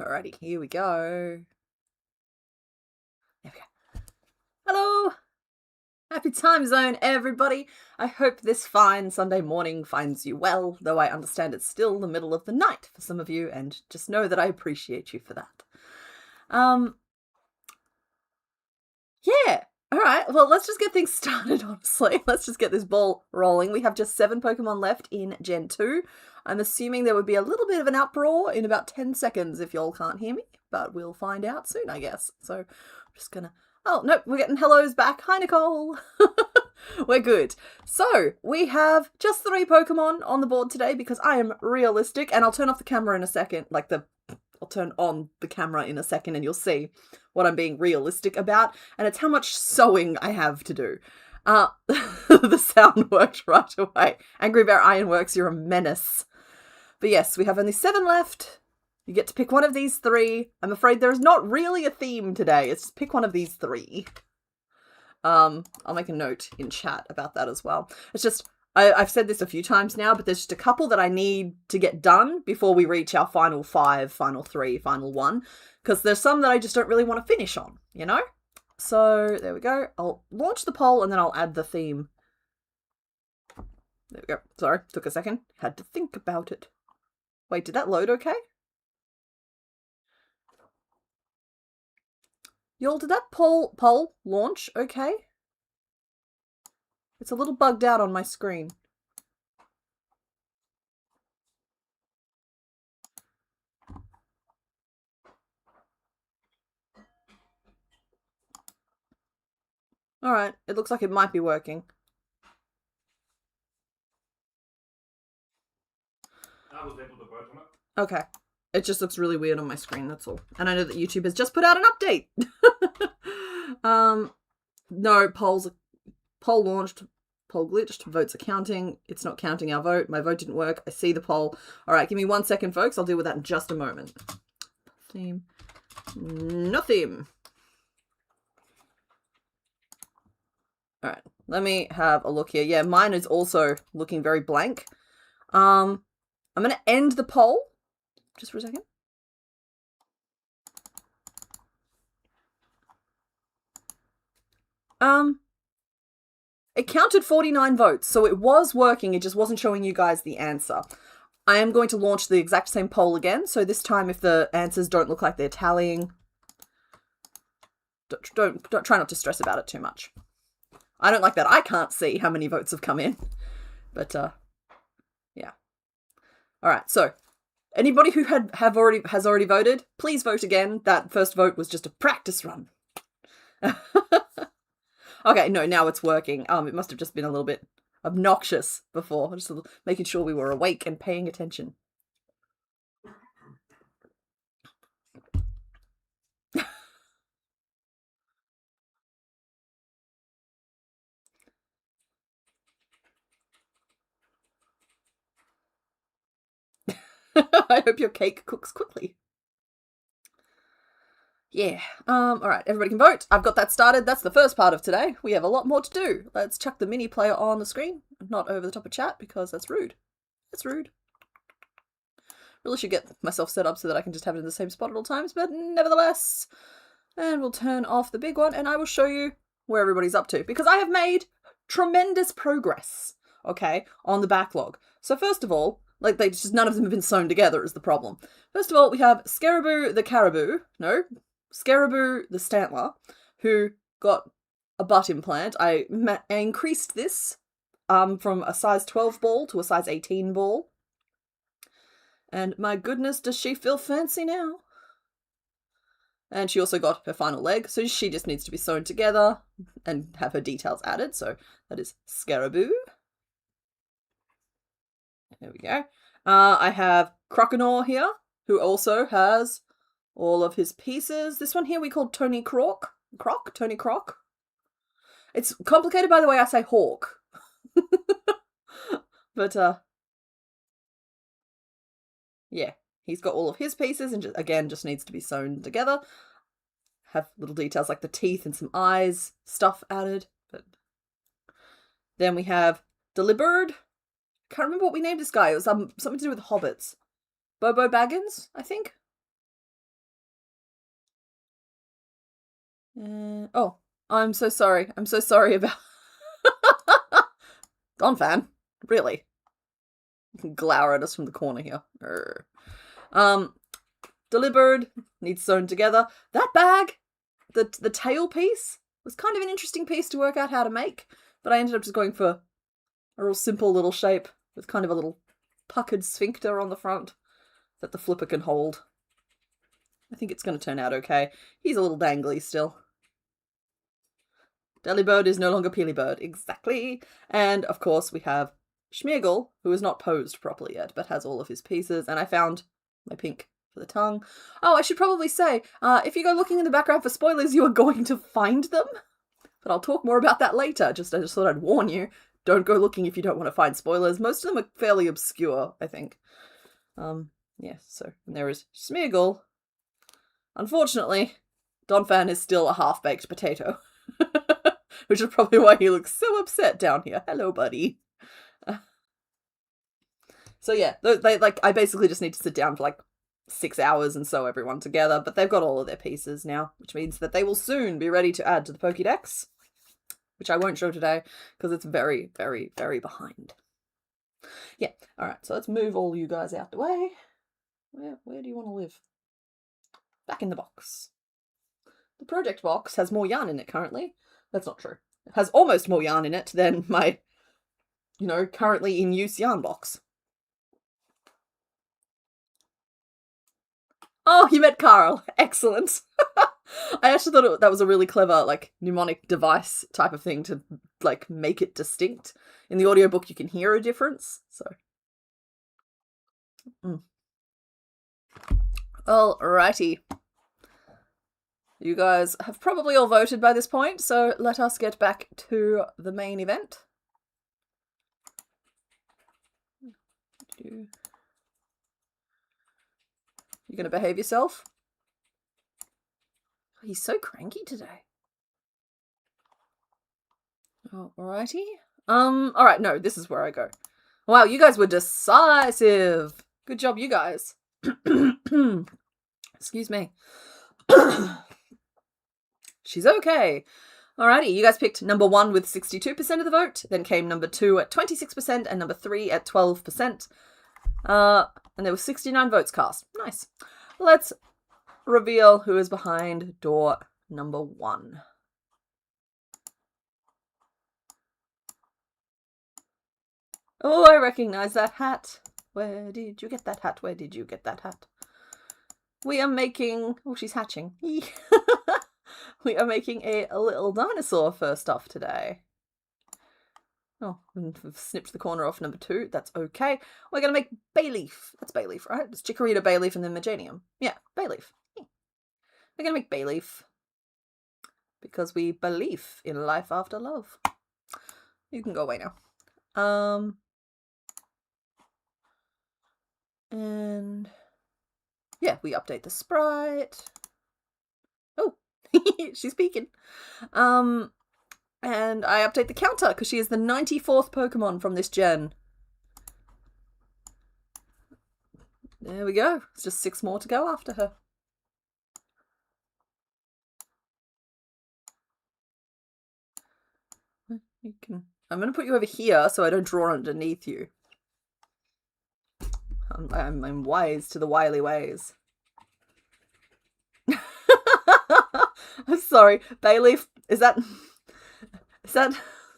Alrighty, here we go. There we go. Hello! Happy time zone, everybody! I hope this fine Sunday morning finds you well, though I understand it's still the middle of the night for some of you, and just know that I appreciate you for that. Yeah! Alright, well, let's just get things started, honestly. Let's just get this ball rolling. We have just 7 Pokemon left in Gen 2. I'm assuming there would be a little bit of an uproar in about 10 seconds if y'all can't hear me, but we'll find out soon, I guess. So, I'm just gonna... Oh, nope, we're getting hellos back. Hi, Nicole! We're good. So, we have just 3 Pokemon on the board today because I am realistic, and I'll turn off the camera in a second, I'll turn on the camera in a second and you'll see what I'm being realistic about, and it's how much sewing I have to do. The sound worked right away. Angry Bear Ironworks, you're a menace. But yes, we have only 7 left. You get to pick one of these 3. I'm afraid there's not really a theme today. It's just pick one of these 3. I'll make a note in chat about that as well. It's just, I've said this a few times now, but there's just a couple that I need to get done before we reach our final 5, final 3, final 1. Because there's some that I just don't really want to finish on, you know? So, there we go. I'll launch the poll and then I'll add the theme. There we go. Sorry, took a second. Had to think about it. Wait, did that load okay? Y'all, did that poll launch okay? It's a little bugged out on my screen. Alright, it looks like it might be working. I was able to vote on it. Okay. It just looks really weird on my screen, that's all. And I know that YouTube has just put out an update! No, poll launched, poll glitched, votes are counting. It's not counting our vote. My vote didn't work. I see the poll. Alright, give me 1 second, folks. I'll deal with that in just a moment. Theme. No theme. Alright, let me have a look here. Yeah, mine is also looking very blank. I'm going to end the poll. Just for a second. It counted 49 votes, so it was working, it just wasn't showing you guys the answer. I am going to launch the exact same poll again, so this time if the answers don't look like they're tallying, don't try not to stress about it too much. I don't like that I can't see how many votes have come in, but yeah. Alright, so anybody who has already voted, please vote again. That first vote was just a practice run. Okay, no, now it's working. It must have just been a little bit obnoxious before. Just making sure we were awake and paying attention. I hope your cake cooks quickly. Yeah, alright, everybody can vote. I've got that started. That's the first part of today. We have a lot more to do. Let's chuck the mini player on the screen, not over the top of chat, because that's rude. That's rude. Really should get myself set up so that I can just have it in the same spot at all times, but nevertheless. And we'll turn off the big one, and I will show you where everybody's up to, because I have made tremendous progress, okay, on the backlog. So first of all, like, none of them have been sewn together is the problem. First of all, we have Scaraboo the Caribou, Scaraboo the Stantler, who got a butt implant. I increased this from a size 12 ball to a size 18 ball. And my goodness, does she feel fancy now? And she also got her final leg, so she just needs to be sewn together and have her details added. So that is Scaraboo. There we go. I have Croconaw here, who also has all of his pieces. This one here we call Tony Croc. Tony Croc. It's complicated by the way I say hawk. But, yeah, he's got all of his pieces and just needs to be sewn together. Have little details like the teeth and some eyes stuff added. But then we have Delibird. Can't remember what we named this guy. It was something to do with hobbits. Bobo Baggins, I think. Oh, I'm so sorry. I'm so sorry about... Donphan, really? You can glower at us from the corner here. Delibird needs sewn together. That bag, the tail piece, was kind of an interesting piece to work out how to make, but I ended up just going for a real simple little shape with kind of a little puckered sphincter on the front that the flipper can hold. I think it's going to turn out okay. He's a little dangly still. Delibird is no longer Peelybird. Exactly. And, of course, we have Schmeargle, who is not posed properly yet, but has all of his pieces. And I found my pink for the tongue. Oh, I should probably say, if you go looking in the background for spoilers, you are going to find them. But I'll talk more about that later. I just thought I'd warn you. Don't go looking if you don't want to find spoilers. Most of them are fairly obscure, I think. Yes, so and there is Schmeargle. Unfortunately, Donphan is still a half-baked potato. Which is probably why he looks so upset down here. Hello, buddy. So yeah, I basically just need to sit down for like 6 hours and sew everyone together, but they've got all of their pieces now, which means that they will soon be ready to add to the Pokédex, which I won't show today because it's very, very, very behind. Yeah, alright, so let's move all you guys out the way. Where do you want to live? Back in the box. The project box has more yarn in it currently. That's not true. It has almost more yarn in it than my, currently in use yarn box. Oh, you met Carl. Excellent. I actually thought that was a really clever, mnemonic device type of thing to, make it distinct. In the audiobook, you can hear a difference, so. Alrighty. You guys have probably all voted by this point, so let us get back to the main event. You gonna behave yourself? He's so cranky today. Alrighty. Alright, no, this is where I go. Wow, you guys were decisive. Good job, you guys. Excuse me. She's okay. Alrighty, you guys picked number 1 with 62% of the vote, then came number 2 at 26% and number 3 at 12%. And there were 69 votes cast. Nice. Let's reveal who is behind door number 1. Oh, I recognize that hat. Where did you get that hat? Where did you get that hat? We are making... Oh, she's hatching. We are making a little dinosaur first off today. Oh, we've snipped the corner off number 2. That's okay. We're going to make Bayleef. That's Bayleef, right? It's Chikorita, Bayleef, and then Meganium. Yeah, Bayleef. Yeah. We're going to make Bayleef. Because we believe in life after love. You can go away now. And... yeah, we update the sprite. Oh, she's peeking. And I update the counter because she is the 94th Pokemon from this gen. There we go. It's just 6 more to go after her. I'm going to put you over here so I don't draw underneath you. I'm wise to the wily ways. I'm sorry, Bayleef, is that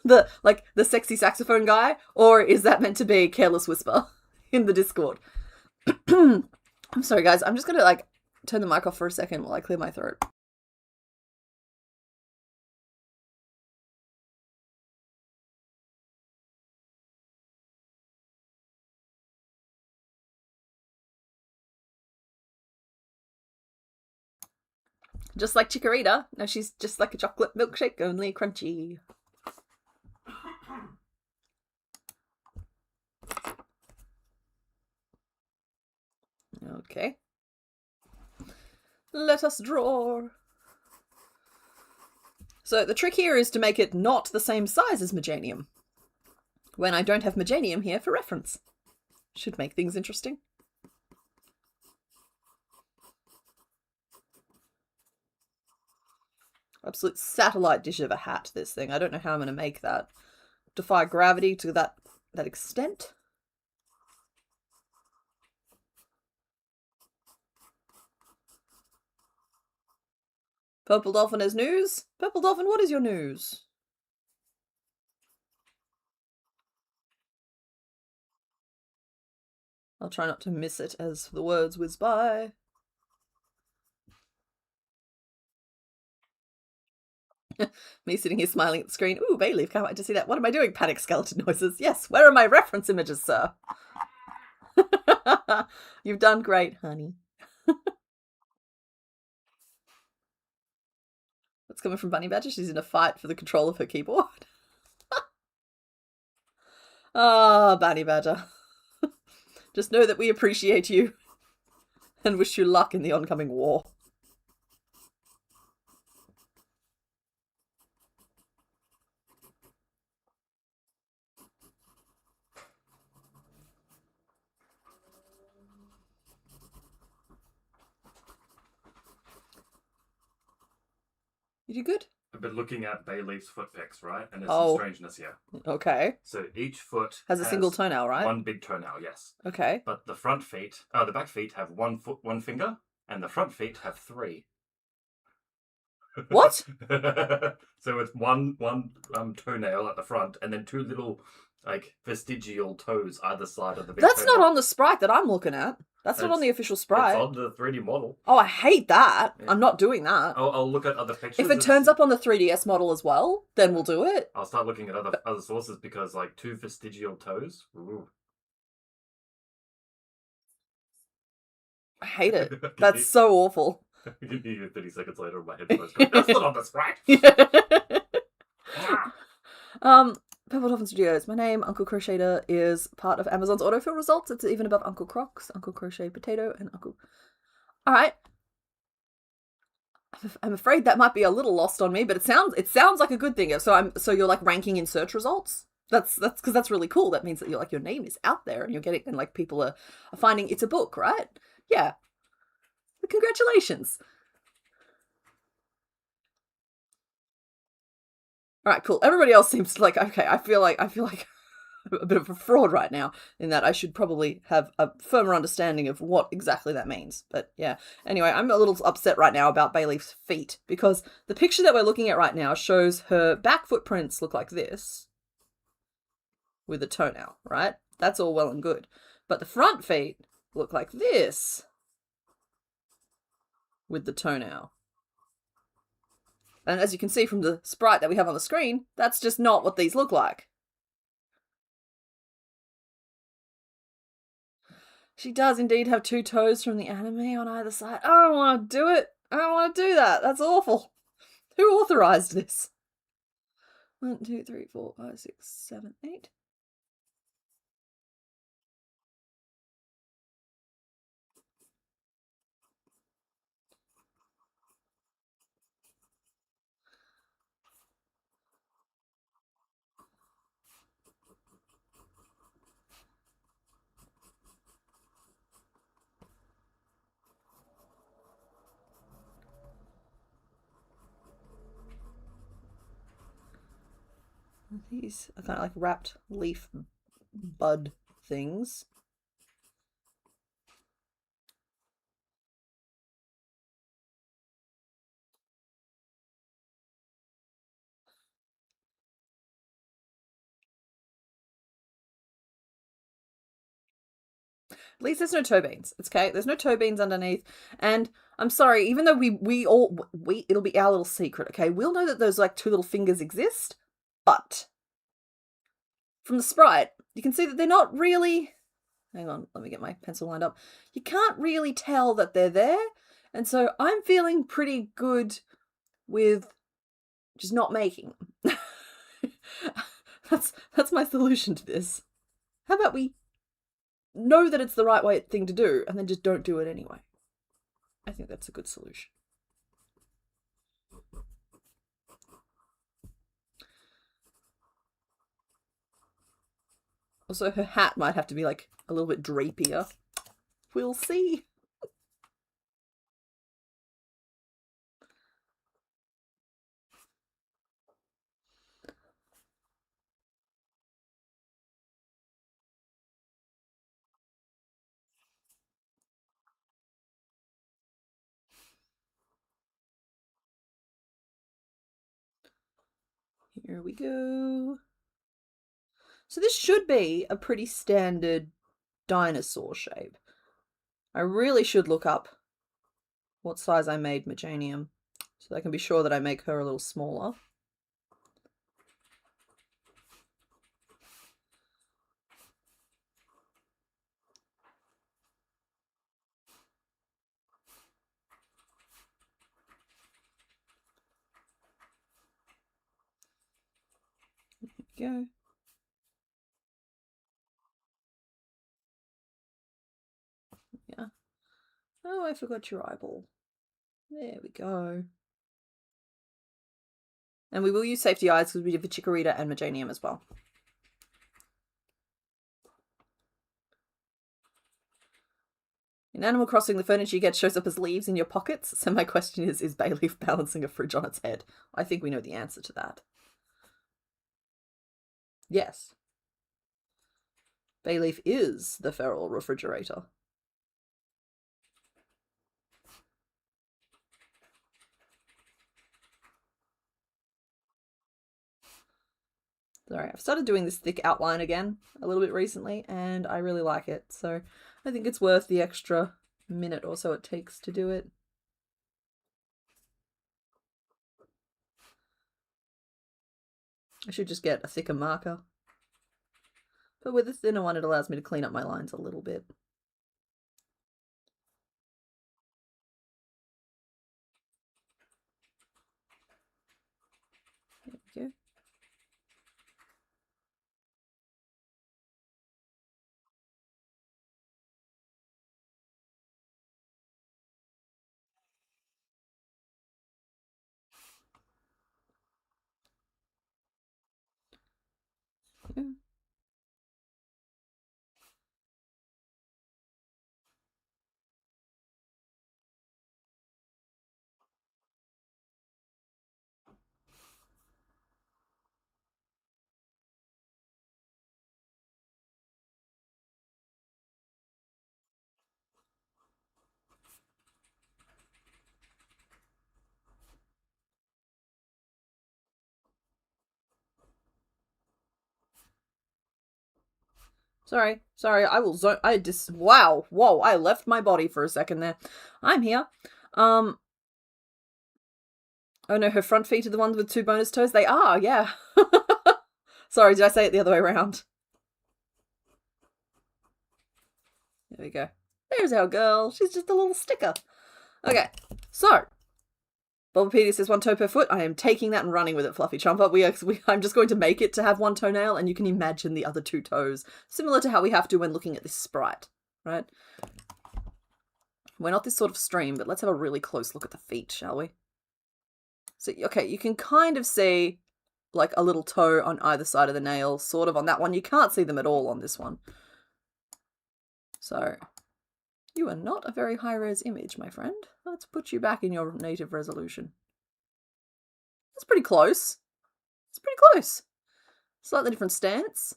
the sexy saxophone guy, or is that meant to be Careless Whisper in the Discord? I'm sorry, guys. I'm just gonna turn the mic off for a second while I clear my throat. Just like Chikorita. No, she's just like a chocolate milkshake, only crunchy. Okay. Let us draw. So the trick here is to make it not the same size as Meganium, when I don't have Meganium here for reference. Should make things interesting. Absolute satellite dish of a hat, this thing. I don't know how I'm going to make that. Defy gravity to that extent. Purple Dolphin has news. Purple Dolphin, what is your news? I'll try not to miss it as the words whiz by. Me sitting here smiling at the screen. Ooh, Bayleef, can't wait to see that. What am I doing? Panic skeleton noises. Yes, where are my reference images, sir? You've done great, honey. That's coming from Bunny Badger. She's in a fight for the control of her keyboard. Ah, Bunny Badger. Just know that we appreciate you and wish you luck in the oncoming war. You do good? I've been looking at Bayleef's foot pics, right? And there's Oh. some strangeness here. Okay. So each foot Has a single toenail, right? One big toenail, yes. Okay. But the back feet have one finger, and the front feet have 3. What? So it's one toenail at the front, and then 2 little like vestigial toes either side of the big That's toenail. not on the sprite that I'm looking at. That's not on the official sprite. It's on the 3D model. Oh, I hate that. Yeah. I'm not doing that. I'll look at other pictures. If it turns up on the 3DS model as well, then we'll do it. I'll start looking at other sources because, like, 2 vestigial toes. Ooh. I hate it. That's so awful. 30 seconds later, my headphones go, that's not on the sprite. Purple Dolphin Studios. My name, Uncle Crochetder, is part of Amazon's autofill results. It's even above Uncle Crocs, Uncle Crochet Potato, and Uncle... Alright. I'm afraid that might be a little lost on me, but it sounds like a good thing. So you're like ranking in search results? That's because that's really cool. That means that you're like, your name is out there and you're getting, and like people are finding it's a book, right? Yeah. Congratulations. All right, cool. Everybody else seems like, okay, I feel like I'm a bit of a fraud right now in that I should probably have a firmer understanding of what exactly that means. But yeah, anyway, I'm a little upset right now about Bayleef's feet because the picture that we're looking at right now shows her back footprints look like this with a toenail, right? That's all well and good. But the front feet look like this with the toenail. And as you can see from the sprite that we have on the screen, that's just not what these look like. She does indeed have 2 toes from the anime on either side. I don't want to do it. I don't want to do that. That's awful. Who authorized this? 1, 2, 3, 4, 5, 6, 7, 8. These are kind of like wrapped leaf bud things. At least there's no toe beans. It's okay. There's no toe beans underneath. And I'm sorry, even though it'll be our little secret, okay? We'll know that those like 2 little fingers exist, but from the sprite, you can see that they're not really... Hang on, let me get my pencil lined up. You can't really tell that they're there. And so I'm feeling pretty good with just not making them. That's my solution to this. How about we know that it's the right thing to do and then just don't do it anyway? I think that's a good solution. Also, her hat might have to be like a little bit drapier. We'll see. Here we go. So this should be a pretty standard dinosaur shape. I really should look up what size I made Majanium so that I can be sure that I make her a little smaller. There we go. Yeah. Oh, I forgot your eyeball. There we go. And we will use safety eyes because we did for Chikorita and Majanium as well. In Animal Crossing, the furniture you get shows up as leaves in your pockets. So my question is Bayleef balancing a fridge on its head? I think we know the answer to that. Yes. Bayleef is the feral refrigerator. Sorry, I've started doing this thick outline again a little bit recently, and I really like it. So I think it's worth the extra minute or so it takes to do it. I should just get a thicker marker. But with the thinner one, it allows me to clean up my lines a little bit. There we go. Yeah. Sorry, I will zone. Wow, whoa, I left my body for a second there. I'm here. Oh no, her front feet are the ones with 2 bonus toes? They are, yeah. Sorry, did I say it the other way around? There we go. There's our girl. She's just a little sticker. Okay, so Bulbapedia says 1 toe per foot. I am taking that and running with it, Fluffy Chomper. I'm just going to make it to have 1 toenail, and you can imagine the other 2 toes. Similar to how we have to when looking at this sprite, right? We're not this sort of stream, but let's have a really close look at the feet, shall we? So, okay, you can kind of see like a little toe on either side of the nail, sort of on that one. You can't see them at all on this one. So, you are not a very high-res image, my friend. Let's put you back in your native resolution. That's pretty close. It's pretty close. Slightly different stance.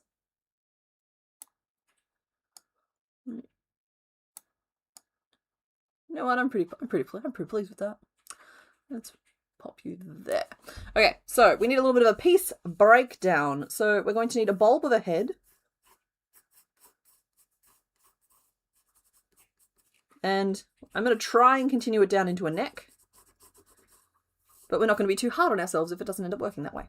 You know what? I'm pretty pleased with that. Let's pop you there. Okay, so we need a little bit of a piece breakdown. So we're going to need a bulb of a head. And I'm going to try and continue it down into a neck. But we're not going to be too hard on ourselves if it doesn't end up working that way.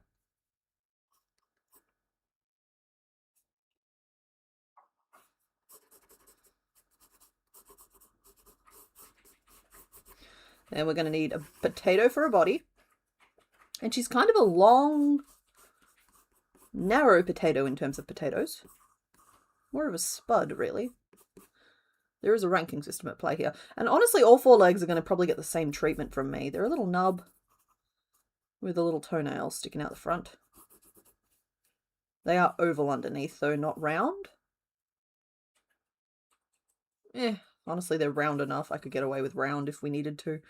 And we're going to need a potato for a body. And she's kind of a long, narrow potato in terms of potatoes. More of a spud, really. There is a ranking system at play here. And honestly, all 4 legs are going to probably get the same treatment from me. They're a little nub with a little toenail sticking out the front. They are oval underneath, though not round. Honestly, they're round enough. I could get away with round if we needed to.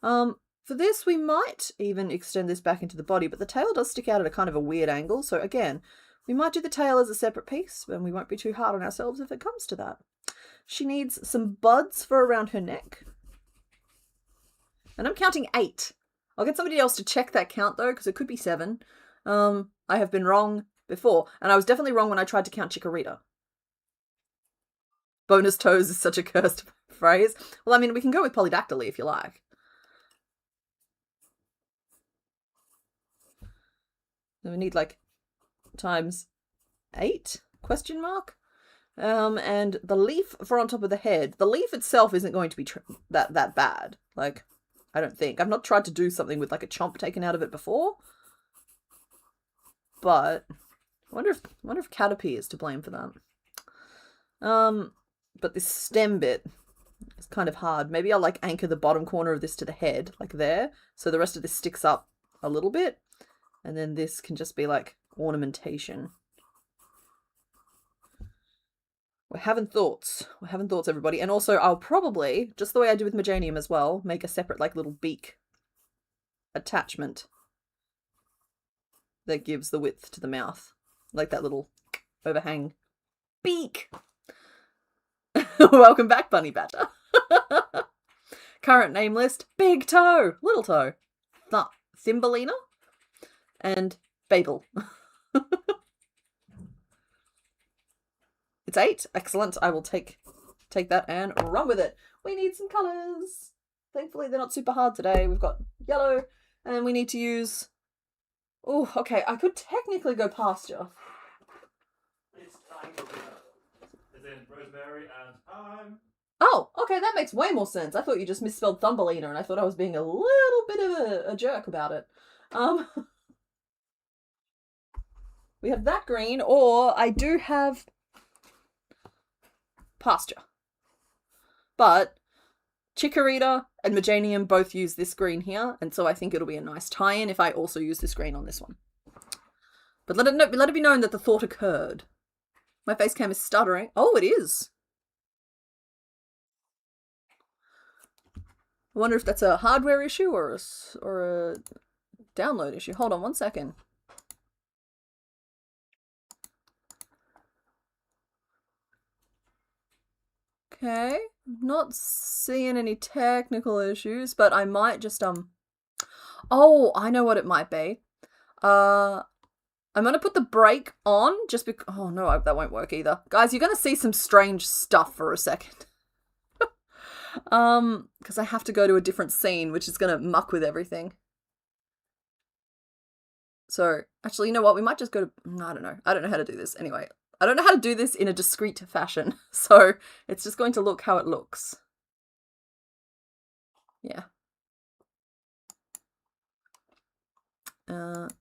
For this, we might even extend this back into the body, but the tail does stick out at a kind of a weird angle. So again, we might do the tail as a separate piece, and we won't be too hard on ourselves if it comes to that. She needs some buds for around her neck. And I'm counting 8. I'll get somebody else to check that count, though, because it could be 7. I have been wrong before, and I was definitely wrong when I tried to count Chikorita. Bonus toes is such a cursed phrase. Well, I mean, we can go with polydactyly if you like. Then we need like times 8 question mark. And the leaf for on top of the head. The leaf itself isn't going to be that bad. Like, I don't think. I've not tried to do something with like a chomp taken out of it before. But I wonder if Caterpie is to blame for that. But this stem bit is kind of hard. Maybe I'll like anchor the bottom corner of this to the head, like there, so the rest of this sticks up a little bit, and then this can just be like ornamentation. We're having thoughts. We're having thoughts, everybody. And also, I'll probably, just the way I do with Meganium as well, make a separate like little beak attachment that gives the width to the mouth, like that little overhang beak. Welcome back, Bunny Badger. Current name list: Big Toe, Little Toe, Thumbelina, and Babel. It's 8. Excellent. I will take that and run with it. We need some colours. Thankfully, they're not super hard today. We've got yellow, and we need to use... Oh, okay. I could technically go pasture. Rosemary and thyme. Oh, okay, that makes way more sense. I thought you just misspelled Thumbelina, and I thought I was being a little bit of a jerk about it. We have that green, or I do have pasture. But Chikorita and Meganium both use this green here, and so I think it'll be a nice tie-in if I also use this green on this one. But let it be known that the thought occurred. My face cam is stuttering. Oh, it is. I wonder if that's a hardware issue or a download issue. Hold on one second. Okay, not seeing any technical issues, but I might just oh, I know what it might be. I'm going to put the brake on just because... Oh, no, that won't work either. Guys, you're going to see some strange stuff for a second. Because I have to go to a different scene, which is going to muck with everything. So, actually, you know what? We might just go to... I don't know. I don't know how to do this. Anyway, I don't know how to do this in a discreet fashion. So, it's just going to look how it looks. Yeah.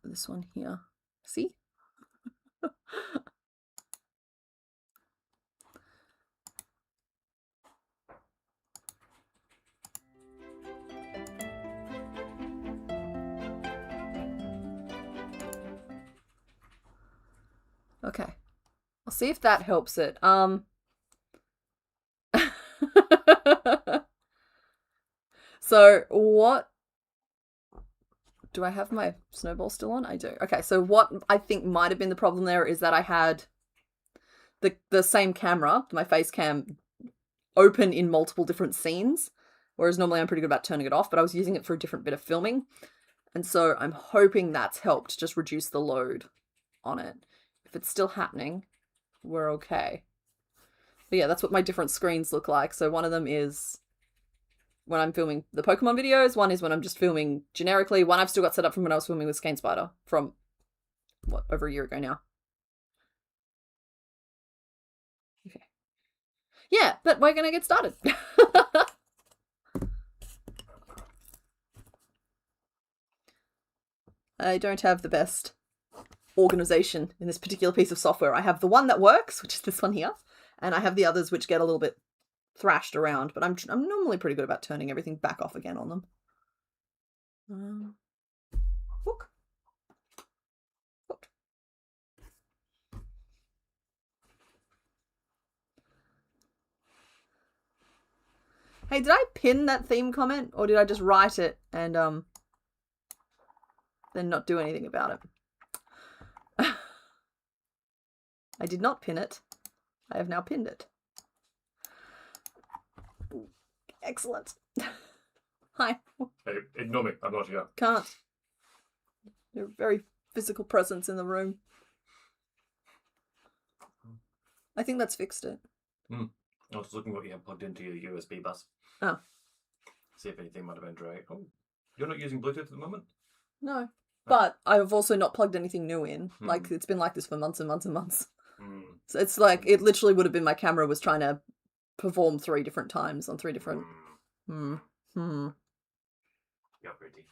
This one here. See? Okay. I'll see if that helps it. So what... Do I have my snowball still on? I do. Okay, so what I think might have been the problem there is that I had the same camera, my face cam, open in multiple different scenes, whereas normally I'm pretty good about turning it off, but I was using it for a different bit of filming. And so I'm hoping that's helped just reduce the load on it. If it's still happening, we're okay. But yeah, that's what my different screens look like. So one of them is when I'm filming the Pokemon videos, one is when I'm just filming generically, one I've still got set up from when I was filming with Skein Spider from, what, over a year ago now. Okay. Yeah, but we're gonna get started. I don't have the best organization in this particular piece of software. I have the one that works, which is this one here, and I have the others which get a little bit thrashed around, but I'm normally pretty good about turning everything back off again on them. Hook. Hooked. Hey, did I pin that theme comment, or did I just write it and then not do anything about it? I did not pin it. I have now pinned it. Excellent. Hi. Hey, ignore me. I'm not here. Can't. You're very physical presence in the room. I think that's fixed it. I was just looking what you have plugged into your USB bus. Oh. See if anything might have been dry. Oh, you're not using Bluetooth at the moment? No. But I've also not plugged anything new in. Hmm. Like, it's been like this for months and months and months. Mm. So it's like, it literally would have been my camera was trying to perform 3 different times on 3 different... You're pretty.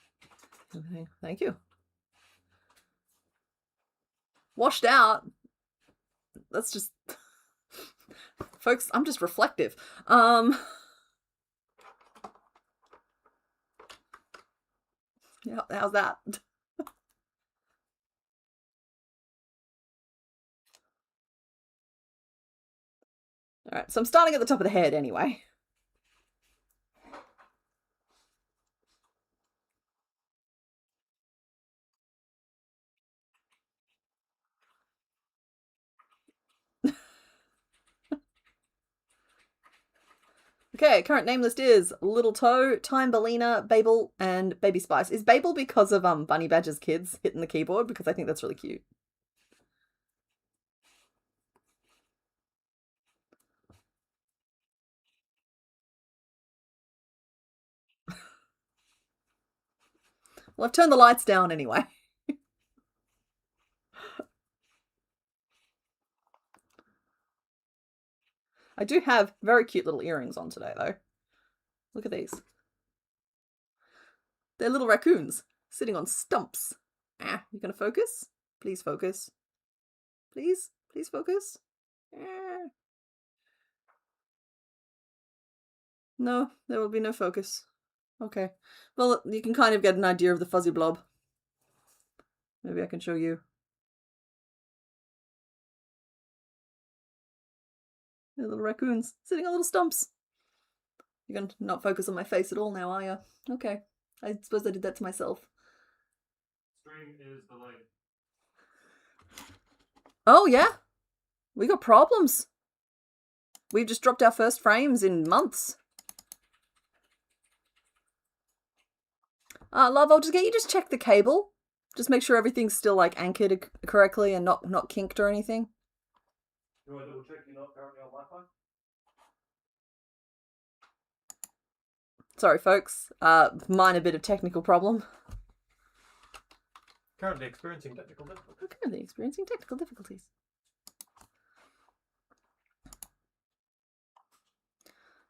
Okay, thank you. Washed out. That's just... Folks, I'm just reflective. Yeah, how's that? Alright, so I'm starting at the top of the head anyway. Okay, current name list is Little Toe, Time Bellina, Babel, and Baby Spice. Is Babel because of Bunny Badger's kids hitting the keyboard? Because I think that's really cute. Well, I've turned the lights down anyway. I do have very cute little earrings on today, though. Look at these. They're little raccoons sitting on stumps. You gonna focus? Please focus. Please? Please focus? No, there will be no focus. Okay. Well, you can kind of get an idea of the fuzzy blob. Maybe I can show you. They're little raccoons sitting on little stumps. You're going to not focus on my face at all now, are you? Okay. I suppose I did that to myself. Stream is delayed. Oh, yeah? We got problems. We've just dropped our first frames in months. Love, I'll just get you to check the cable. Just make sure everything's still, like, anchored correctly and not kinked or anything. You want to double check you're not currently on Wi-Fi? Sorry, folks. Minor bit of technical problem. Currently experiencing technical difficulties. Currently experiencing technical difficulties.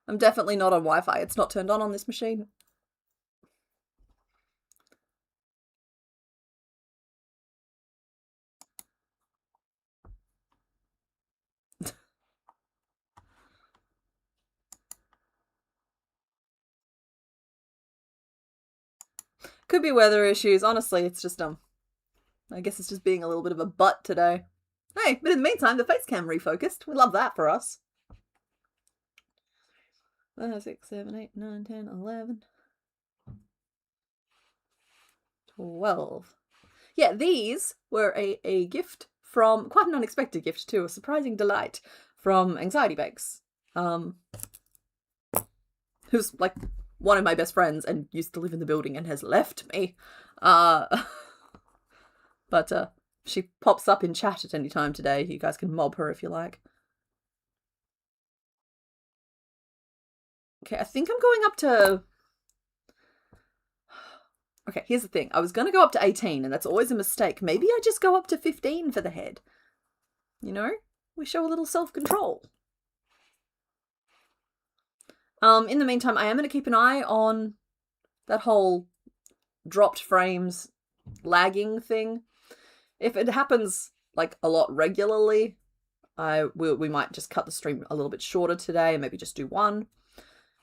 I'm definitely not on Wi-Fi. It's not turned on this machine. Could be weather issues. Honestly, it's just, I guess it's just being a little bit of a butt today. Hey, but in the meantime, the face cam refocused. We love that for us. 5, 6, 7, 8, 9, 10, 11. 12. Yeah, these were a gift from, quite an unexpected gift too, a surprising delight from Anxiety Bakes. Who's like one of my best friends and used to live in the building and has left me. But she pops up in chat at any time today. You guys can mob her if you like. Okay, I think I'm going up to... Okay, here's the thing. I was going to go up to 18, and that's always a mistake. Maybe I just go up to 15 for the head. You know? We show a little self-control. In the meantime, I am going to keep an eye on that whole dropped frames lagging thing. If it happens, like, a lot regularly, we might just cut the stream a little bit shorter today and maybe just do one.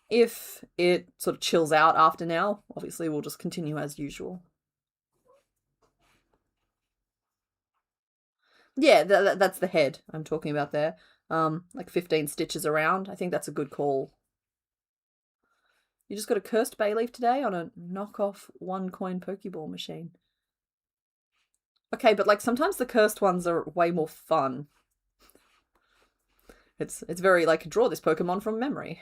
If it sort of chills out after now, obviously we'll just continue as usual. Yeah, that's the head I'm talking about there. Like 15 stitches around. I think that's a good call. You just got a cursed Bayleef today on a knockoff 1-coin Pokeball machine. Okay, but like sometimes the cursed ones are way more fun. It's very like draw this Pokemon from memory.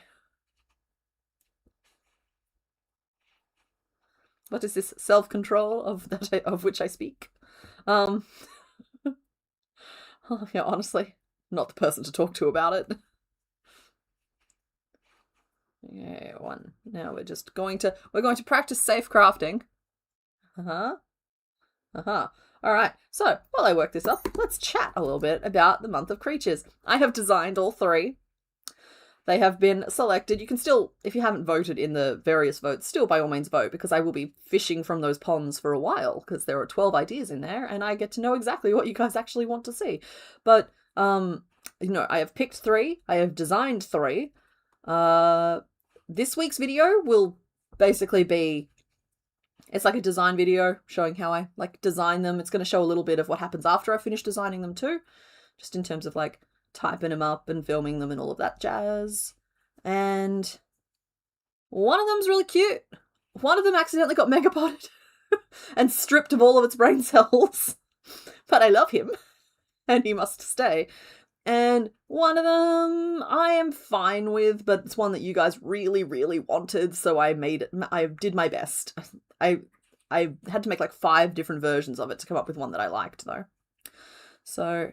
What is this self-control of which I speak? Yeah, honestly, not the person to talk to about it. Yeah, one. Now we're going to practice safe crafting. Uh-huh. Uh-huh. All right. So, while I work this up, let's chat a little bit about the month of creatures. I have designed all 3. They have been selected. You can still, if you haven't voted in the various votes, still by all means vote, because I will be fishing from those ponds for a while, because there are 12 ideas in there, and I get to know exactly what you guys actually want to see. But, I have picked 3. I have designed 3. This week's video will basically be, it's like a design video showing how I design them. It's going to show a little bit of what happens after I finish designing them too, just in terms of typing them up and filming them and all of that jazz. And one of them's really cute. One of them accidentally got megapotted and stripped of all of its brain cells. But I love him and he must stay. And one of them I am fine with, but it's one that you guys really, really wanted, so I did my best. I had to make 5 different versions of it to come up with one that I liked, though. So,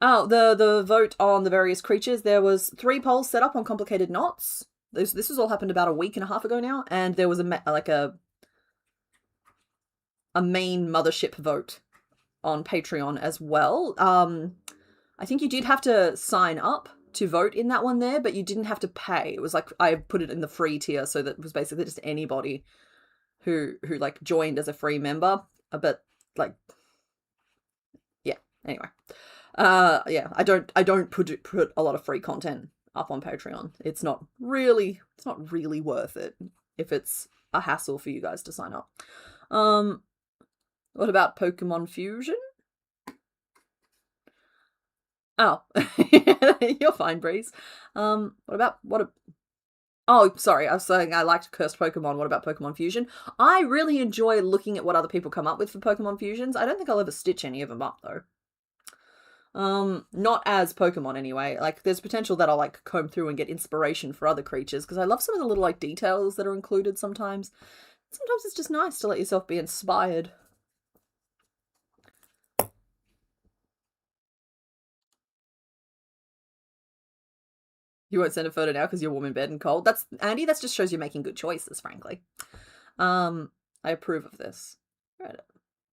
the vote on the various creatures, there was 3 polls set up on complicated knots. This has all happened about a week and a half ago now, and there was a main mothership vote on Patreon as well. I think you did have to sign up to vote in that one there, but you didn't have to pay. It was I put it in the free tier, so that it was basically just anybody who joined as a free member. But yeah. Anyway, yeah, I don't put a lot of free content up on Patreon. It's not really worth it if it's a hassle for you guys to sign up. What about Pokemon Fusion? Oh, you're fine, Breeze. Oh, sorry, I was saying I liked Cursed Pokemon. What about Pokemon Fusion? I really enjoy looking at what other people come up with for Pokemon Fusions. I don't think I'll ever stitch any of them up, though. Not as Pokemon, anyway. There's potential that I'll, comb through and get inspiration for other creatures, because I love some of the little, details that are included sometimes. Sometimes it's just nice to let yourself be inspired. You won't send a photo now because you're warm in bed and cold. Andy, that just shows you're making good choices, frankly. I approve of this. Right.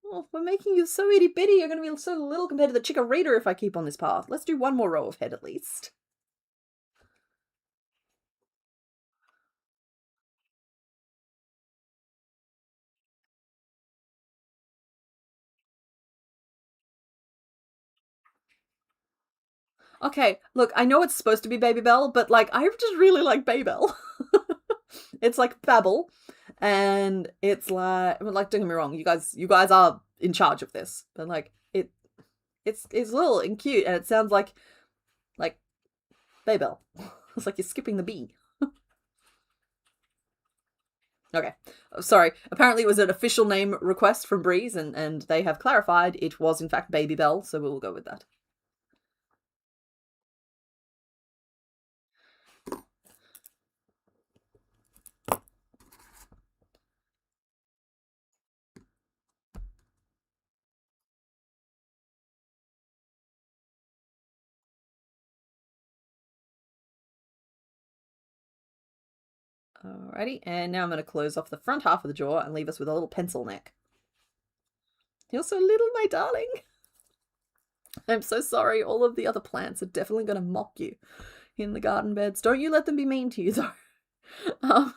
Oh, we're making you so itty bitty. You're going to be so little compared to the Chikorita if I keep on this path. Let's do one more row of head at least. Okay, look, I know it's supposed to be Babybel, but I just really like Babybel. It's like Babble, and it's don't get me wrong, you guys are in charge of this, but it's little and cute, and it sounds like Babybel. It's like you're skipping the B. Okay, sorry. Apparently it was an official name request from Breeze, and they have clarified it was in fact Babybel, so we'll go with that. Alrighty, and now I'm going to close off the front half of the jaw and leave us with a little pencil neck. You're so little, my darling. I'm so sorry. All of the other plants are definitely going to mock you in the garden beds. Don't you let them be mean to you, though.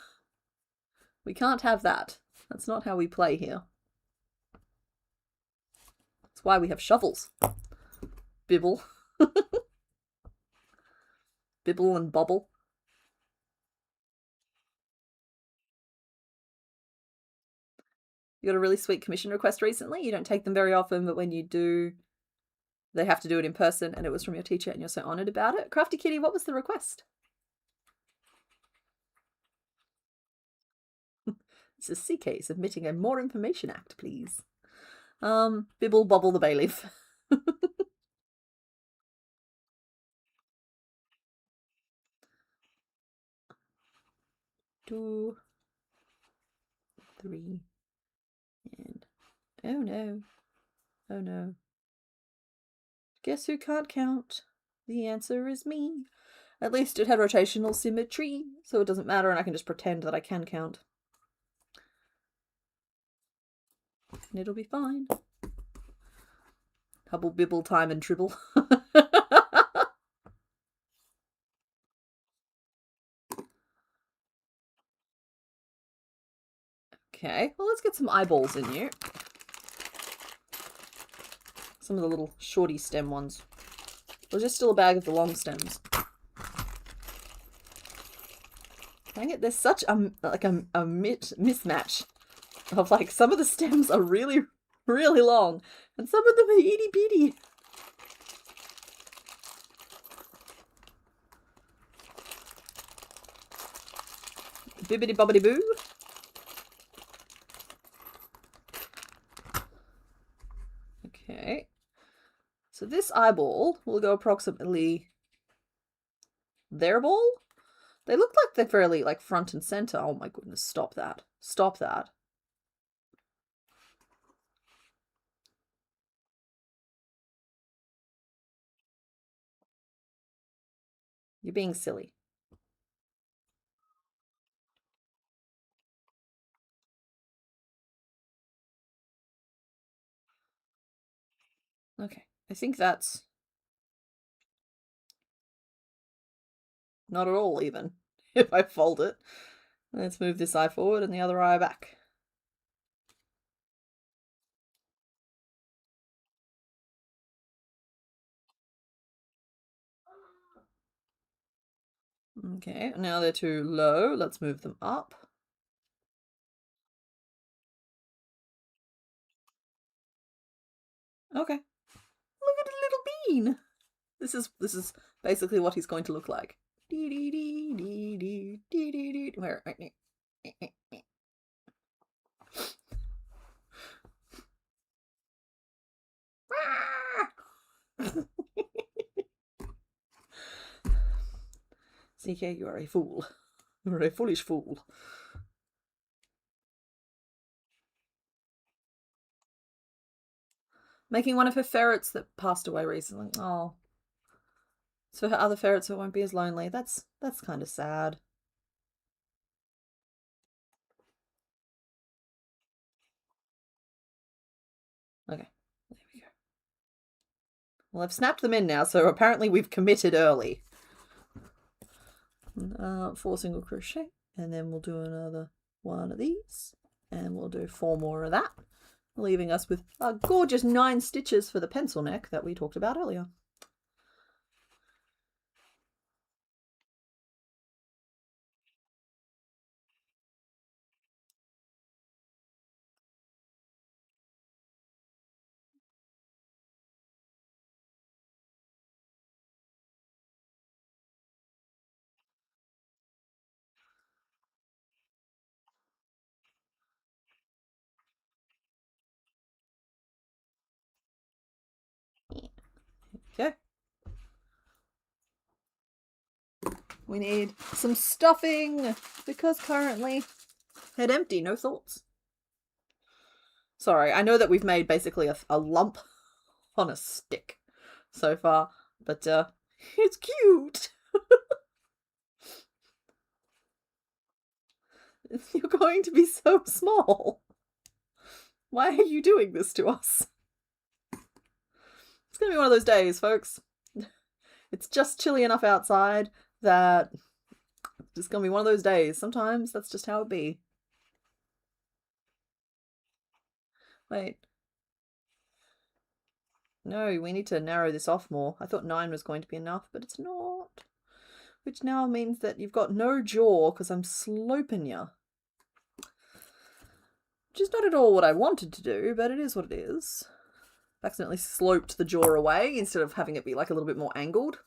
We can't have that. That's not how we play here. That's why we have shovels. Bibble. Bibble and bobble. You got a really sweet commission request recently. You don't take them very often, but when you do, they have to do it in person, and it was from your teacher, and you're so honoured about it. Crafty Kitty, what was the request? This is CK submitting a More Information Act, please. Bibble Bobble the Bayleef. 2, 3, and oh no. Oh no. Guess who can't count? The answer is me. At least it had rotational symmetry, so it doesn't matter and I can just pretend that I can count. And it'll be fine. Hubble, bibble, time and tribble. Okay, well let's get some eyeballs in you. Some of the little shorty stem ones. There's just still a bag of the long stems. Dang it, there's such a mismatch of like some of the stems are really, really long and some of them are itty bitty. Bibbidi bobbidi boo. Okay. So this eyeball will go approximately their ball. They look like they're fairly like front and center. Oh my goodness, stop that. Stop that. You're being silly. Okay, I think that's not at all even, if I fold it. Let's move this eye forward and the other eye back. Okay, now they're too low. Let's move them up. Okay. Look at a little bean. This is basically what he's going to look like. Where? CK, you are a fool. You are a foolish fool. Making one of her ferrets that passed away recently. Oh. So her other ferrets, it won't be as lonely. That's kind of sad. Okay, there we go. Well, I've snapped them in now, so apparently we've committed early. 4 single crochet, and then we'll do another one of these, and we'll do 4 more of that, leaving us with a gorgeous 9 stitches for the pencil neck that we talked about earlier. Okay. We need some stuffing because currently head empty, no thoughts. Sorry, I know that we've made basically a lump on a stick so far, but it's cute. You're going to be so small. Why are you doing this to us? It's going to be one of those days, folks. It's just chilly enough outside that it's just going to be one of those days. Sometimes that's just how it be. Wait. No, we need to narrow this off more. I thought 9 was going to be enough, but it's not. Which now means that you've got no jaw because I'm sloping you. Which is not at all what I wanted to do, but it is what it is. I accidentally sloped the jaw away instead of having it be like a little bit more angled.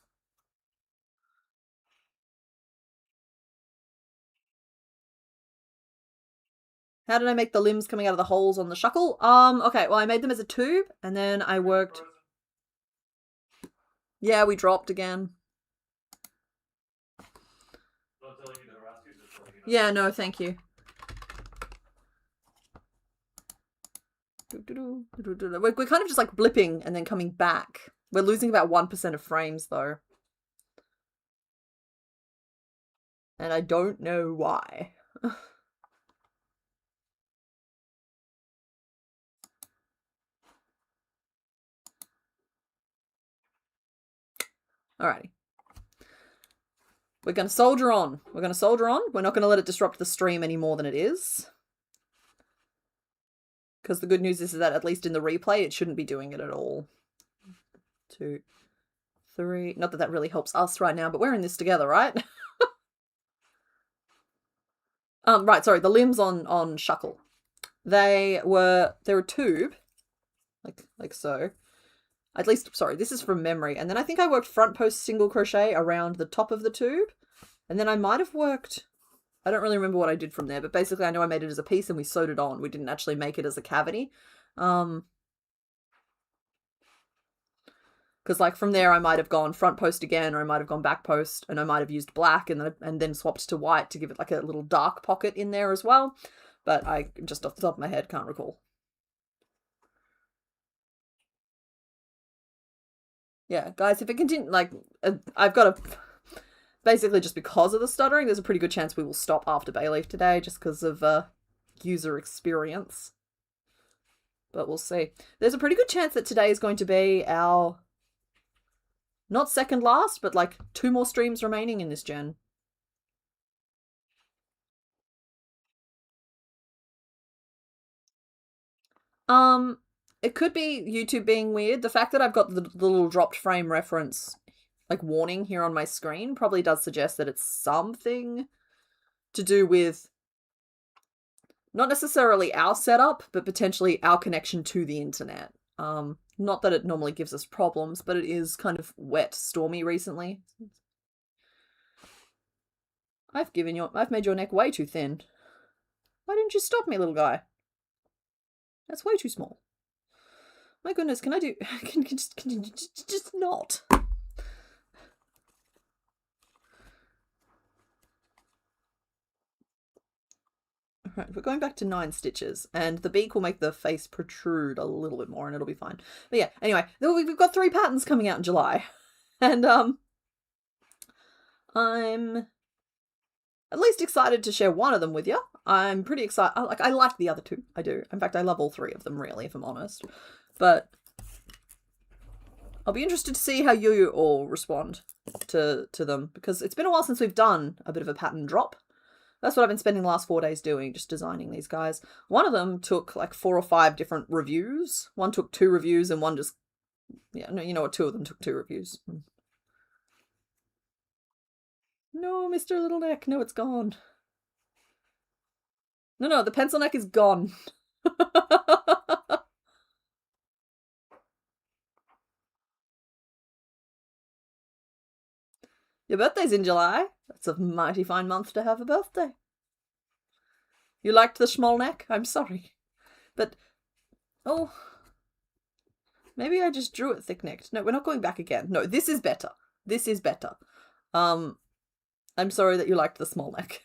How did I make the limbs coming out of the holes on the shuckle? Okay, well I made them as a tube and then I worked... Yeah, we dropped again. Yeah, no, thank you. We're kind of just like blipping and then coming back. We're losing about 1% of frames though. And I don't know why. Alrighty. We're going to soldier on. We're going to soldier on. We're not going to let it disrupt the stream any more than it is. Because the good news is that at least in the replay, it shouldn't be doing it at all. 2, 3. Not that that really helps us right now, but we're in this together, right? Right, sorry, the limbs on Shuckle. They're a tube, like so. At least, sorry, this is from memory. And then I think I worked front post single crochet around the top of the tube. And then I might have worked, I don't really remember what I did from there, but basically I know I made it as a piece and we sewed it on. We didn't actually make it as a cavity. Because like from there I might have gone front post again, or I might have gone back post, and I might have used black and then swapped to white to give it like a little dark pocket in there as well. But I just off the top of my head can't recall. Yeah, guys, if it continues, like, I've got to, basically just because of the stuttering, there's a pretty good chance we will stop after Bayleef today, just because of user experience. But we'll see. There's a pretty good chance that today is going to be our, not second last, but like 2 more streams remaining in this gen. It could be YouTube being weird. The fact that I've got the little dropped frame reference, like warning here on my screen, probably does suggest that it's something to do with not necessarily our setup, but potentially our connection to the internet. Not that it normally gives us problems, but it is kind of wet, stormy recently. I've made your neck way too thin. Why didn't you stop me, little guy? That's way too small. My goodness, can you just not? Alright, we're going back to 9 stitches, and the beak will make the face protrude a little bit more, and it'll be fine. But yeah, anyway, we've got 3 patterns coming out in July, and I'm at least excited to share one of them with you. I'm pretty excited. I like the other 2. I do. In fact, I love all 3 of them, really, if I'm honest. But I'll be interested to see how you all respond to them, because it's been a while since we've done a bit of a pattern drop. That's what I've been spending the last 4 days doing, just designing these guys. One of them took like 4 or 5 different reviews. One took 2 reviews and one just, yeah, no, you know what, 2 of them took 2 reviews. No, Mr. Little Neck, no, it's gone. No, the pencil neck is gone. Your birthday's in July. That's a mighty fine month to have a birthday. You liked the small neck? I'm sorry. But, oh, maybe I just drew it thick-necked. No, we're not going back again. No, this is better. This is better. I'm sorry that you liked the small neck.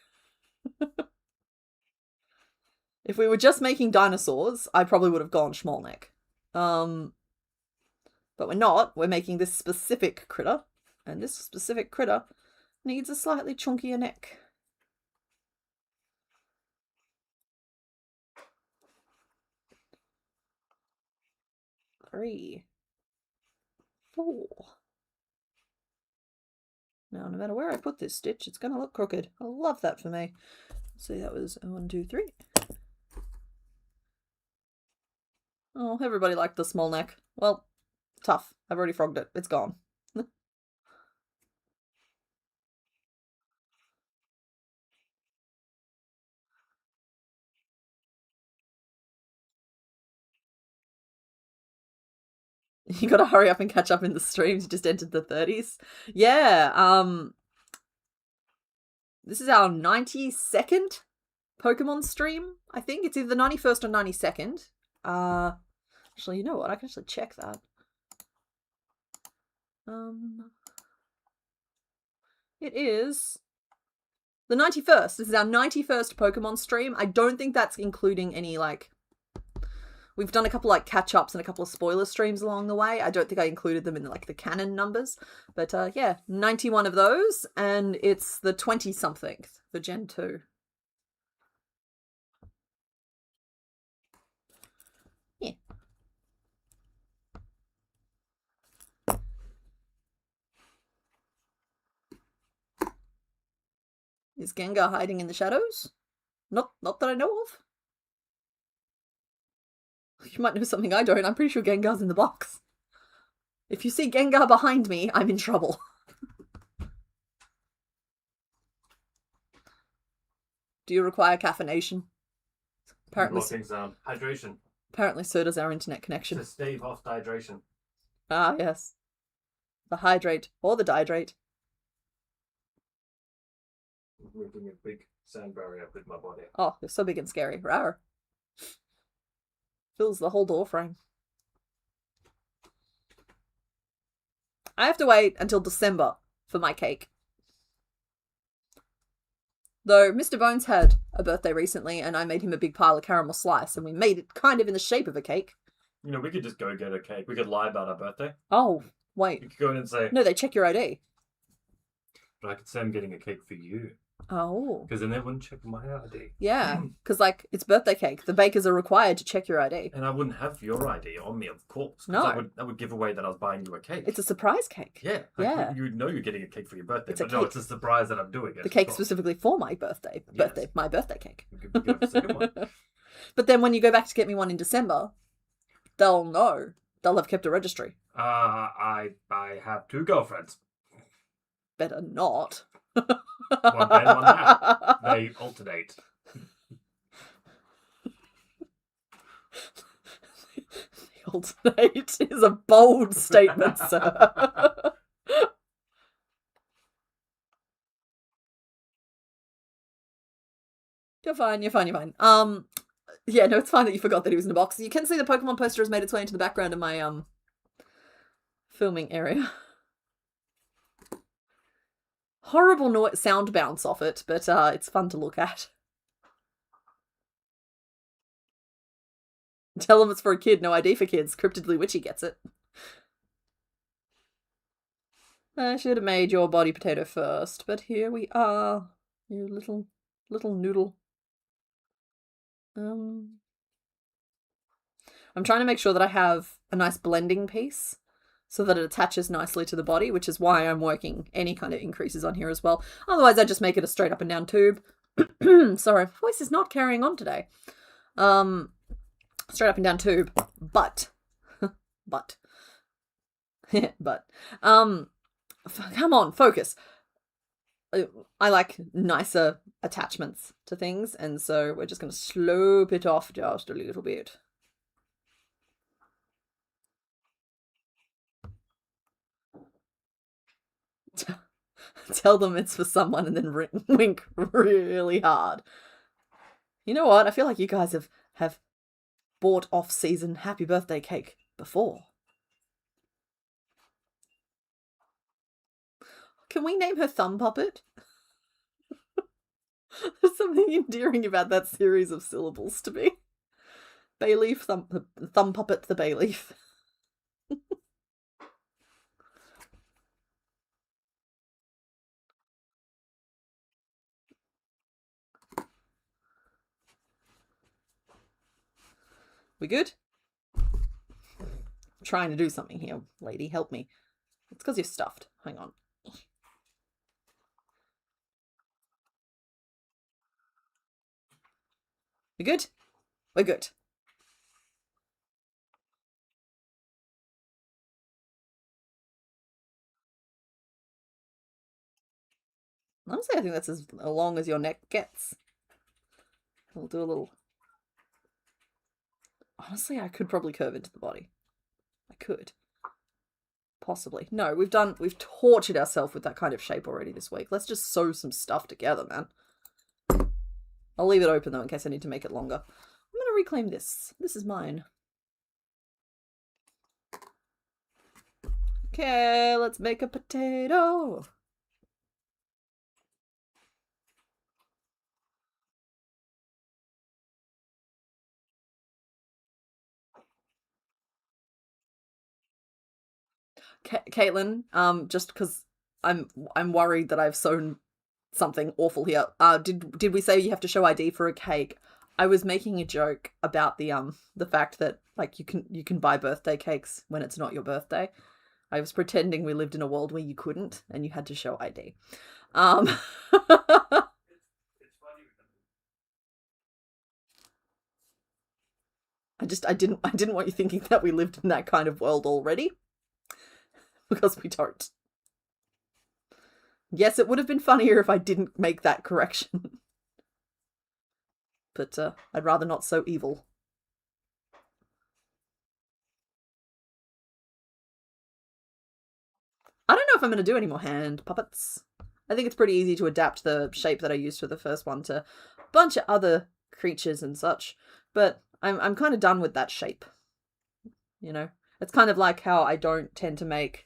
If we were just making dinosaurs, I probably would have gone small neck. But we're not. We're making this specific critter. And this specific critter needs a slightly chunkier neck. Three, 4. Now, no matter where I put this stitch, it's going to look crooked. I love that for me. Let's see, that was 1, 2, 3. Oh, everybody liked the small neck. Well, tough. I've already frogged it. It's gone. You gotta hurry up and catch up in the streams. You just entered the 30s. Yeah, this is our 92nd Pokemon stream, I think. It's either the 91st or 92nd. Actually, you know what? I can actually check that. It is the 91st. This is our 91st Pokemon stream. I don't think that's including any, like, We've done a couple like catch-ups and a couple of spoiler streams along the way. I don't think I included them in like the canon numbers. But yeah, 91 of those, and it's the 20-something for Gen 2. Yeah. Is Gengar hiding in the shadows? Not that I know of. You might know something I don't. I'm pretty sure Gengar's in the box. If you see Gengar behind me, I'm in trouble. Do you require caffeination? Apparently, Blocking sound. Hydration. Apparently so does our internet connection. To stave off dehydration. Ah, yes. The hydrate or the dihydrate. Making a big sound barrier with my body. Oh, they're so big and scary. Rawr. Fills the whole door frame. I have to wait until December for my cake. Though Mr. Bones had a birthday recently and I made him a big pile of caramel slice and we made it kind of in the shape of a cake. You know, we could just go get a cake. We could lie about our birthday. Oh, wait. You could go in and say... No, they check your ID. But I could say I'm getting a cake for you. Oh. Because then they wouldn't check my ID. Yeah, because, like, it's birthday cake. The bakers are required to check your ID. And I wouldn't have your ID on me, of course. No. I would give away that I was buying you a cake. It's a surprise cake. Yeah. Yeah. You would know you're getting a cake for your birthday. It's a but no, cake. it's a surprise that I'm doing it. The cake specifically for my birthday. Yes. My birthday cake. You could get a second one. But then when you go back to get me one in December, they'll know. They'll have kept a registry. I have 2 girlfriends. Better not. One then, one that. They alternate. The alternate is a bold statement, sir. You're fine. Yeah, no, it's fine that you forgot that he was in a box. You can see the Pokemon poster has made its way into the background of my filming area. Horrible sound bounce off it, but it's fun to look at. Tell him it's for a kid, no ID for kids. Cryptidly Witchy gets it. I should have made your body potato first, but here we are. You little noodle. I'm trying to make sure that I have a nice blending piece so that it attaches nicely to the body, which is why I'm working any kind of increases on here as well. Otherwise, I just make it a straight up and down tube. Sorry, voice is not carrying on today. Straight up and down tube, but, come on, focus. I like nicer attachments to things, and so we're just going to slope it off just a little bit. Tell them it's for someone and then wink really hard. You know what? I feel like you guys have bought off-season happy birthday cake before. Can we name her Thumb Puppet? There's something endearing about that series of syllables to me. Bayleef, Thumb Puppet, the Bayleef. We good? I'm trying to do something here, lady. Help me. It's because you're stuffed. Hang on. We good? We're good. Honestly, I think that's as long as your neck gets. We'll do a little... Honestly, I could probably curve into the body. I could. Possibly. No, we've tortured ourselves with that kind of shape already this week. Let's just sew some stuff together, man. I'll leave it open, though, in case I need to make it longer. I'm going to reclaim this. This is mine. Okay, let's make a potato. Caitlin, just because I'm worried that I've sewn something awful here. Did we say you have to show ID for a cake? I was making a joke about the fact that like you can buy birthday cakes when it's not your birthday. I was pretending we lived in a world where you couldn't and you had to show ID. I didn't want you thinking that we lived in that kind of world already. Because we don't. Yes, it would have been funnier if I didn't make that correction. But I'd rather not so evil. I don't know if I'm going to do any more hand puppets. I think it's pretty easy to adapt the shape that I used for the first one to a bunch of other creatures and such. But I'm kind of done with that shape. You know? It's kind of like how I don't tend to make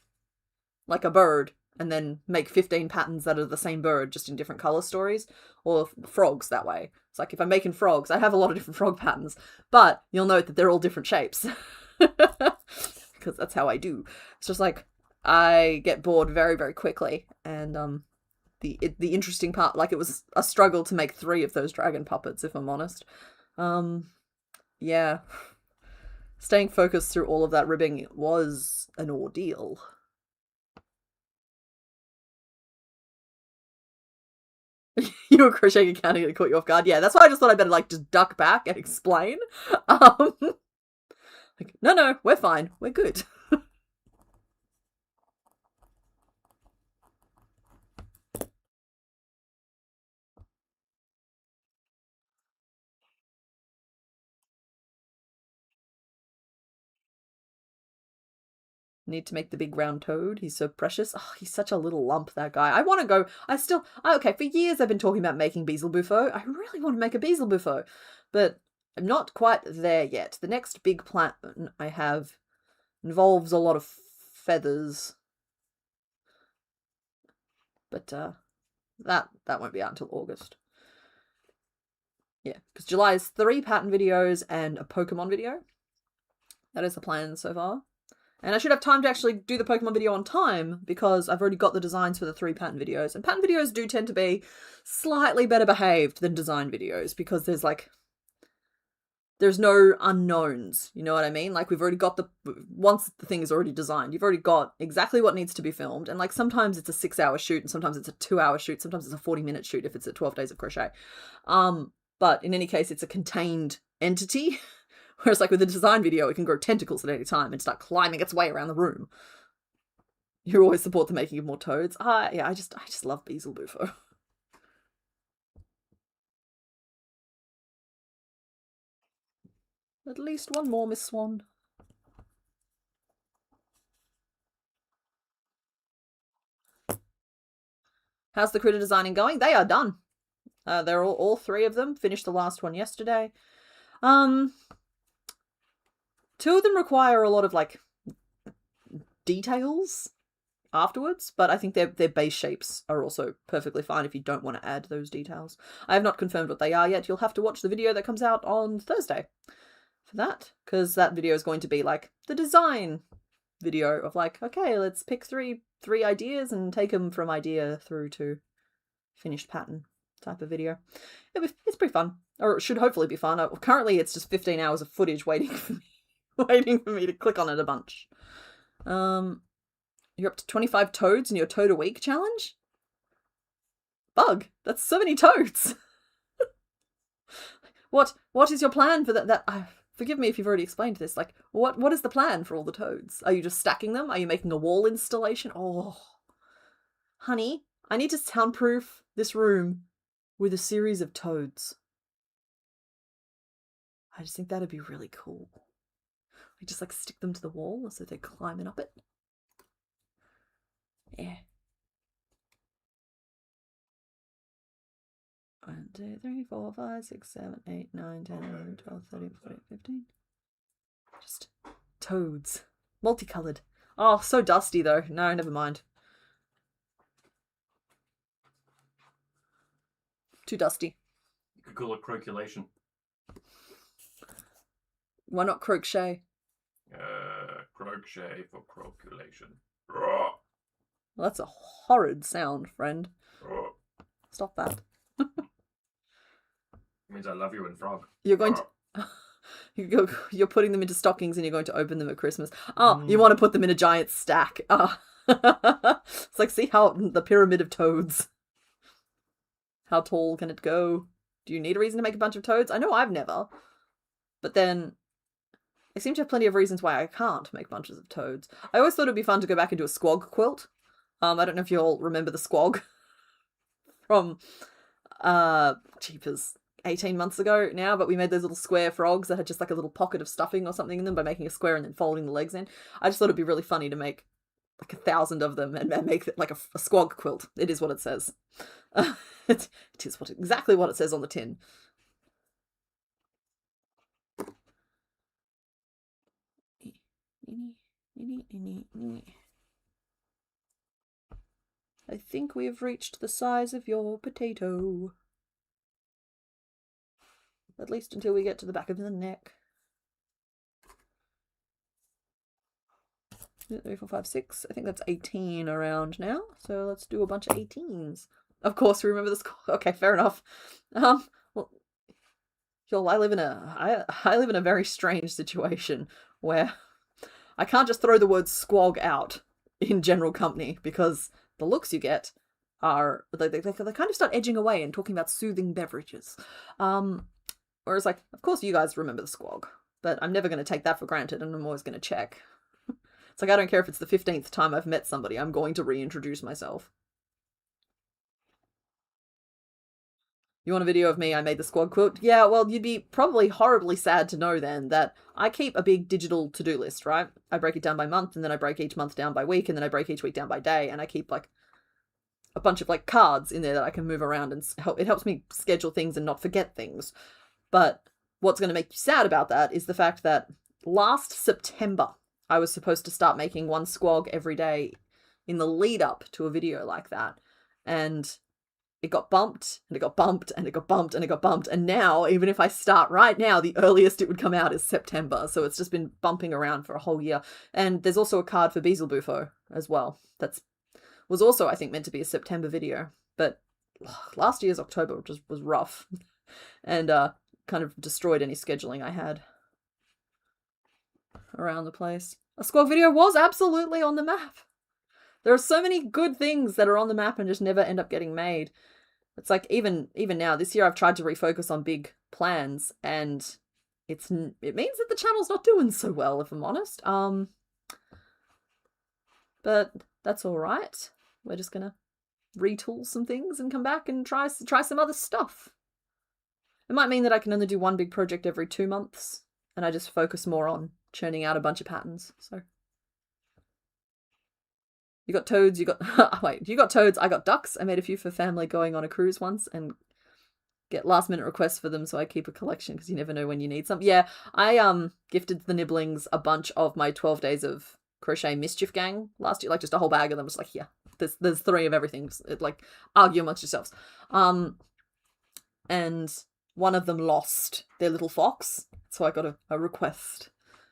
like a bird and then make 15 patterns that are the same bird just in different color stories, or frogs that way. It's like if I'm making frogs, I have a lot of different frog patterns, but you'll note that they're all different shapes. Because that's how I do. It's just like I get bored very, very quickly, and the interesting part, like it was a struggle to make 3 of those dragon puppets, if I'm honest. Yeah. Staying focused through all of that ribbing was an ordeal. You were crocheting accounting and it caught you off guard. Yeah, that's why I just thought I'd better like just duck back and explain. Like, no, we're fine. We're good. Need to make the big round toad. He's so precious. Oh, he's such a little lump, that guy. I want to go. Okay, for years I've been talking about making Beelzebufo. I really want to make a Beelzebufo, but I'm not quite there yet. The next big plan I have involves a lot of feathers. But that won't be out until August. Yeah, because July is 3 pattern videos and a Pokemon video. That is the plan so far. And I should have time to actually do the Pokemon video on time because I've already got the designs for the 3 pattern videos. And pattern videos do tend to be slightly better behaved than design videos because there's no unknowns, you know what I mean? Like we've already got once the thing is already designed, you've already got exactly what needs to be filmed. And like sometimes it's a 6-hour shoot and sometimes it's a 2-hour shoot. Sometimes it's a 40-minute shoot if it's at 12 Days of Crochet. But in any case, it's a contained entity. Whereas like with a design video, it can grow tentacles at any time and start climbing its way around the room. You always support the making of more toads. Yeah, I just love Beelzebufo. At least one more, Miss Swan. How's the critter designing going? They are done. They're all 3 of them. Finished the last one yesterday. 2 of them require a lot of like details afterwards, but I think their base shapes are also perfectly fine if you don't want to add those details. I have not confirmed what they are yet. You'll have to watch the video that comes out on Thursday for that, because that video is going to be like the design video of like, okay, let's pick three ideas and take them from idea through to finished pattern type of video. It's pretty fun, or it should hopefully be fun. Currently it's just 15 hours of footage waiting for me to click on it a bunch. You're up to 25 toads in your Toad a Week challenge? Bug, that's so many toads. What is your plan for that? Forgive me if you've already explained this. Like, what is the plan for all the toads? Are you just stacking them? Are you making a wall installation? Oh, honey, I need to soundproof this room with a series of toads. I just think that'd be really cool. I just like stick them to the wall so they're climbing up it. Yeah. 1, 2, 3, 4, 5, 6, 7, 8, 9, 10, 11, 12, 13, 14, 15. Just toads. Multicolored. Oh, so dusty though. No, never mind. Too dusty. You could call it croculation. Why not crochet? Crochet for croculation. Well, that's a horrid sound, friend. Stop that. It means I love you in frog. You're going to... You're putting them into stockings and you're going to open them at Christmas. Oh, you want to put them in a giant stack. Oh. It's like, see how the pyramid of toads. How tall can it go? Do you need a reason to make a bunch of toads? I know I've never. But then I seem to have plenty of reasons why I can't make bunches of toads. I always thought it'd be fun to go back and do a squog quilt. I don't know if you all remember the squog from cheapers 18 months ago now, but we made those little square frogs that had just like a little pocket of stuffing or something in them by making a square and then folding the legs in. I just thought it'd be really funny to make like 1,000 of them and make it like a squog quilt. It is what it says. It is exactly what it says on the tin. I think we have reached the size of your potato. At least until we get to the back of the neck. 3, 4, 5, 6. I think that's 18 around now. So let's do a bunch of 18s. Of course, we remember this. Okay, fair enough. Well, y'all, I live in a very strange situation where I can't just throw the word squog out in general company because the looks you get are they kind of start edging away and talking about soothing beverages. Whereas, like, of course you guys remember the squog, but I'm never going to take that for granted and I'm always going to check. It's like, I don't care if it's the 15th time I've met somebody, I'm going to reintroduce myself. You want a video of me? I made the squog quilt. Yeah, well, you'd be probably horribly sad to know then that I keep a big digital to-do list, right? I break it down by month, and then I break each month down by week, and then I break each week down by day, and I keep, like, a bunch of, like, cards in there that I can move around, and it helps me schedule things and not forget things. But what's going to make you sad about that is the fact that last September, I was supposed to start making one squog every day in the lead up to a video like that. And it got bumped, and it got bumped, and it got bumped, and it got bumped. And now, even if I start right now, the earliest it would come out is September. So it's just been bumping around for a whole year. And there's also a card for Beelzebufo as well. Was also, I think, meant to be a September video. But last year's October was rough. And kind of destroyed any scheduling I had around the place. A squog video was absolutely on the map. There are so many good things that are on the map and just never end up getting made. It's like, even now, this year I've tried to refocus on big plans, and it means that the channel's not doing so well, if I'm honest. But that's all right. We're just gonna retool some things and come back and try some other stuff. It might mean that I can only do one big project every 2 months, and I just focus more on churning out a bunch of patterns. So you got toads, you got wait, you got toads, I got ducks. I made a few for family going on a cruise once and get last minute requests for them, so I keep a collection because you never know when you need some. Yeah, I gifted the nibblings a bunch of my 12 days of crochet mischief gang last year, like just a whole bag of them. Just like, yeah, there's 3 of everything. Like, argue amongst yourselves. And one of them lost their little fox, so I got a request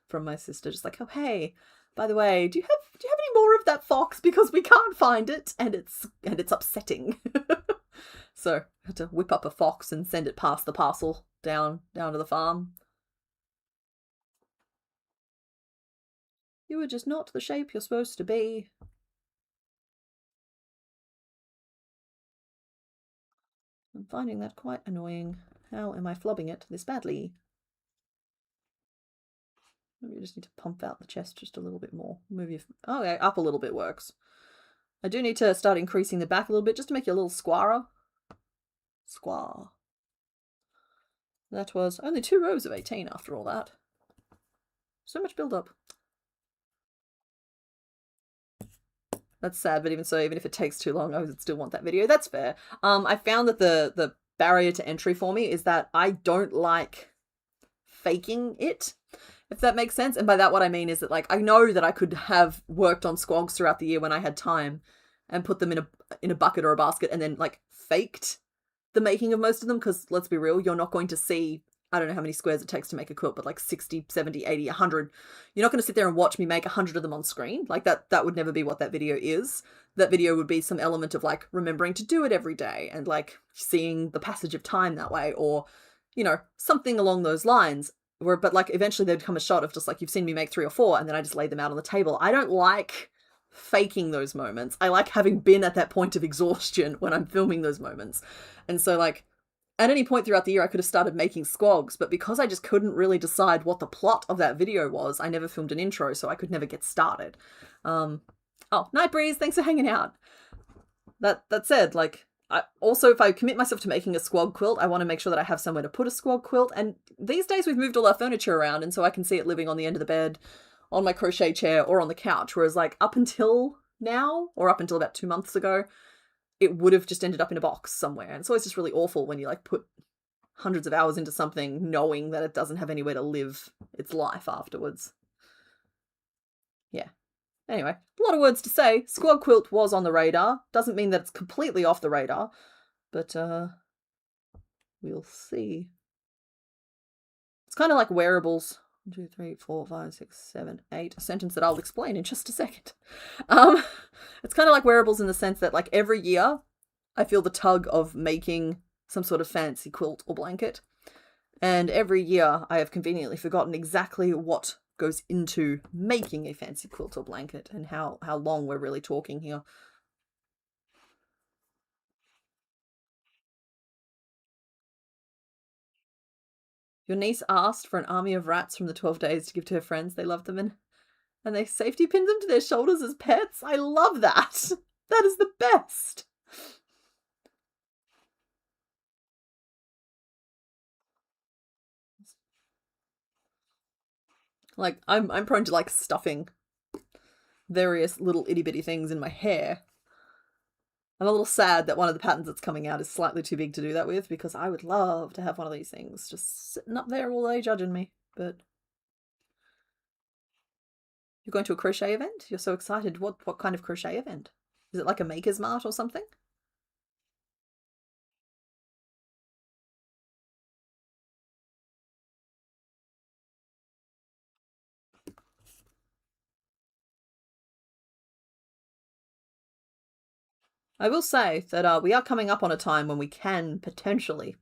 from my sister, just like, oh hey, by the way, do you have any more of that fox, because we can't find it and it's upsetting. So I had to whip up a fox and send it past the parcel down to the farm. You were just not the shape you're supposed to be. I'm finding that quite annoying. How am I flubbing it this badly? Maybe you just need to pump out the chest just a little bit more. Move your... Oh, okay, up a little bit works. I do need to start increasing the back a little bit just to make you a little squarer. Square. That was only 2 rows of 18 after all that. So much build up. That's sad, but even so, even if it takes too long, I would still want that video. That's fair. I found that the barrier to entry for me is that I don't like faking it, if that makes sense. And by that, what I mean is that, like, I know that I could have worked on squogs throughout the year when I had time and put them in a bucket or a basket and then, like, faked the making of most of them, because let's be real, you're not going to see I don't know how many squares it takes to make a quilt, but like 60, 70, 80, 100. You're not going to sit there and watch me make 100 of them on screen. Like that would never be what that video is. That video would be some element of like remembering to do it every day and like seeing the passage of time that way, or, you know, something along those lines. But like eventually there'd come a shot of just like, you've seen me make 3 or 4 and then I just laid them out on the table. I don't like faking those moments. I like having been at that point of exhaustion when I'm filming those moments. And so like, at any point throughout the year, I could have started making squogs, but because I just couldn't really decide what the plot of that video was, I never filmed an intro, so I could never get started. Oh, Night Breeze, thanks for hanging out. That said, like, also, if I commit myself to making a squog quilt, I want to make sure that I have somewhere to put a squog quilt, and these days we've moved all our furniture around, and so I can see it living on the end of the bed, on my crochet chair, or on the couch, whereas, like, up until now, or up until about 2 months ago, it would have just ended up in a box somewhere. And it's always just really awful when you like put hundreds of hours into something knowing that it doesn't have anywhere to live its life afterwards. Yeah. Anyway, a lot of words to say. Squad quilt was on the radar. Doesn't mean that it's completely off the radar, but we'll see. It's kind of like wearables. 1, 2, 3, 4, 5, 6, 7, 8. A sentence that I'll explain in just a second. It's kind of like wearables in the sense that, like, every year I feel the tug of making some sort of fancy quilt or blanket. And every year I have conveniently forgotten exactly what goes into making a fancy quilt or blanket and how long we're really talking here. Your niece asked for an army of rats from the 12 days to give to her friends. They loved them and they safety pinned them to their shoulders as pets. I love that. That is the best. Like, I'm prone to, like, stuffing various little itty-bitty things in my hair. I'm a little sad that one of the patterns that's coming out is slightly too big to do that with, because I would love to have one of these things just sitting up there all day judging me, but... You're going to a crochet event? You're so excited. What kind of crochet event? Is it like a Maker's Mart or something? I will say that we are coming up on a time when we can potentially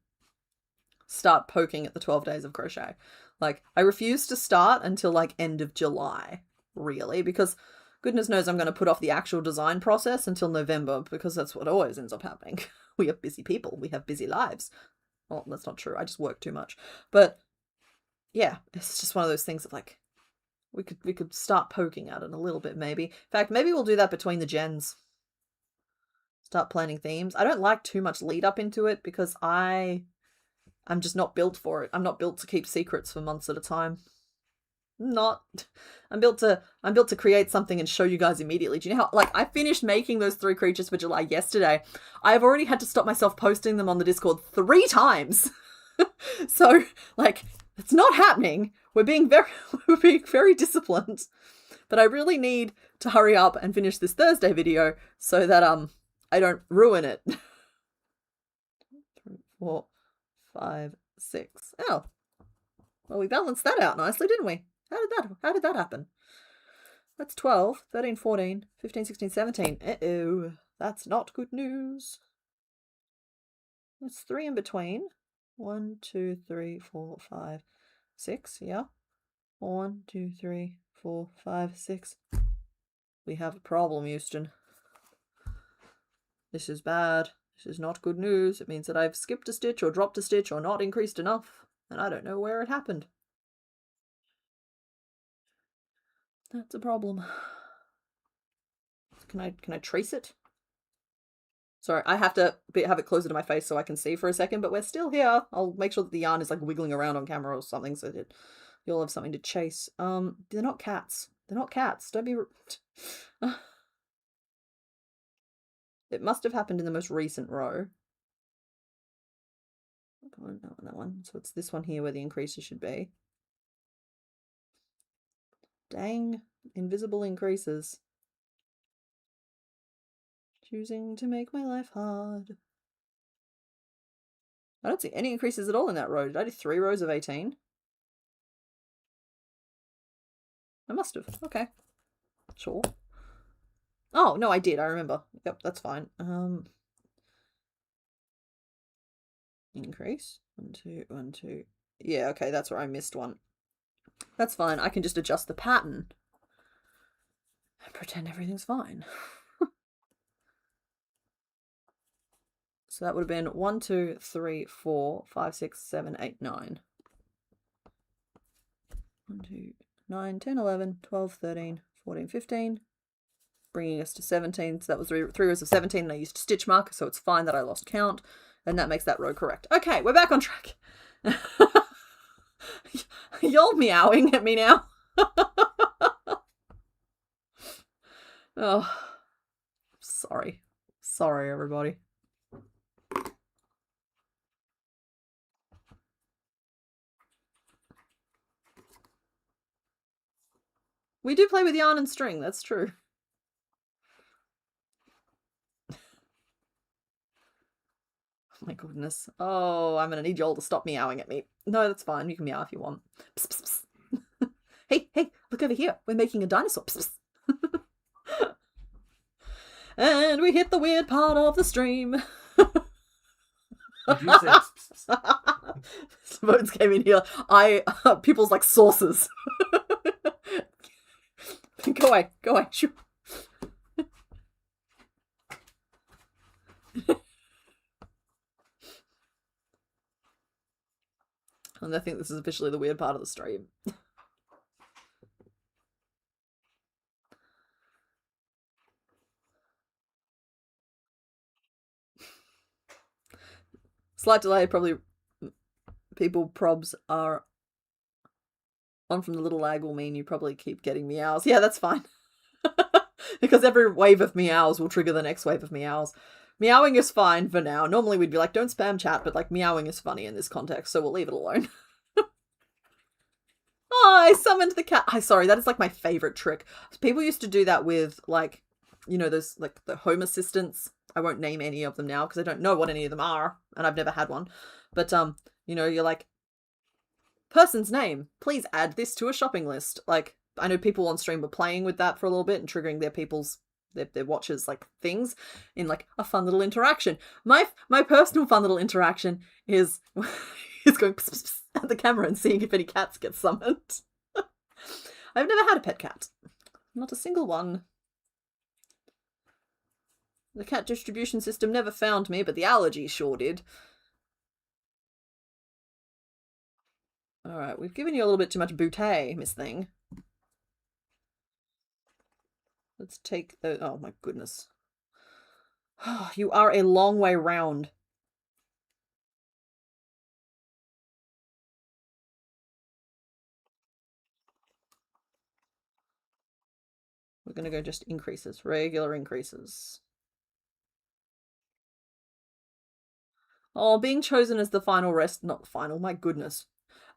start poking at the 12 days of crochet. Like, I refuse to start until, like, end of July, really, because goodness knows I'm going to put off the actual design process until November, because that's what always ends up happening. We are busy people. We have busy lives. Well, that's not true. I just work too much. But, yeah, it's just one of those things of, like, we could start poking at it a little bit, maybe. In fact, maybe we'll do that between the gens. Start planning themes. I don't like too much lead up into it because I'm just not built for it. I'm not built to keep secrets for months at a time. I'm built to create something and show you guys immediately. Do you know how, like, I finished making those 3 creatures for July yesterday. I've already had to stop myself posting them on the Discord 3 times. So, like, it's not happening. We're being very disciplined. But I really need to hurry up and finish this Thursday video so that I don't ruin it. 3, 4, 5, 6. Oh. Well, we balanced that out nicely, didn't we? How did that happen? That's 12, 13, 14, 15, 16, 17. Uh-oh. That's not good news. That's 3 in between. 1, 2, 3, 4, 5, 6. Yeah. 1, 2, 3, 4, 5, 6. We have a problem, Houston. This is bad. This is not good news. It means that I've skipped a stitch or dropped a stitch or not increased enough, and I don't know where it happened. That's a problem. Can I trace it? Sorry, I have to have it closer to my face so I can see for a second, but we're still here. I'll make sure that the yarn is, like, wiggling around on camera or something so that you'll have something to chase. They're not cats. They're not cats. Don't be... It must have happened in the most recent row. Come on, that one. So it's this one here where the increases should be. Dang, invisible increases. Choosing to make my life hard. I don't see any increases at all in that row. Did I do 3 rows of 18? I must have. Okay. Sure. Oh, no, I did. I remember. Yep, that's fine. Increase. 1, 2, 1, 2. Yeah, okay, that's where I missed one. That's fine. I can just adjust the pattern and pretend everything's fine. So that would have been 1, 2, 3, 4, 5, 6, 7, 8, 9. 1, 2, 9, 10, 11, 12, 13, 14, 15. Bringing us to 17. So that was 3 rows of 17, and I used a stitch marker, so it's fine that I lost count. And that makes that row correct. Okay, we're back on track. You're meowing at me now. Oh, sorry. Sorry, everybody. We do play with yarn and string, that's true. Oh my goodness. Oh, I'm gonna need you all to stop meowing at me. No, that's fine. You can meow if you want. Psst, psst, psst. Hey, hey, look over here. We're making a dinosaur. Psst, psst. And we hit the weird part of the stream. Did you say psst, psst? Votes came in here. People's like sources. Go away. Go away. Shoo. And I think this is officially the weird part of the stream. Slight delay, probably people probs are on from the little lag will mean you probably keep getting meows. Yeah, that's fine. Because every wave of meows will trigger the next wave of meows. Meowing is fine for now. Normally we'd be like, don't spam chat, but like meowing is funny in this context, so we'll leave it alone. Oh, I summoned the cat. Sorry, that is like my favorite trick. People used to do that with like, you know, those like the home assistants. I won't name any of them now because I don't know what any of them are, and I've never had one. But you know, you're like, person's name, please add this to a shopping list. Like, I know people on stream were playing with that for a little bit and triggering their watchers like things in like a fun little interaction. My personal fun little interaction is going pss, pss, pss at the camera and seeing if any cats get summoned. I've never had a pet cat. Not a single one. The cat distribution system never found me, but the allergies sure did. Alright, we've given you a little bit too much bouquet, Miss Thing. Let's take the... Oh my goodness. You are a long way round. We're going to go just increases, regular increases. Oh, being chosen as the final rest, not the final, my goodness.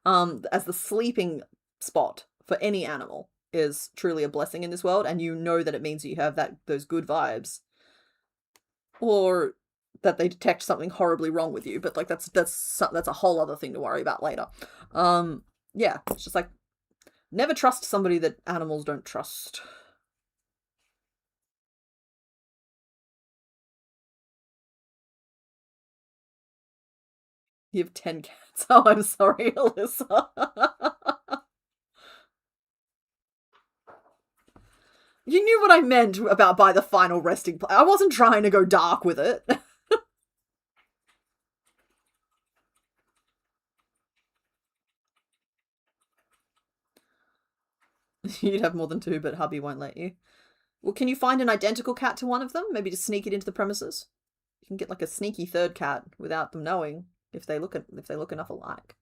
As the sleeping spot for any animal is truly a blessing in this world, and you know that it means that you have those good vibes. Or that they detect something horribly wrong with you, but like that's a whole other thing to worry about later. Yeah, it's just like never trust somebody that animals don't trust. You have 10 cats. Oh, I'm sorry, Alyssa. You knew what I meant about by the final resting place. I wasn't trying to go dark with it. You'd have more than 2, but hubby won't let you. Well, can you find an identical cat to one of them? Maybe just sneak it into the premises? You can get like a sneaky third cat without them knowing if they look enough alike.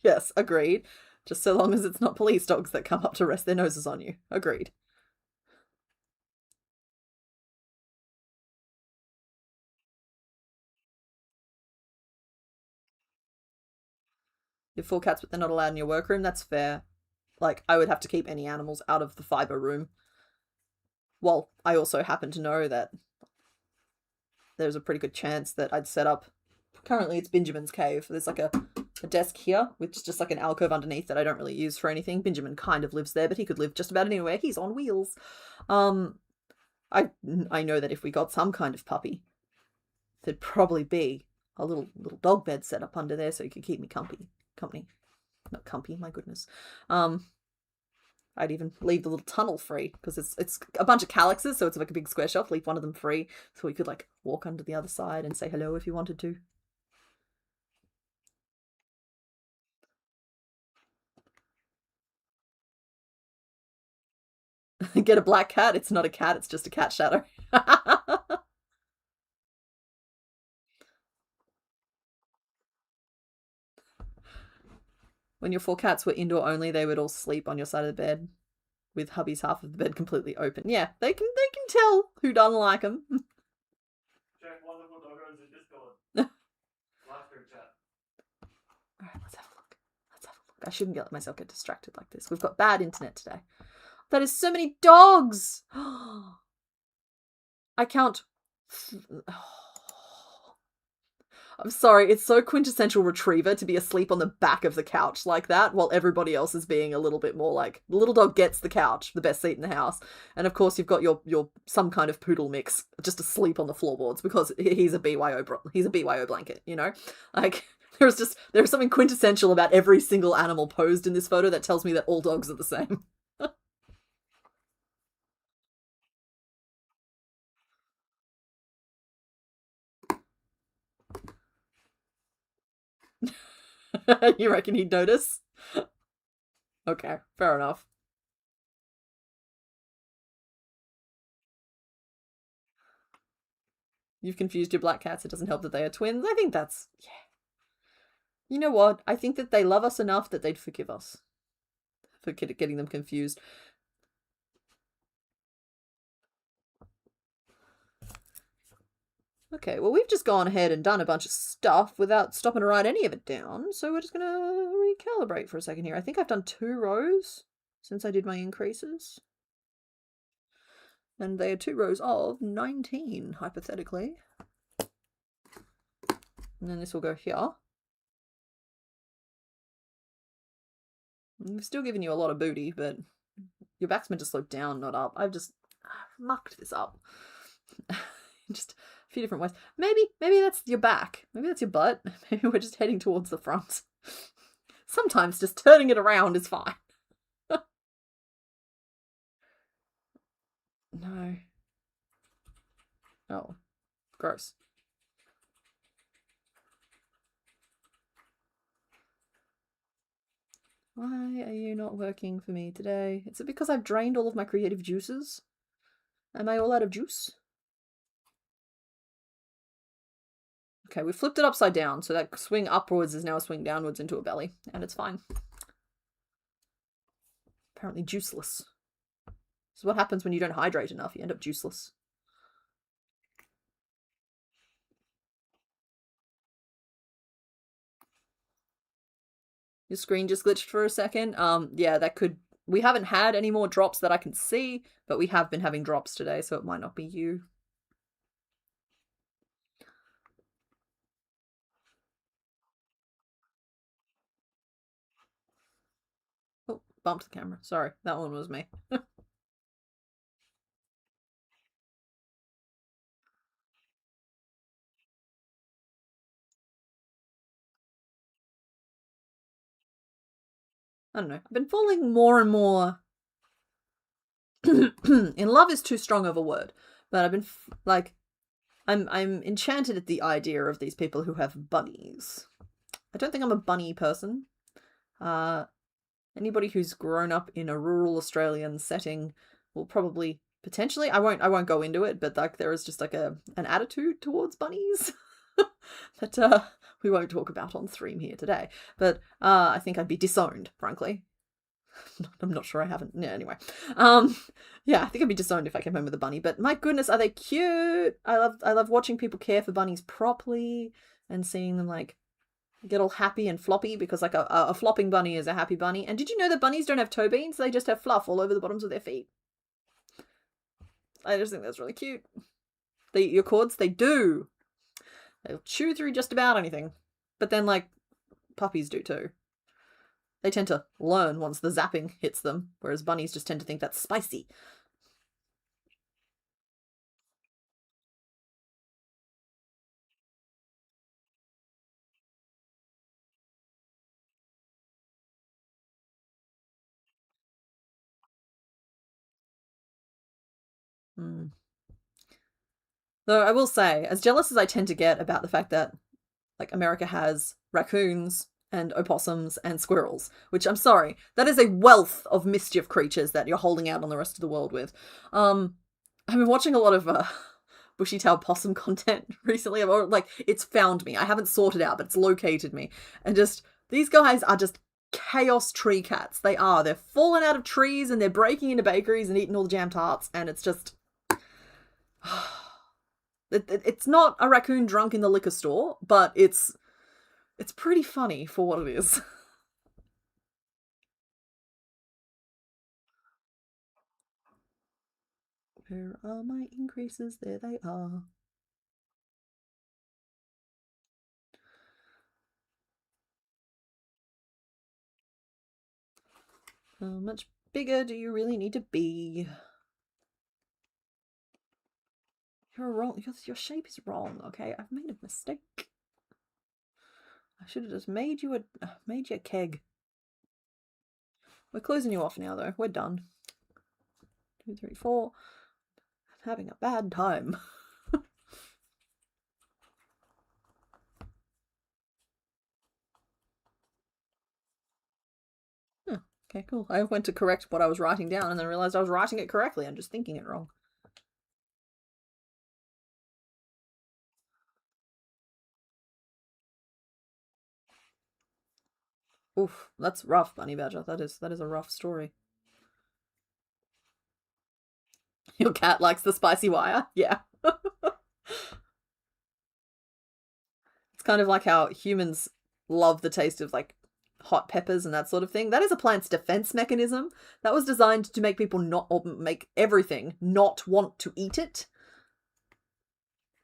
Yes, agreed. Just so long as it's not police dogs that come up to rest their noses on you. Agreed. You have 4 cats, but they're not allowed in your workroom. That's fair. Like, I would have to keep any animals out of the fiber room. well, I also happen to know that there's a pretty good chance that I'd set up, currently it's Benjamin's cave. There's like a desk here, which is just like an alcove underneath that I don't really use for anything. Benjamin kind of lives there, but he could live just about anywhere. He's on wheels. I know that if we got some kind of puppy, there'd probably be a little dog bed set up under there so he could keep me company. Not comfy, my goodness. I'd even leave the little tunnel free because it's a bunch of calyxes, so it's like a big square shelf. Leave one of them free so we could like walk under the other side and say hello if you wanted to. Get a black cat. It's not a cat, it's just a cat shadow. When your 4 cats were indoor only, they would all sleep on your side of the bed with hubby's half of the bed completely open. Yeah, they can tell who doesn't like them. Check wonderful doggos in Discord. Live stream chat. Alright, let's have a look. I shouldn't let myself get distracted like this. We've got bad internet today. That is so many dogs! I count... I'm sorry, it's so quintessential retriever to be asleep on the back of the couch like that while everybody else is being a little bit more like, the little dog gets the couch, the best seat in the house. And of course you've got your some kind of poodle mix just asleep on the floorboards because he's a BYO blanket, you know? Like, there's something quintessential about every single animal posed in this photo that tells me that all dogs are the same. You reckon he'd notice? Okay, fair enough. You've confused your black cats. It doesn't help that they are twins. I think that's... yeah. You know what? I think that they love us enough that they'd forgive us for getting them confused. Okay, well, we've just gone ahead and done a bunch of stuff without stopping to write any of it down, so we're just going to recalibrate for a second here. I think I've done 2 rows since I did my increases. And they are 2 rows of 19, hypothetically. And then this will go here. I've still given you a lot of booty, but your back's meant to slope down, not up. I've mucked this up. Just a few different ways. Maybe that's your back. Maybe that's your butt. Maybe we're just heading towards the front. Sometimes just turning it around is fine. No. Oh. Gross. Why are you not working for me today? Is it because I've drained all of my creative juices? Am I all out of juice? Okay, we flipped it upside down, so that swing upwards is now a swing downwards into a belly, and it's fine. Apparently juiceless. This is what happens when you don't hydrate enough, you end up juiceless. Your screen just glitched for a second. Yeah, that could... we haven't had any more drops that I can see, but we have been having drops today, so it might not be you. Oh, bumped the camera. Sorry, that one was me. I don't know. I've been falling more and more... in love is too strong of a word, but I've been like... I'm enchanted at the idea of these people who have bunnies. I don't think I'm a bunny person. Anybody who's grown up in a rural Australian setting will probably potentially... I won't go into it, but like there is just like an attitude towards bunnies that we won't talk about on stream here today. But I think I'd be disowned, frankly. I'm not sure I haven't. Yeah, anyway. Yeah, I think I'd be disowned if I came home with a bunny, but my goodness, are they cute? I love watching people care for bunnies properly and seeing them like get all happy and floppy, because like a flopping bunny is a happy bunny. And did you know that bunnies don't have toe beans? They just have fluff all over the bottoms of their feet. I just think that's really cute. They eat your cords? They do. They'll chew through just about anything. But then, like, puppies do too. They tend to learn once the zapping hits them, whereas bunnies just tend to think that's spicy. Though I will say, as jealous as I tend to get about the fact that, like, America has raccoons and opossums and squirrels, which I'm sorry, that is a wealth of mischief creatures that you're holding out on the rest of the world with. I've been watching a lot of bushy-tailed possum content recently. Or, like, it's found me. I haven't sorted out, but it's located me. And just, these guys are just chaos tree cats. They are. They're falling out of trees and they're breaking into bakeries and eating all the jam tarts, and it's just... It's not a raccoon drunk in the liquor store, but it's pretty funny for what it is. Where are my increases? There they are. How much bigger do you really need to be? You're wrong. Your shape is wrong, okay? I've made a mistake. I should have just made you a keg. We're closing you off now, though. We're done. 2, 3, 4. I'm having a bad time. Okay, cool. I went to correct what I was writing down and then realized I was writing it correctly. I'm just thinking it wrong. Oof, that's rough, Bunny Badger. That is a rough story. Your cat likes the spicy wire? Yeah. It's kind of like how humans love the taste of, like, hot peppers and that sort of thing. That is a plant's defense mechanism. That was designed to make people not, or make everything not want to eat it.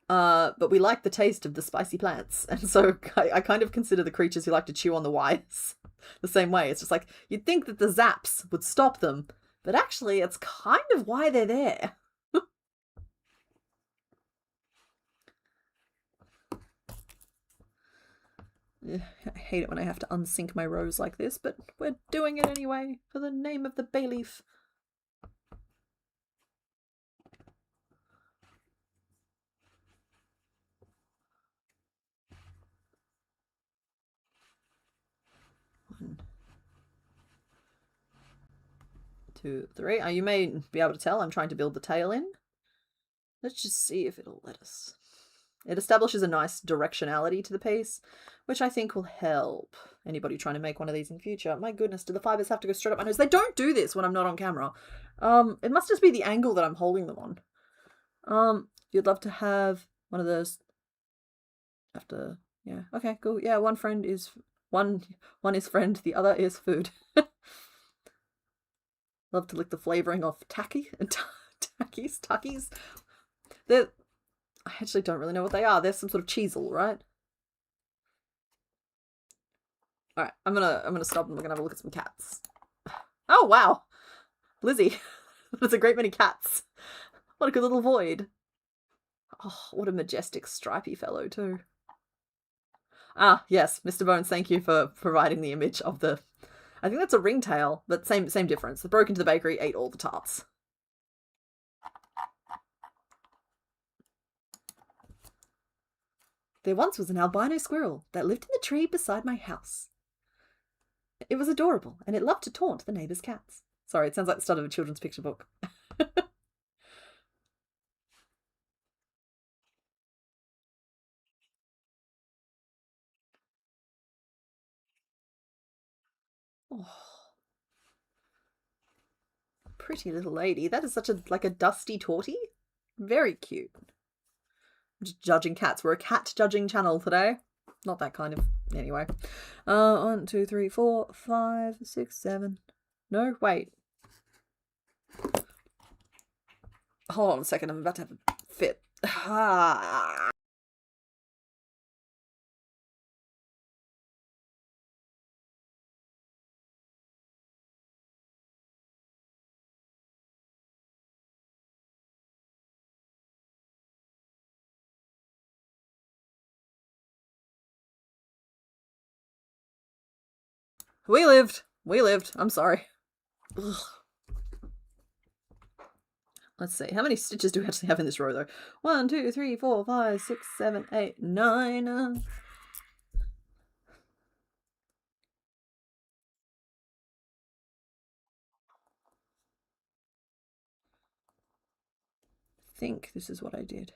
But we like the taste of the spicy plants. And so I kind of consider the creatures who like to chew on the wires the same way. It's just like, you'd think that the zaps would stop them, but actually it's kind of why they're there. I hate it when I have to unsync my rows like this, but we're doing it anyway, for the name of the Bayleef. One, 2, 3. You may be able to tell I'm trying to build the tail in. Let's just see if it'll let us. It establishes a nice directionality to the piece, which I think will help anybody trying to make one of these in future. My goodness, do the fibers have to go straight up my nose? They don't do this when I'm not on camera. It must just be the angle that I'm holding them on. You'd love to have one of those. After, yeah, okay, cool. Yeah, one is friend, the other is food. Love to lick the flavouring off Takis. I actually don't really know what they are. They're some sort of cheesel, right? Alright, I'm gonna stop and we're gonna have a look at some cats. Oh wow! Lizzie. There's a great many cats. What a good little void. Oh, what a majestic stripy fellow too. Ah, yes, Mr. Bones, thank you for providing the image of the... I think that's a ringtail, but same difference. They broke into the bakery, ate all the tarts. There once was an albino squirrel that lived in the tree beside my house. It was adorable, and it loved to taunt the neighbours' cats. Sorry, it sounds like the start of a children's picture book. Oh, pretty little lady. That is such a dusty tortie. Very cute. I'm just judging cats. We're a cat judging channel today. Not that kind of... Anyway. 1, 2, 3, 4, 5, 6, 7. No, wait. Hold on a second, I'm about to have a fit. Ah. We lived. I'm sorry. Ugh. Let's see. How many stitches do we actually have in this row, though? 1, 2, 3, 4, 5, 6, 7, 8, 9. I think this is what I did.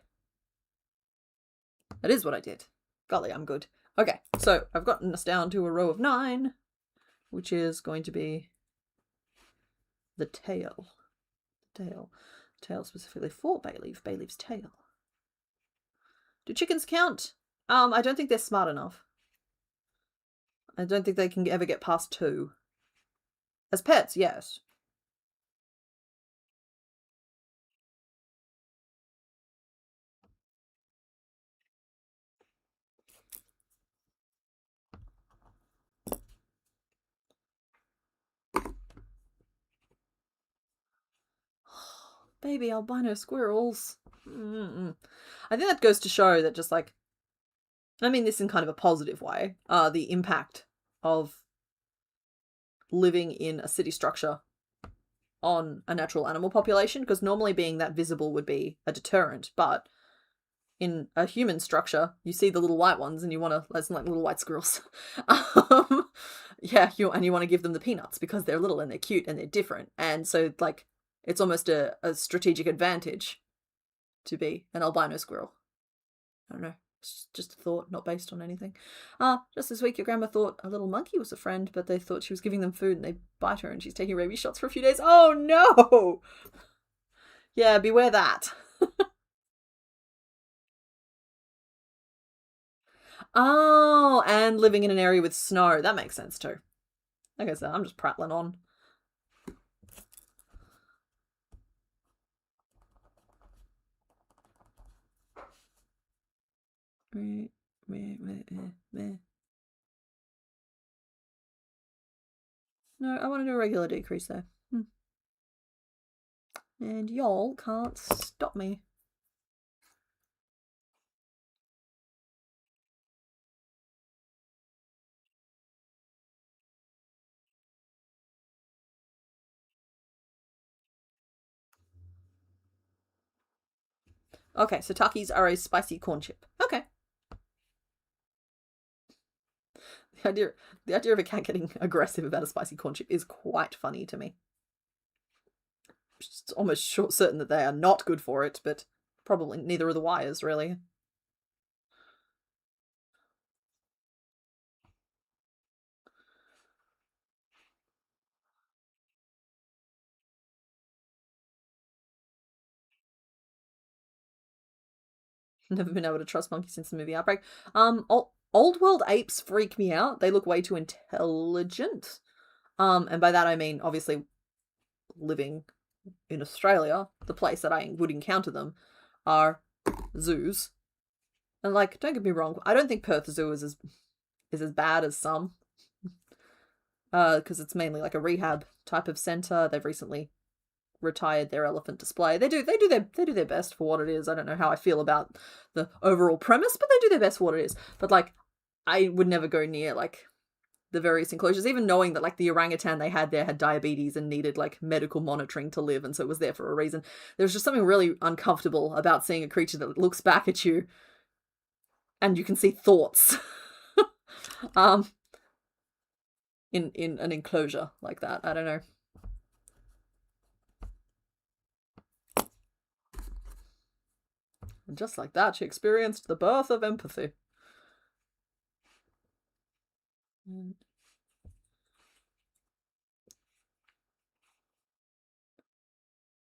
That is what I did. Golly, I'm good. Okay, so I've gotten us down to a row of 9, which is going to be the tail. Tail specifically for Bayleef. Bayleef's tail. Do chickens count? I don't think they're smart enough. I don't think they can ever get past 2. As pets, yes. Baby albino squirrels. I think that goes to show that just like, I mean this in kind of a positive way, the impact of living in a city structure on a natural animal population, because normally being that visible would be a deterrent, but in a human structure, you see the little white ones and you want to, that's like little white squirrels. Yeah, you want to give them the peanuts because they're little and they're cute and they're different. And so like, it's almost a strategic advantage to be an albino squirrel. I don't know. It's just a thought, not based on anything. Just this week, your grandma thought a little monkey was a friend, but they thought she was giving them food and they bite her and she's taking rabies shots for a few days. Oh no! Yeah, beware that. Oh, and living in an area with snow. That makes sense too. Like I said, I'm just prattling on. No, I want to do a regular decrease there. And y'all can't stop me. Okay, so Takis are a spicy corn chip. Okay. The idea of a cat getting aggressive about a spicy corn chip is quite funny to me. It's almost certain that they are not good for it, but probably neither are the wires, really. Never been able to trust monkeys since the movie Outbreak. Old world apes freak me out. They look way too intelligent. And by that I mean, obviously, living in Australia, the place that I would encounter them are zoos. And like, don't get me wrong, I don't think Perth Zoo is as bad as some. Because it's mainly like a rehab type of centre. They've recently retired their elephant display. They do their best for what it is. I don't know how I feel about the overall premise, but they do their best for what it is. But like, I would never go near like the various enclosures, even knowing that like the orangutan they had there had diabetes and needed like medical monitoring to live, and so it was there for a reason. There's just something really uncomfortable about seeing a creature that looks back at you and you can see thoughts in an enclosure like that. I don't know. And just like that, she experienced the birth of empathy.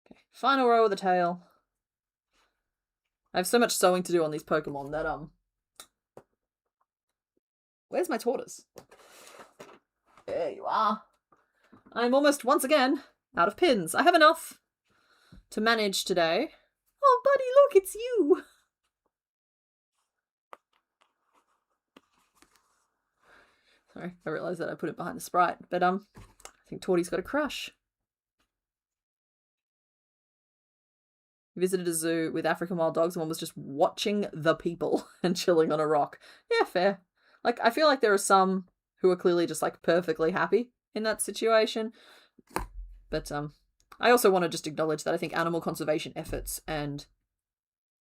Okay, final row of the tail. I have so much sewing to do on these Pokemon that, where's my tortoise? There you are. I'm almost, once again, out of pins. I have enough to manage today. Oh, buddy, look, it's you. Sorry, I realised that I put it behind the sprite, but I think Torty's got a crush. Visited a zoo with African wild dogs and one was just watching the people and chilling on a rock. Yeah, fair. Like, I feel like there are some who are clearly just, like, perfectly happy in that situation. But, I also want to just acknowledge that I think animal conservation efforts and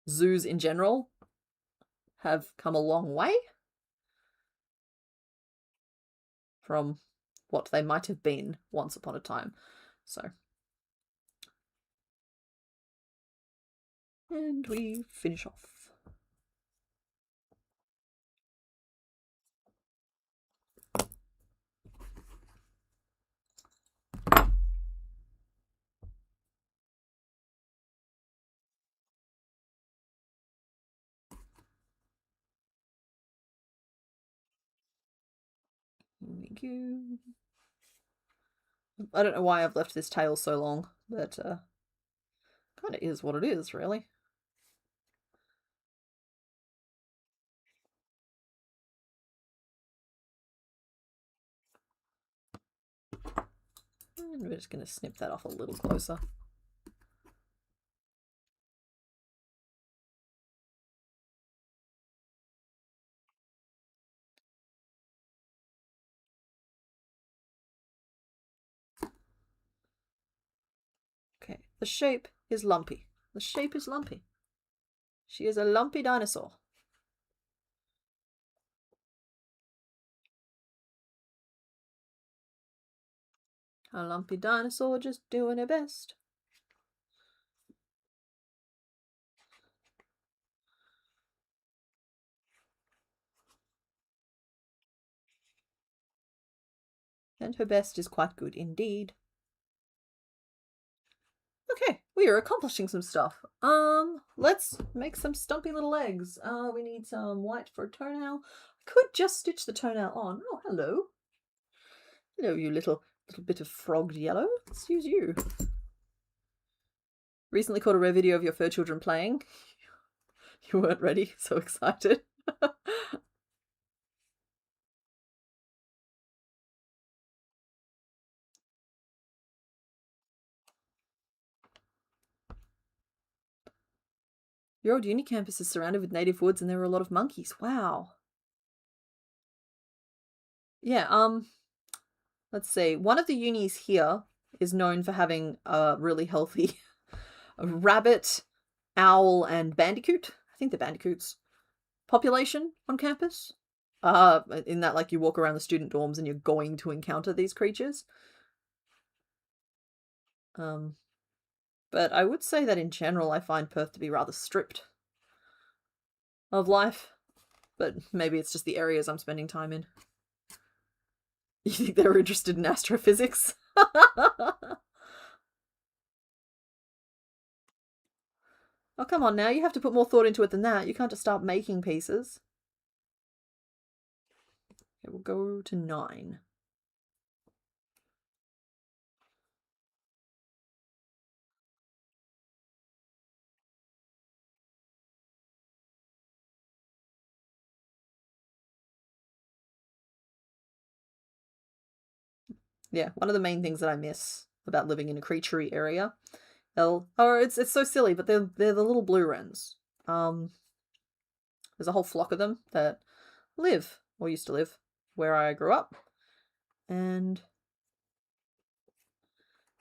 zoos in general have come a long way from what they might have been once upon a time. So. And we finish off. Thank you. I don't know why I've left this tail so long, but kind of is what it is, really. And we're just going to snip that off a little closer. Okay, the shape is lumpy. The shape is lumpy. She is a lumpy dinosaur. A lumpy dinosaur just doing her best. And her best is quite good indeed. Okay, we are accomplishing some stuff. Let's make some stumpy little legs. We need some white for a toenail. I could just stitch the toenail on. Oh, hello. Hello, you little bit of frogged yellow. Let's use you. Recently caught a rare video of your fur children playing. You weren't ready, so excited. Your old uni campus is surrounded with native woods and there are a lot of monkeys. Wow. Yeah, let's see. One of the unis here is known for having a really healthy rabbit, owl, and bandicoot. I think the bandicoots population on campus. In that, like, you walk around the student dorms and you're going to encounter these creatures. But I would say that in general I find Perth to be rather stripped of life. But maybe it's just the areas I'm spending time in. You think they were interested in astrophysics? Oh, come on now. You have to put more thought into it than that. You can't just start making pieces. Okay, we'll go to 9. Yeah, one of the main things that I miss about living in a creaturey area. It's so silly, but they're the little blue wrens. There's a whole flock of them that live, or used to live, where I grew up. And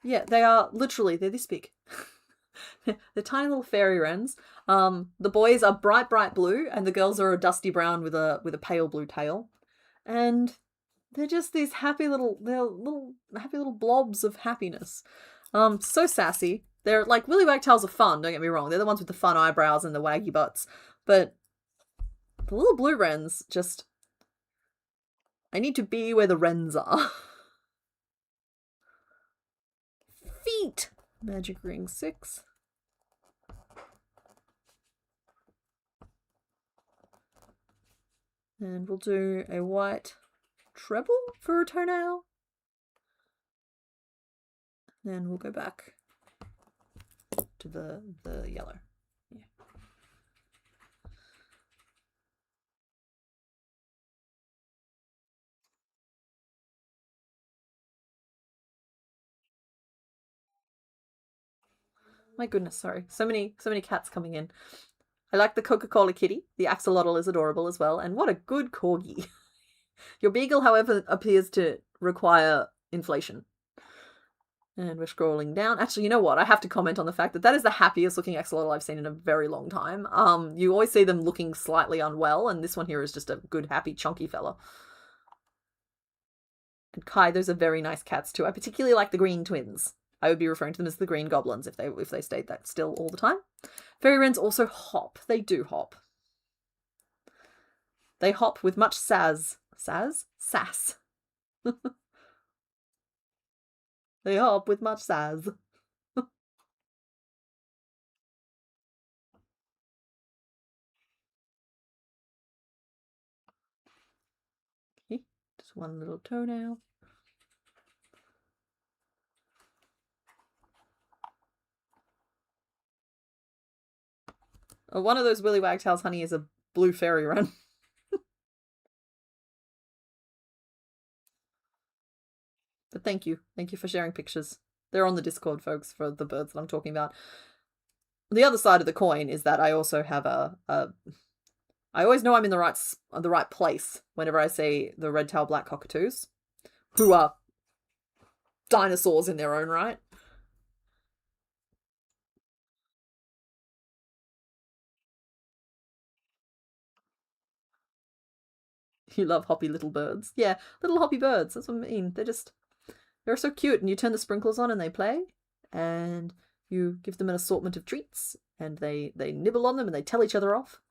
yeah, they're this big. They're tiny little fairy wrens. The boys are bright blue, and the girls are a dusty brown with a pale blue tail. And they're just these happy little blobs of happiness. So sassy. They're like, willy wagtails are fun, don't get me wrong. They're the ones with the fun eyebrows and the waggy butts. But the little blue wrens just... I need to be where the wrens are. Feet! Magic ring 6. And we'll do a white treble for a toenail. Then we'll go back to the yellow. My goodness, sorry. So many cats coming in. I like the Coca-Cola kitty. The axolotl is adorable as well. And what a good corgi. Your beagle, however, appears to require inflation. And we're scrolling down. Actually, you know what? I have to comment on the fact that that is the happiest looking axolotl I've seen in a very long time. You always see them looking slightly unwell, and this one here is just a good, happy, chunky fella. And Kai, those are very nice cats too. I particularly like the green twins. I would be referring to them as the green goblins if they stayed that still all the time. Fairy wrens also hop. They do hop. They hop with much sass. Sass? Sass. They hop with much sass. Okay, just one little toenail. Oh, one of those Willy Wagtails, honey, is a blue fairy wren. But thank you. Thank you for sharing pictures. They're on the Discord, folks, for the birds that I'm talking about. The other side of the coin is that I also have I always know I'm in the right place whenever I see the red-tailed black cockatoos, who are dinosaurs in their own right. You love hoppy little birds. Yeah, little hoppy birds. That's what I mean. They're so cute, and you turn the sprinklers on and they play, and you give them an assortment of treats, and they nibble on them and they tell each other off.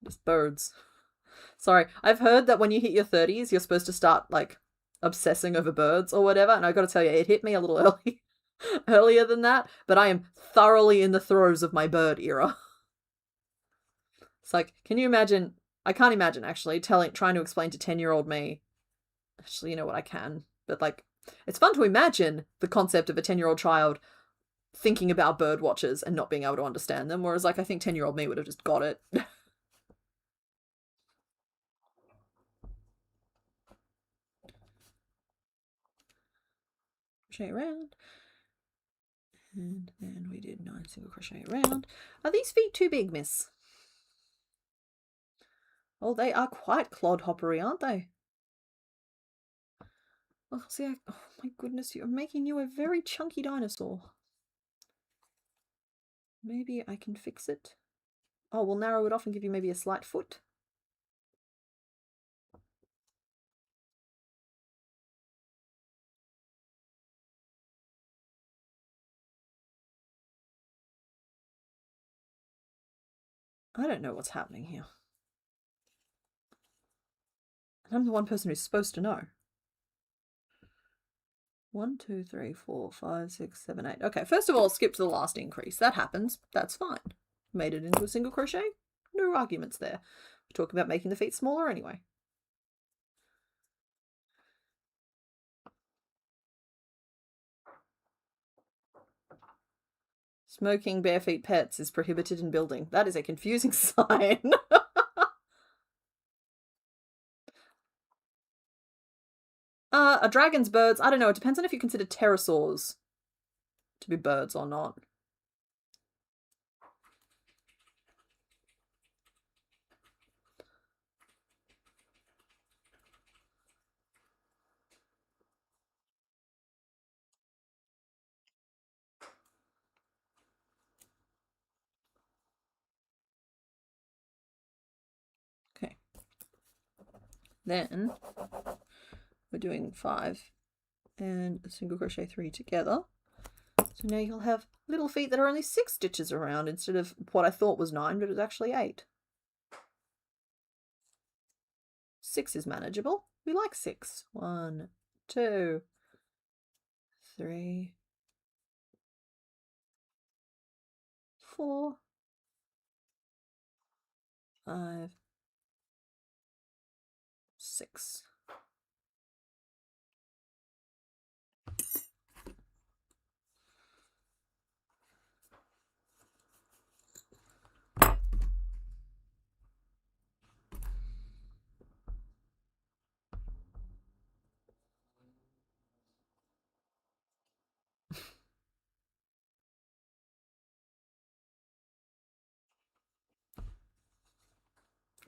Just birds. Sorry, I've heard that when you hit your 30s, you're supposed to start, like, obsessing over birds or whatever, and I gotta tell you, it hit me a little early, earlier than that, but I am thoroughly in the throes of my bird era. It's like, can you imagine? I can't imagine, actually, trying to explain to 10-year-old me. Actually, you know what, I can. But, like, it's fun to imagine the concept of a 10-year-old child thinking about bird watchers and not being able to understand them, whereas, like, I think 10-year-old me would have just got it. Crochet around. And then we did 9 single crochet around. Are these feet too big, miss? Oh, they are quite clodhoppery, aren't they? Oh, see, oh my goodness, you're making you a very chunky dinosaur. Maybe I can fix it. Oh, we'll narrow it off and give you maybe a slight foot. I don't know what's happening here. And I'm the one person who's supposed to know. 1, 2, 3, 4, 5, 6, 7, 8. Okay, first of all, skip to the last increase. That happens. That's fine. Made it into a single crochet. No arguments there. We're talking about making the feet smaller anyway. Smoking bare feet pets is prohibited in building. That is a confusing sign. A dragon's birds. I don't know. It depends on if you consider pterosaurs to be birds or not. Okay. Then we're doing 5 and a single crochet 3 together. So now you'll have little feet that are only 6 stitches around instead of what I thought was 9, but it was actually 8. 6 is manageable. We like 6. 1, 2, 3, 4, 5, 6.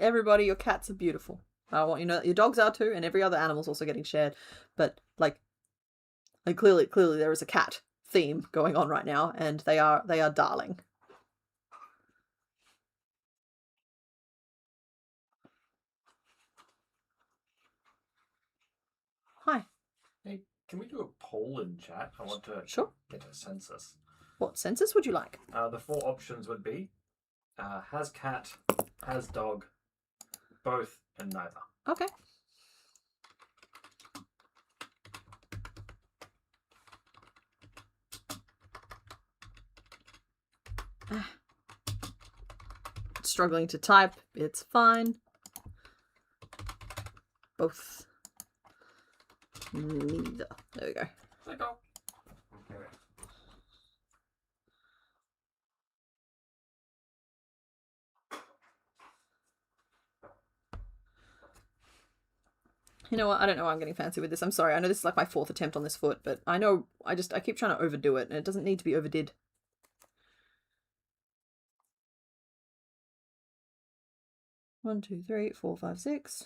Everybody, your cats are beautiful. I want you to know that your dogs are too, and every other animal's also getting shared. But like clearly there is a cat theme going on right now, and they are darling. Hi. Hey, can we do a poll in chat? I want to get a census. What census would you like? The 4 options would be has cat, has dog, both, and neither. Okay. Struggling to type. It's fine. Both. Neither. There we go. There we go. You know what? I don't know why I'm getting fancy with this. I'm sorry. I know this is like my 4th attempt on this foot, but I know I keep trying to overdo it, and it doesn't need to be overdid. One, 2, 3, 4, 5, 6.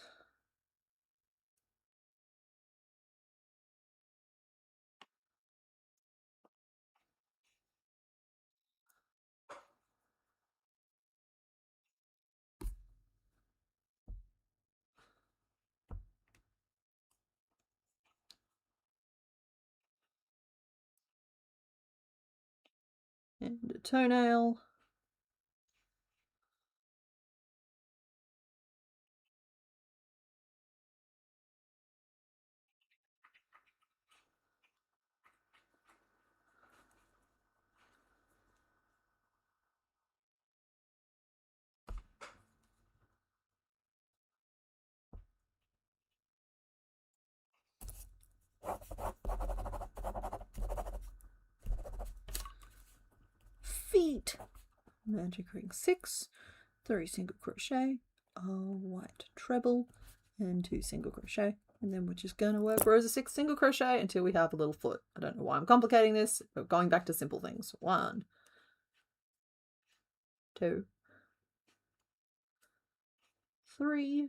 And a toenail. Feet. Magic ring 6. 3 single crochet. A white treble. And 2 single crochet. And then we're just going to work rows of 6 single crochet until we have a little foot. I don't know why I'm complicating this, but going back to simple things. 1, 2, 3,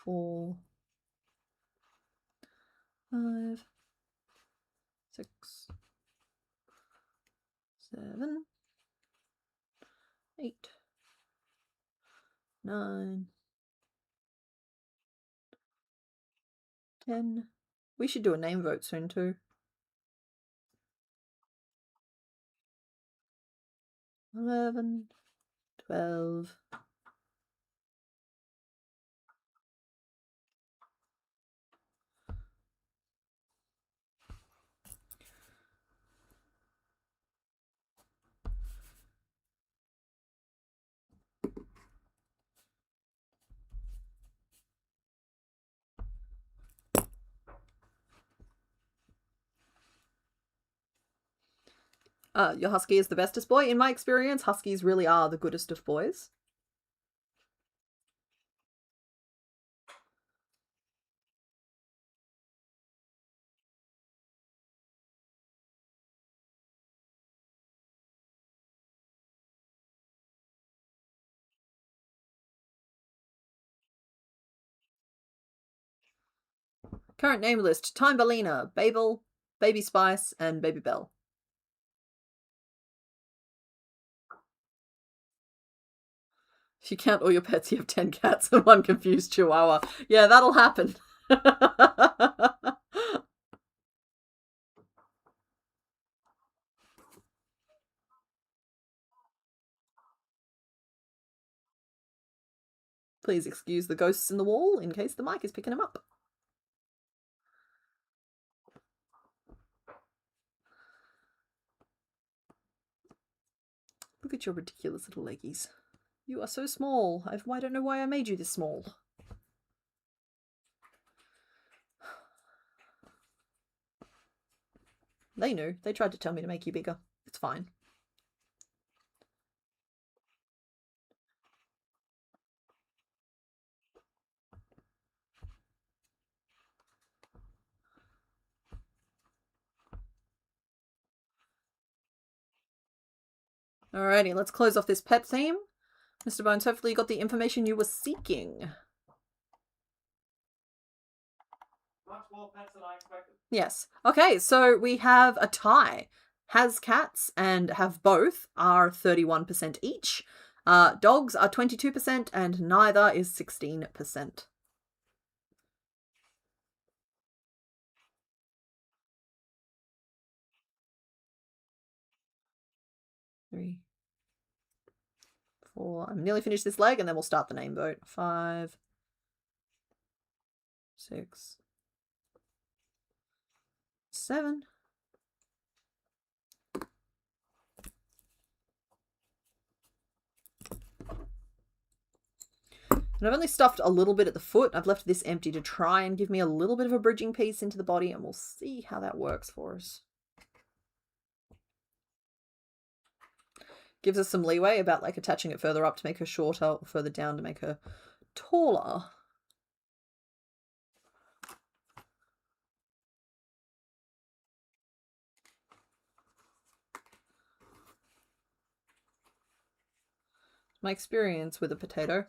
4, 5, 6, 7, 8, 9, 10. We should do a name vote soon too. 11, 12. Your husky is the bestest boy. In my experience, huskies really are the goodest of boys. Current name list: Timberlina, Babel, Baby Spice, and Baby Bell. If you count all your pets, you have 10 cats and 1 confused chihuahua. Yeah, that'll happen. Please excuse the ghosts in the wall in case the mic is picking them up. Look at your ridiculous little leggies. You are so small. I don't know why I made you this small. They knew. They tried to tell me to make you bigger. It's fine. Alrighty, let's close off this pet theme Mr. Bones, hopefully you got the information you were seeking. Much more pets than I expected. Yes. Okay, so we have a tie. Has cats and have both are 31% each. Dogs are 22% and neither is 16%. Three, four. I'm nearly finished this leg and then we'll start the name vote. 5, 6, 7. And I've only stuffed a little bit at the foot. I've left this empty to try and give me a little bit of a bridging piece into the body, and we'll see how that works for us. Gives us some leeway about like attaching it further up to make her shorter or further down to make her taller. My experience with a potato.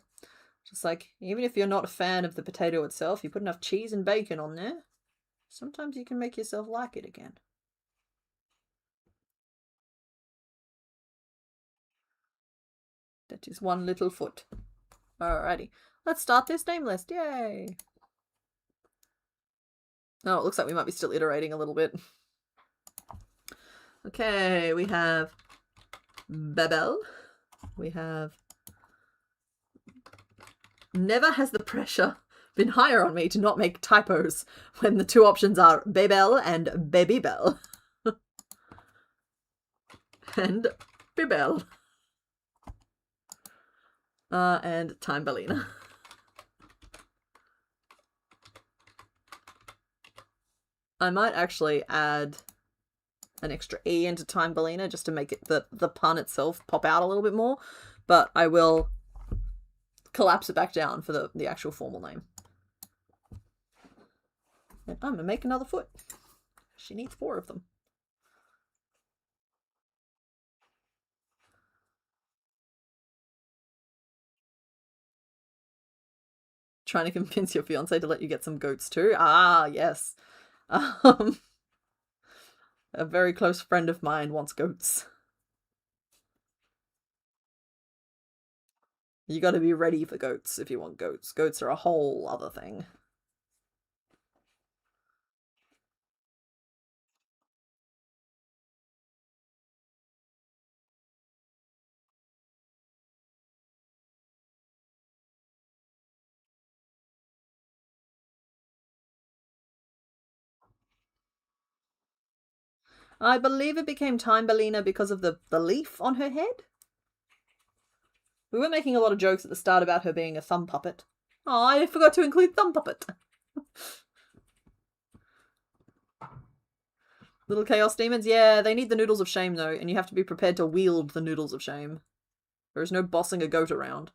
Just like, even if you're not a fan of the potato itself, you put enough cheese and bacon on there, sometimes you can make yourself like it again. That is one little foot. Alrighty, let's start this name list. Yay! Oh, it looks like we might be still iterating a little bit. Okay, we have Babel. We have never has the pressure been higher on me to not make typos when the two options are Babel and Babybel. And Bibel. And Timbalina. I might actually add an extra E into Timbalina just to make it the pun itself pop out a little bit more, but I will collapse it back down for the actual formal name. And I'm gonna make another foot. She needs 4 of them. Trying to convince your fiance to let you get some goats too. Ah, yes. A very close friend of mine wants goats. You gotta be ready for goats if you want goats. Goats are a whole other thing. I believe it became Timbalina because of the leaf on her head. We were making a lot of jokes at the start about her being a thumb puppet. Oh, I forgot to include thumb puppet. Little chaos demons? Yeah, they need the noodles of shame though, and you have to be prepared to wield the noodles of shame. There is no bossing a goat around.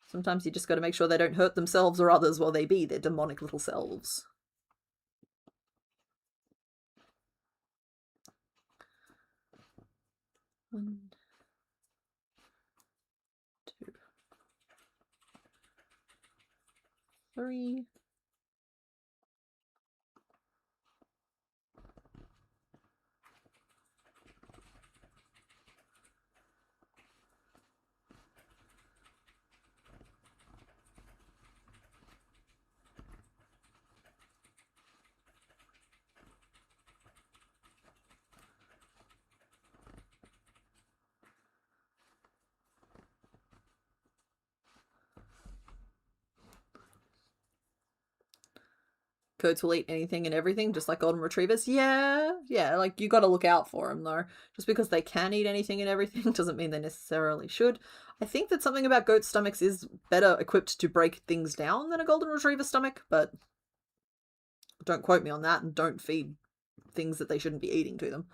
Sometimes you just got to make sure they don't hurt themselves or others while they be their demonic little selves. One, 2, 3. Goats will eat anything and everything, just like golden retrievers. Yeah, like you got to look out for them though. Just because they can eat anything and everything doesn't mean they necessarily should. I think that something about goat stomachs is better equipped to break things down than a golden retriever stomach, but don't quote me on that, and don't feed things that they shouldn't be eating to them.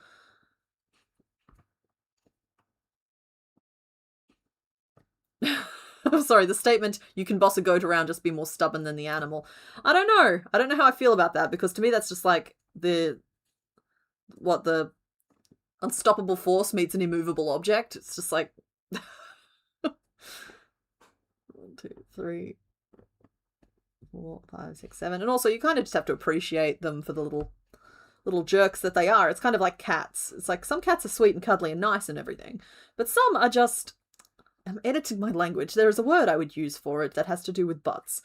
I'm sorry, the statement, you can boss a goat around, just be more stubborn than the animal. I don't know. I don't know how I feel about that, because to me that's just like what the unstoppable force meets an immovable object. It's just like 1, 2, 3, 4, 5, 6, 7. And also you kind of just have to appreciate them for the little jerks that they are. It's kind of like cats. It's like some cats are sweet and cuddly and nice and everything, but some are just, I'm editing my language. There is a word I would use for it that has to do with butts,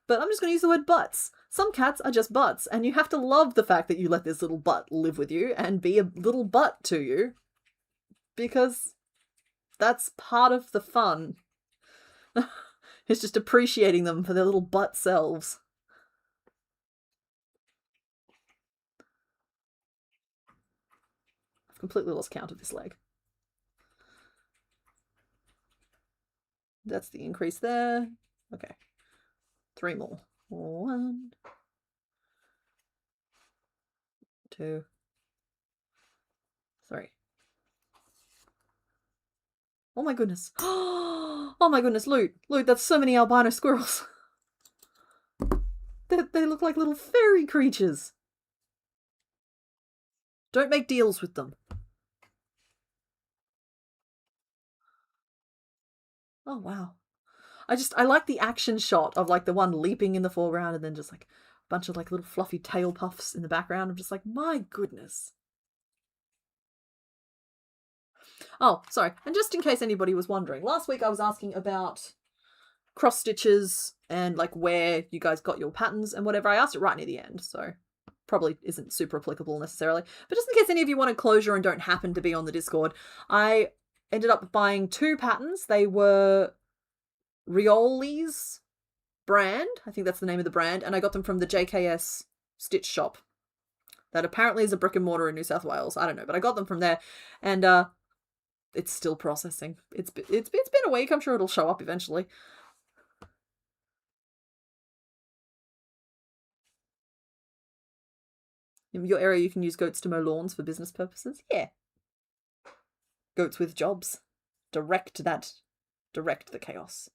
but I'm just going to use the word butts. Some cats are just butts, and you have to love the fact that you let this little butt live with you and be a little butt to you, because that's part of the fun. It's just appreciating them for their little butt selves. I've completely lost count of this leg. That's the increase there. Okay. 3 more. 1, 2, 3. Oh my goodness. Oh my goodness, loot. Loot, that's so many albino squirrels. They look like little fairy creatures. Don't make deals with them. Oh wow. I like the action shot of like the one leaping in the foreground and then just like a bunch of like little fluffy tail puffs in the background. I'm just like, my goodness. Oh, sorry. And just in case anybody was wondering, last week I was asking about cross stitches and like where you guys got your patterns and whatever. I asked it right near the end, so probably isn't super applicable necessarily. But just in case any of you wanted closure and don't happen to be on the Discord, I ended up buying 2 patterns. They were Rioli's brand. I think that's the name of the brand. And I got them from the JKS Stitch Shop. That apparently is a brick and mortar in New South Wales. I don't know, but I got them from there. And it's still processing. It's been a week. I'm sure it'll show up eventually. In your area, you can use goats to mow lawns for business purposes. Yeah. Goats with jobs. Direct the chaos.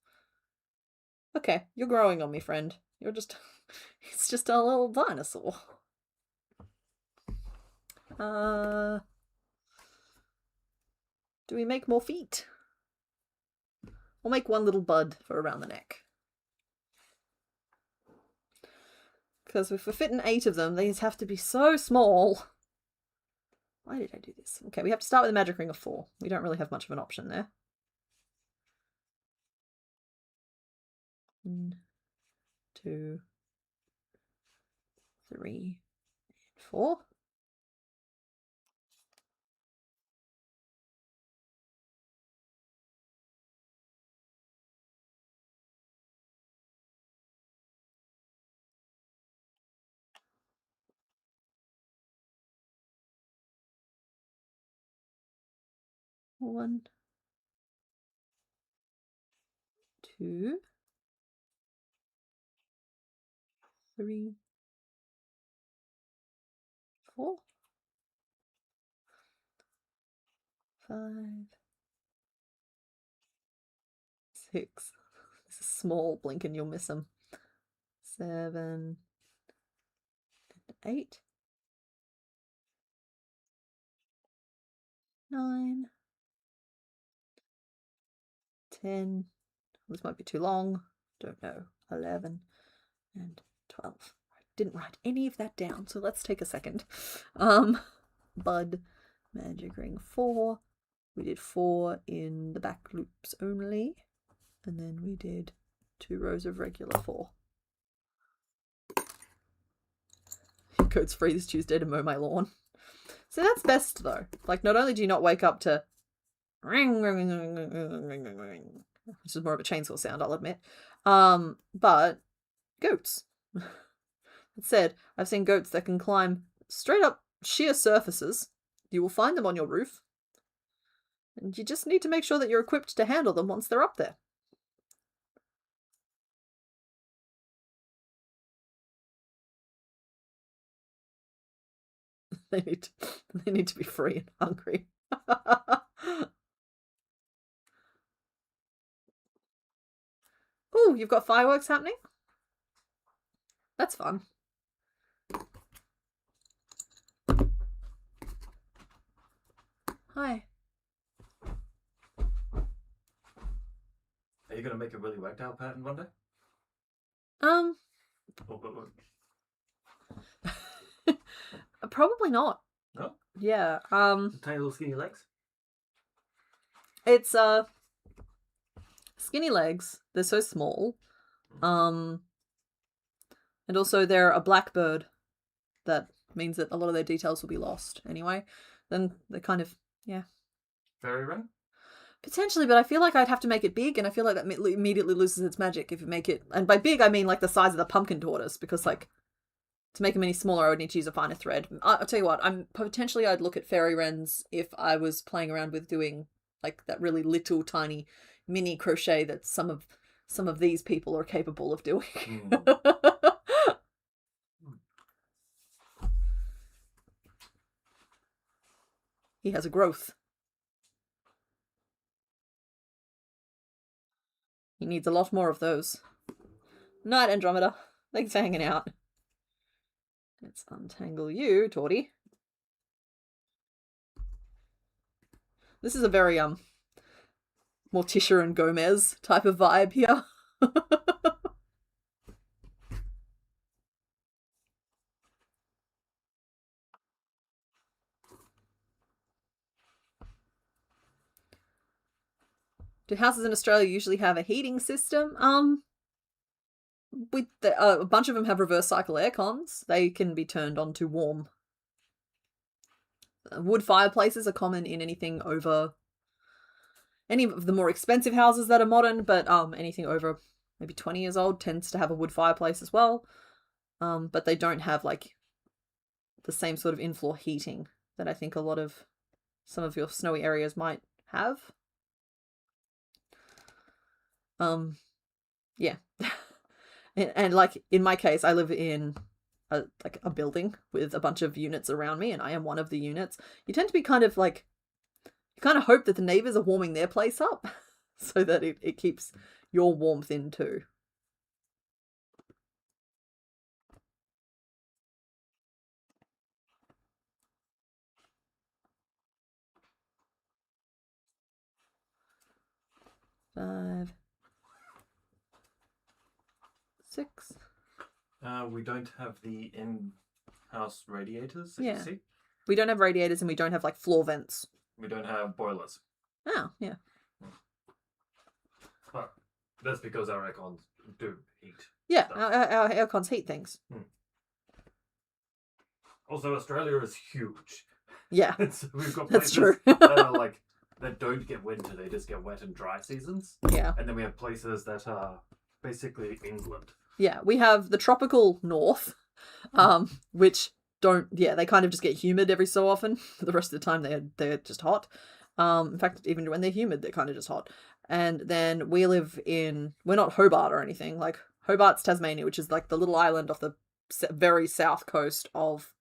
Okay, you're growing on me, friend. You're just... It's just a little dinosaur. Do we make more feet? We'll make one little bud for around the neck. Because if we're fitting 8 of them, these have to be so small. Why did I do this? Okay, we have to start with a magic ring of 4. We don't really have much of an option there. 1, 2, 3, 4. One, 2, 3, 4, 5, 6. This is small. Blink and you'll miss them. 7, 8, 9, 10. This might be too long. Don't know. 11 and 12. I didn't write any of that down, so let's take a second. Bud, magic ring 4. We did 4 in the back loops only, and then we did 2 rows of regular 4. Code's free this Tuesday to mow my lawn. So that's best though. Like, not only do you not wake up to ring, ring, ring, ring, ring, ring, ring, ring, which is more of a chainsaw sound, I'll admit, but goats. That said, I've seen goats that can climb straight up sheer surfaces. You will find them on your roof. And you just need to make sure that you're equipped to handle them once they're up there. They need to be free and hungry. Oh, you've got fireworks happening? That's fun. Hi. Are you gonna make a really whacked out pattern one day? Probably not. No? Yeah. Tiny little skinny legs? It's skinny legs. They're so small. And also they're a blackbird. That means that a lot of their details will be lost anyway. Then they're kind of, yeah. Fairy ring? Potentially, but I feel like I'd have to make it big, and I feel like that immediately loses its magic if you make it. And by big, I mean like the size of the pumpkin tortoise, because like to make them any smaller, I would need to use a finer thread. I'll tell you what, I'd look at fairy wrens if I was playing around with doing like that really little tiny mini crochet that some of these people are capable of doing. He has a growth. He needs a lot more of those. Night, Andromeda. Thanks for hanging out. Let's untangle you, Torty. This is a very, Morticia and Gomez type of vibe here. Do houses in Australia usually have a heating system? A bunch of them have reverse cycle air cons. They can be turned on to warm. Wood fireplaces are common in anything over any of the more expensive houses that are modern, but anything over maybe 20 years old tends to have a wood fireplace as well. But they don't have like the same sort of in-floor heating that I think some of your snowy areas might have. Yeah. and like in my case, I live in a building with a bunch of units around me, and I am one of the units. You tend to be kind of like, you kind of hope that the neighbors are warming their place up so that it keeps your warmth in too. Five. 6. We don't have the in-house radiators that you see. We don't have radiators, and we don't have like floor vents. We don't have boilers. Oh, yeah. But that's because our aircons do heat. Yeah, our aircons heat things. Also, Australia is huge. Yeah, so we've got that's places true. that are like, that don't get winter, they just get wet and dry seasons. Yeah. And then we have places that are basically England. Yeah, we have the tropical north, which they kind of just get humid every so often. The rest of the time they're just hot. In fact, even when they're humid, they're kind of just hot. And then we're not Hobart or anything. Like, Hobart's Tasmania, which is like the little island off the very south coast of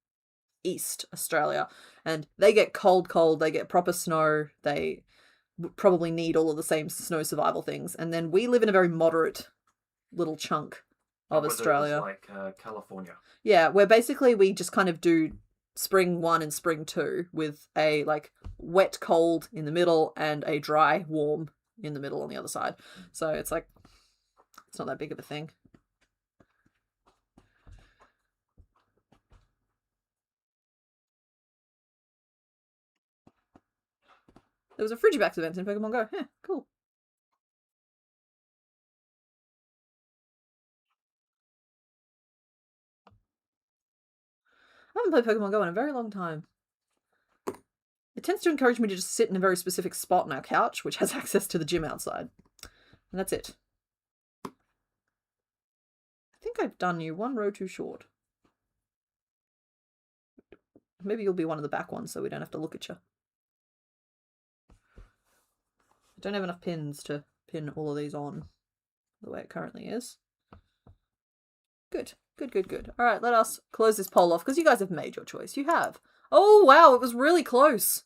East Australia. And they get cold, they get proper snow. They probably need all of the same snow survival things. And then we live in a very moderate little chunk of Australia. Like California. Yeah, where basically we just kind of do spring 1 and spring 2 with a like wet cold in the middle and a dry warm in the middle on the other side. So it's like, it's not that big of a thing. There was a Frigibax event in Pokemon Go. Yeah, cool. I haven't played Pokemon Go in a very long time. It tends to encourage me to just sit in a very specific spot on our couch, which has access to the gym outside. And that's it. I think I've done you one row too short. Maybe you'll be one of the back ones so we don't have to look at you. I don't have enough pins to pin all of these on the way it currently is. Good. All right, let us close this poll off because you guys have made your choice. You have. Oh, wow, it was really close.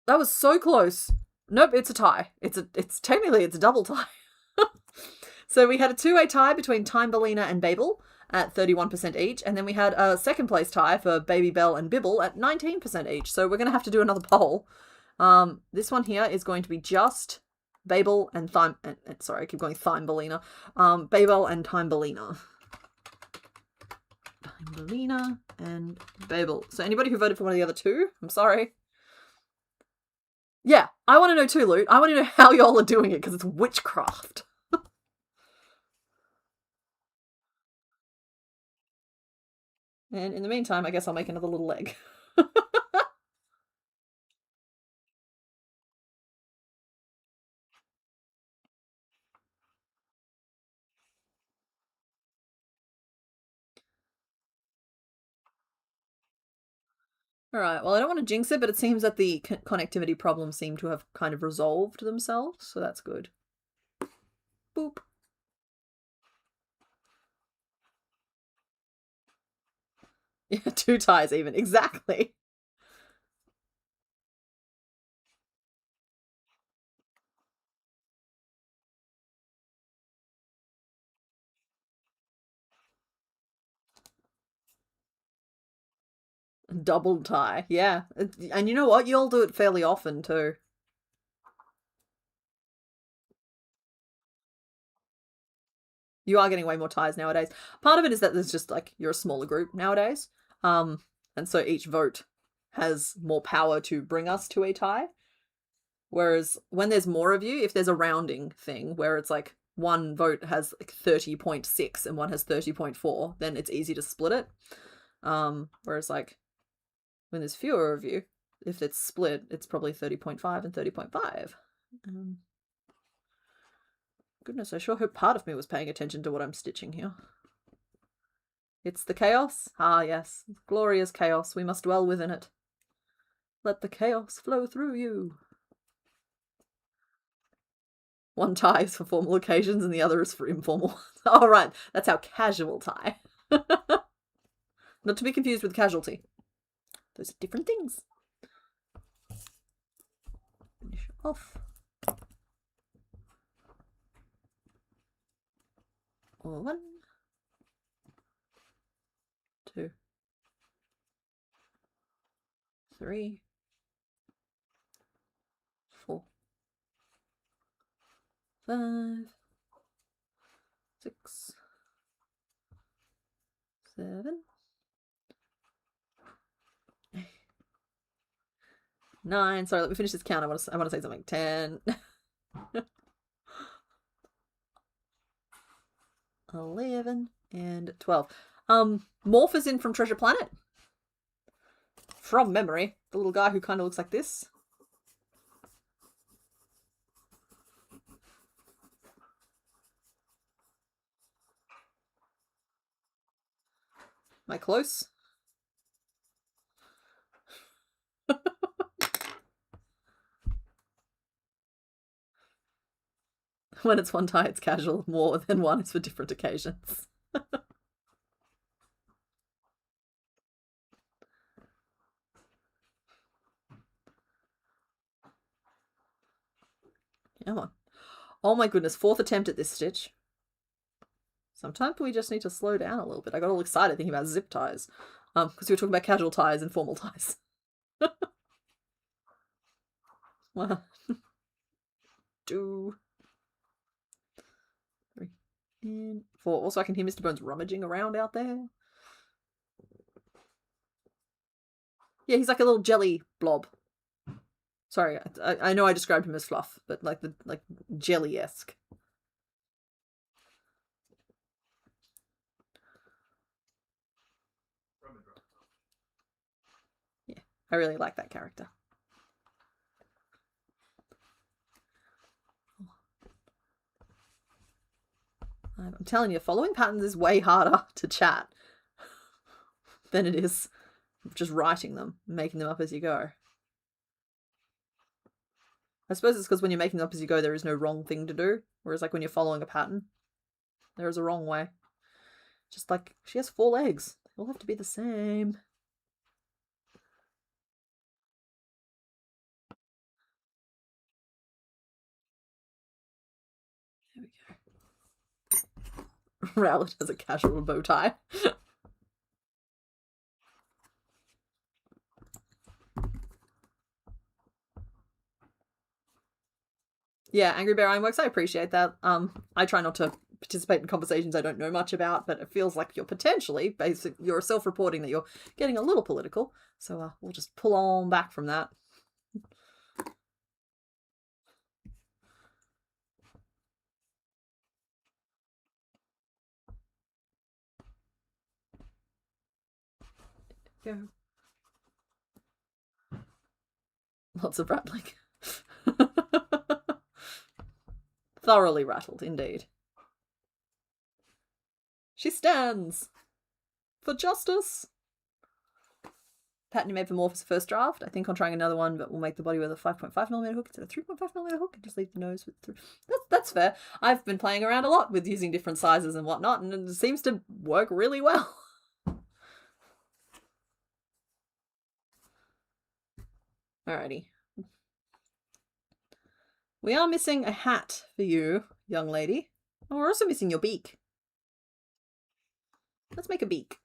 That was so close. Nope, it's a tie. It's technically a double tie. So we had a 2-way tie between Timberlina and Babel. at 31% each. And then we had a second place tie for Baby Belle and Bibble at 19% each. So we're going to have to do another poll. This one here is going to be just Babel and sorry, I keep going Thymbalina. Babel and Thymbalina. Thymbalina and Babel. So anybody who voted for one of the other two, I'm sorry. Yeah, I want to know too, Loot. I want to know how y'all are doing it, because it's witchcraft. And in the meantime, I guess I'll make another little egg. Alright, well I don't want to jinx it, but it seems that the connectivity problems seem to have kind of resolved themselves, so that's good. Boop. Yeah, 2 ties even, exactly. Double tie, yeah. And you know what? You all do it fairly often too. You are getting way more ties nowadays. Part of it is that there's just like, you're a smaller group nowadays. And so each vote has more power to bring us to a tie. Whereas when there's more of you, if there's a rounding thing where it's like one vote has like 30.6 and one has 30.4, then it's easy to split it. Whereas like when there's fewer of you, if it's split, it's probably 30.5 and 30.5. Goodness, I sure hope part of me was paying attention to what I'm stitching here. It's the chaos? Ah, yes. Glorious chaos. We must dwell within it. Let the chaos flow through you. One tie is for formal occasions and the other is for informal. All right, that's our casual tie. Not to be confused with casualty. Those are different things. Finish off. One, 2, 3, 4, 5, 6, 7, 8, 9. Sorry, let me finish this count. I want to say something. 10. 11 and 12. Morph is in from Treasure Planet. From memory. The little guy who kind of looks like this. Am I close? When it's one tie, it's casual. More than one is for different occasions. Come on. Oh my goodness, 4th attempt at this stitch. Sometimes we just need to slow down a little bit. I got all excited thinking about zip ties. Because we were talking about casual ties and formal ties. 1, 2, 3, and 4. Also, I can hear Mr. Bones rummaging around out there. Yeah, he's like a little jelly blob. Sorry, I know I described him as fluff, but like jelly-esque. Yeah, I really like that character. I'm telling you, following patterns is way harder to chat than it is just writing them, making them up as you go. I suppose it's because when you're making them up as you go, there is no wrong thing to do. Whereas like when you're following a pattern, there is a wrong way. Just like, she has 4 legs. They all have to be the same. There we go. Rowlet has a casual bow tie. Yeah, Angry Bear Ironworks, I appreciate that. I try not to participate in conversations I don't know much about, but it feels like you're potentially, you're self-reporting that you're getting a little political, so we'll just pull on back from that. Go. Lots of rattling. Thoroughly rattled, indeed. She stands for justice. Pattern you made for Morph's first draft. I think on trying another one, but we'll make the body with a 5.5mm hook instead of 3.5mm hook and just leave the nose with 3. That's fair. I've been playing around a lot with using different sizes and whatnot, and it seems to work really well. Alrighty. We are missing a hat for you, young lady. Oh, we're also missing your beak. Let's make a beak.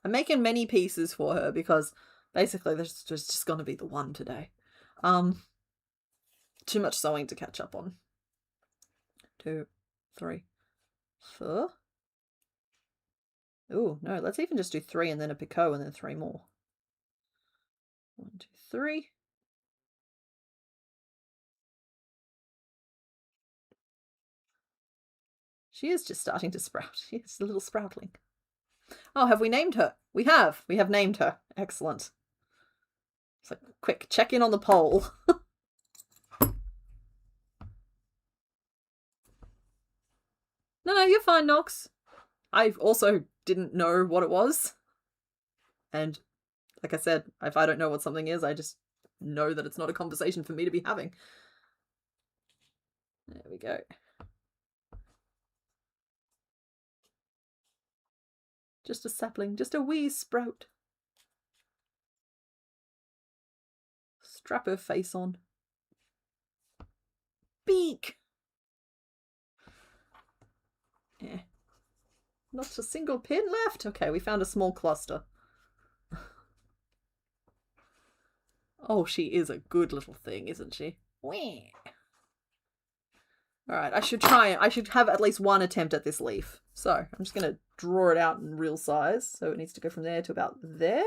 I'm making many pieces for her because basically there's just going to be the one today. Too much sewing to catch up on. 2, 3, 4. Ooh, no, let's even just do 3 and then a picot and then 3 more. 1, 2, 3. She is just starting to sprout. She is a little sproutling. Oh, have we named her? We have. We have named her. Excellent. It's like, quick, check in on the poll. No, you're fine, Nox. I also didn't know what it was. And like I said, if I don't know what something is, I just know that it's not a conversation for me to be having. There we go. Just a sapling, just a wee sprout. Strap her face on. Beak! Yeah. Not a single pin left? Okay, we found a small cluster. Oh, she is a good little thing, isn't she? Whee! Alright, I should have at least one attempt at this leaf. So, I'm just going to draw it out in real size. So it needs to go from there to about there.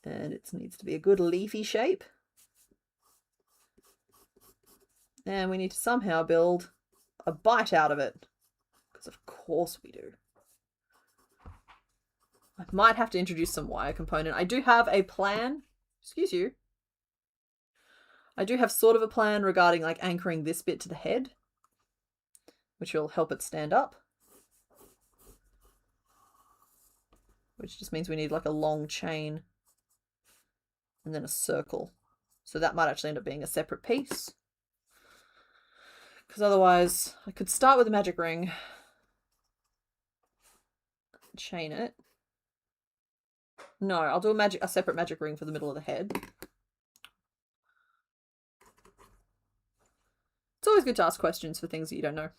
And it needs to be a good leafy shape. And we need to somehow build a bite out of it. Because of course we do. I might have to introduce some wire component. I do have a plan. Excuse you. I do have sort of a plan regarding like anchoring this bit to the head, which will help it stand up. Which just means we need like a long chain and then a circle. So that might actually end up being a separate piece. Because otherwise I could start with a magic ring, chain it. No, I'll do a separate magic ring for the middle of the head. It's always good to ask questions for things that you don't know.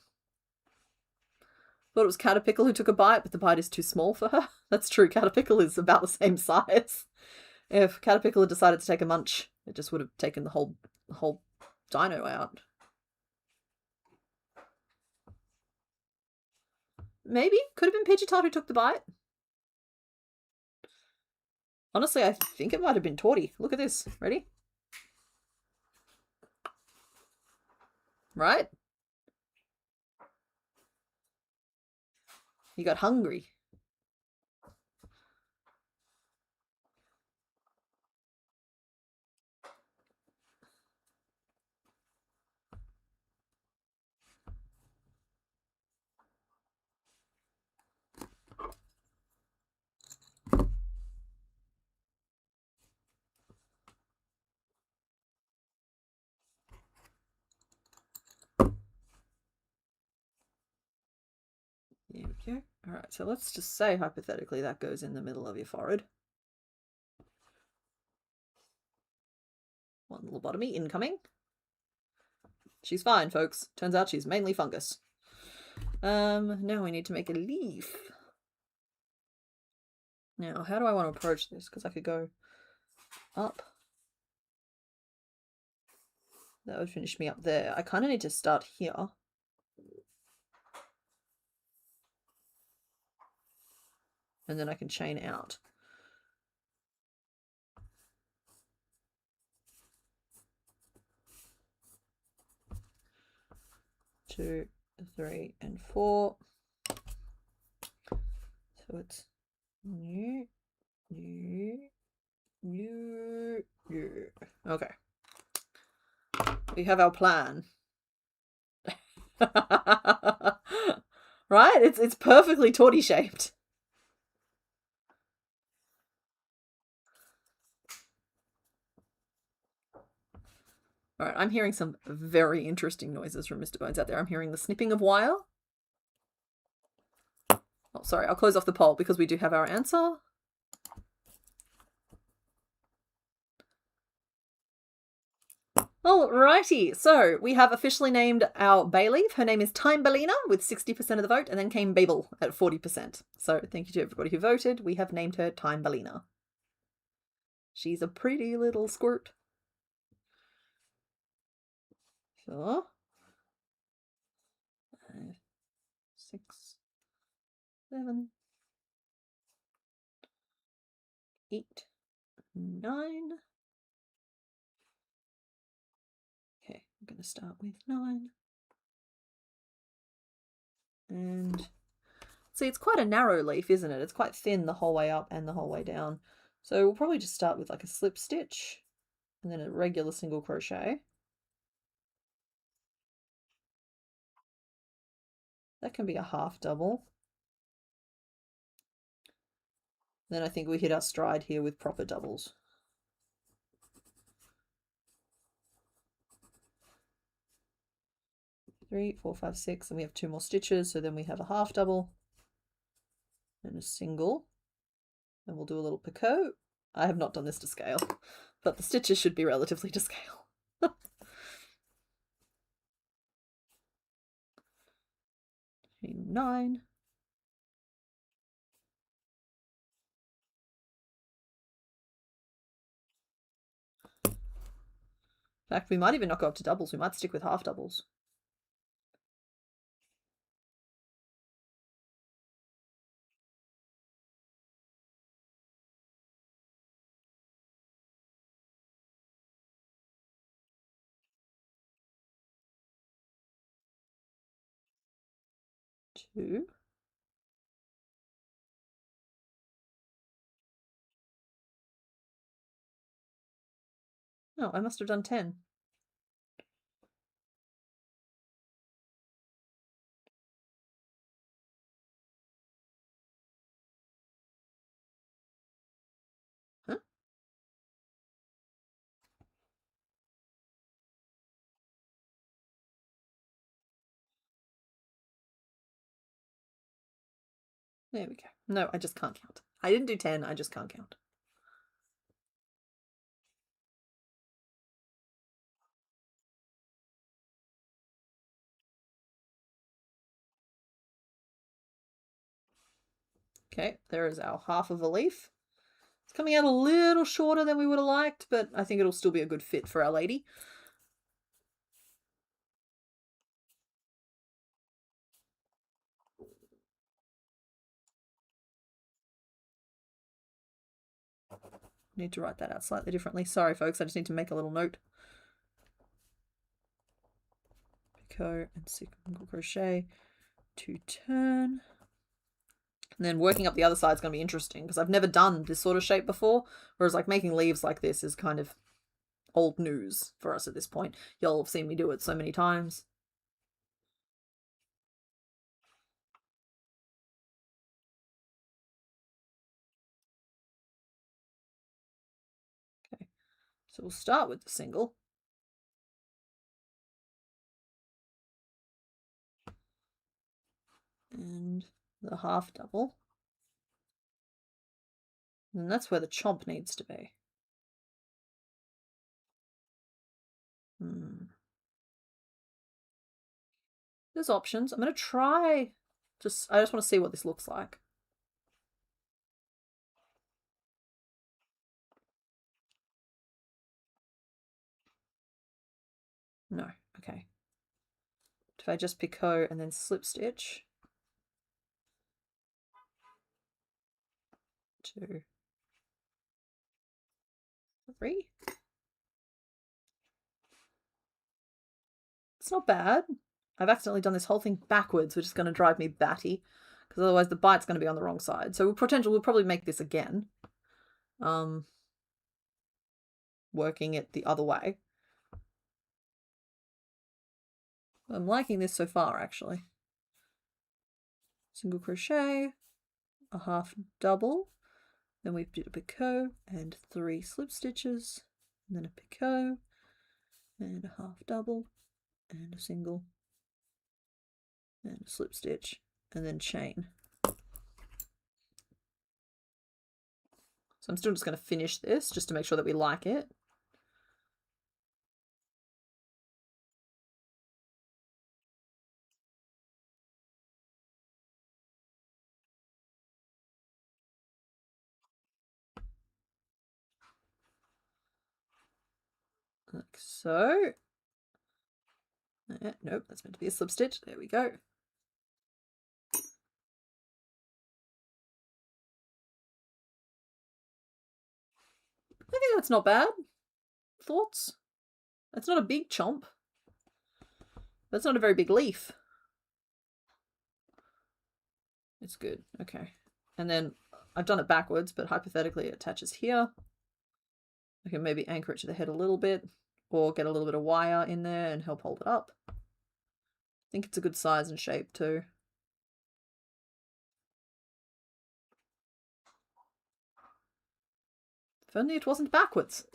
Thought it was Caterpillar who took a bite, but the bite is too small for her. That's true, Caterpillar is about the same size. If Caterpillar had decided to take a munch, it just would have taken the whole dino out. Maybe? Could have been Pidgeottot who took the bite. Honestly, I think it might have been Torty. Look at this. Ready? Right? You got hungry. There we go. Alright, so let's just say hypothetically that goes in the middle of your forehead. One little bottomy incoming. She's fine, folks. Turns out she's mainly fungus. Now we need to make a leaf. Now, how do I want to approach this? Because I could go up. That would finish me up there. I kind of need to start here. And then I can chain out. 2, 3, and 4. So it's new. Okay. We have our plan. Right? It's perfectly torty shaped. Alright, I'm hearing some very interesting noises from Mr. Bones out there. I'm hearing the snipping of wire. Oh, sorry, I'll close off the poll because we do have our answer. Alrighty, so we have officially named our Bayleef. Her name is Timebelina with 60% of the vote, and then came Babel at 40%. So thank you to everybody who voted. We have named her Timebelina. She's a pretty little squirt. So, 5, 6, 7, 8, 9. Okay, I'm going to start with 9. And see, it's quite a narrow leaf, isn't it? It's quite thin the whole way up and the whole way down. So we'll probably just start with like a slip stitch and then a regular single crochet. That can be a half double. Then I think we hit our stride here with proper doubles. 3, 4, 5, 6, and we have 2 more stitches, so then we have a half double and a single, and we'll do a little picot. I have not done this to scale, but the stitches should be relatively to scale. 9. In fact, we might even not go up to doubles. We might stick with half doubles. Two. Oh, I must have done 10. Huh? There we go. No, I just can't count. I didn't do 10, I just can't count. Okay, there is our half of a leaf. It's coming out a little shorter than we would have liked, but I think it'll still be a good fit for our lady. Need to write that out slightly differently. Sorry, folks, I just need to make a little note. Picot and single crochet to turn. And then working up the other side is going to be interesting because I've never done this sort of shape before, whereas like making leaves like this is kind of old news for us at this point. Y'all have seen me do it so many times. Okay, so we'll start with the single. And the half double. And that's where the chomp needs to be. There's options. I'm going to try, I just want to see what this looks like. No, okay. If I just picot and then slip stitch. 2, 3. It's not bad. I've accidentally done this whole thing backwards, which is going to drive me batty, because otherwise the bite's going to be on the wrong side. So we'll probably make this again. Working it the other way. I'm liking this so far, actually. Single crochet, a half double, then we did a picot and 3 slip stitches, and then a picot and a half double and a single and a slip stitch and then chain. So I'm still just going to finish this just to make sure that we like it. Like so. Nope, that's meant to be a slip stitch. There we go. I think that's not bad. Thoughts? That's not a big chomp. That's not a very big leaf. It's good. Okay. And then I've done it backwards, but hypothetically it attaches here. I can maybe anchor it to the head a little bit, or get a little bit of wire in there and help hold it up. I think it's a good size and shape too. If only it wasn't backwards.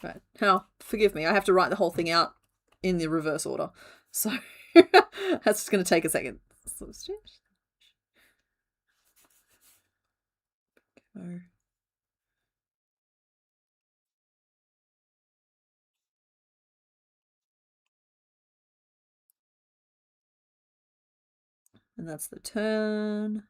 Right, now, forgive me, I have to write the whole thing out in the reverse order. So that's just going to take a second. Slip stitch. Go. And that's the turn.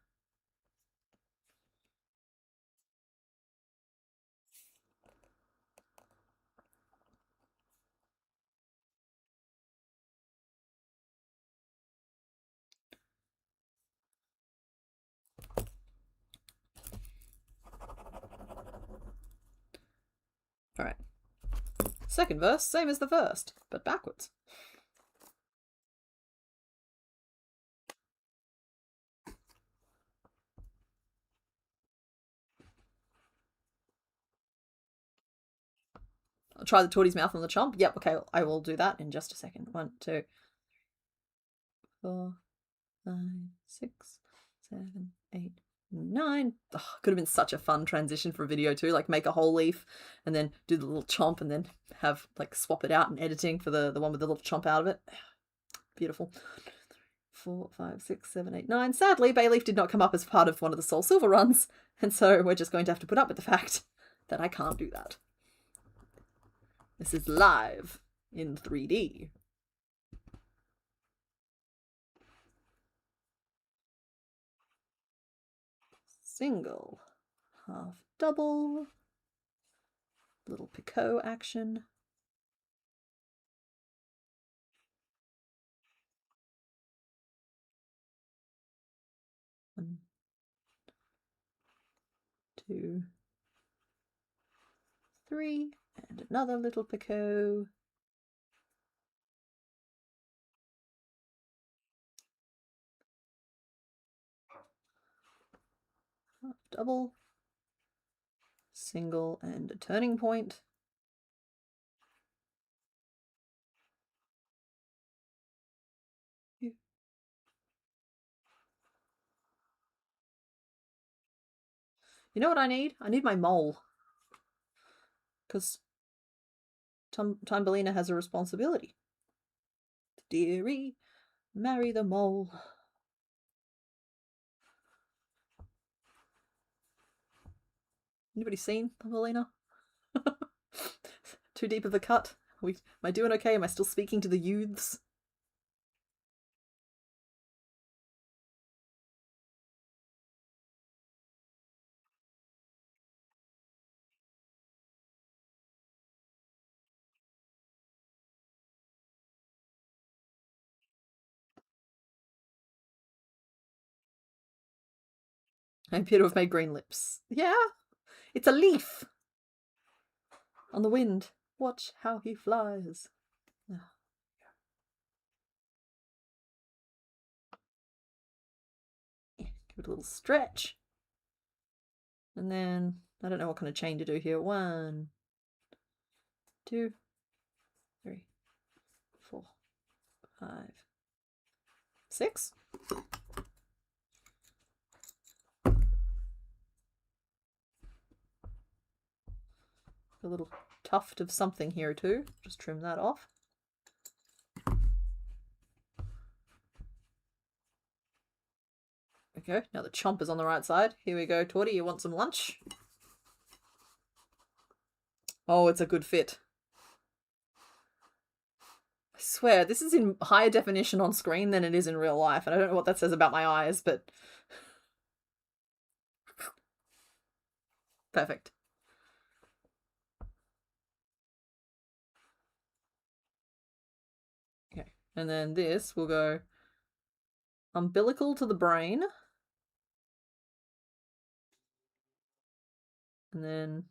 All right. Second verse, same as the first, but backwards. I'll try the tortoise mouth on the chomp. Yep, okay, I will do that in just a second. 1, 2, 4, 5, 6, 7, 8, 9. Oh, could have been such a fun transition for a video too, like make a whole leaf and then do the little chomp and then have like swap it out in editing for the one with the little chomp out of it. Beautiful. 4, 5, 6, 7, 8, 9. Sadly, Bayleef did not come up as part of one of the Soul Silver runs, and so we're just going to have to put up with the fact that I can't do that. This is live in 3D. Single, half double, little picot action. One, 2, 3, and another little picot. Half double, single, and a turning point. You know what I need? I need my mole. Because Thumbelina has a responsibility. Dearie, marry the mole. Anybody seen Thumbelina? Too deep of a cut? Am I doing okay? Am I still speaking to the youths? I appear to have made green lips. Yeah, it's a leaf on the wind. Watch how he flies. Give it a little stretch. And then, I don't know what kind of chain to do here. 1, 2, 3, 4, 5, 6. A little tuft of something here too. Just trim that off. Okay, now the chomp is on the right side. Here we go, Torty, you want some lunch? Oh, it's a good fit. I swear, this is in higher definition on screen than it is in real life, and I don't know what that says about my eyes, but... Perfect. Okay, and then this will go umbilical to the brain. And then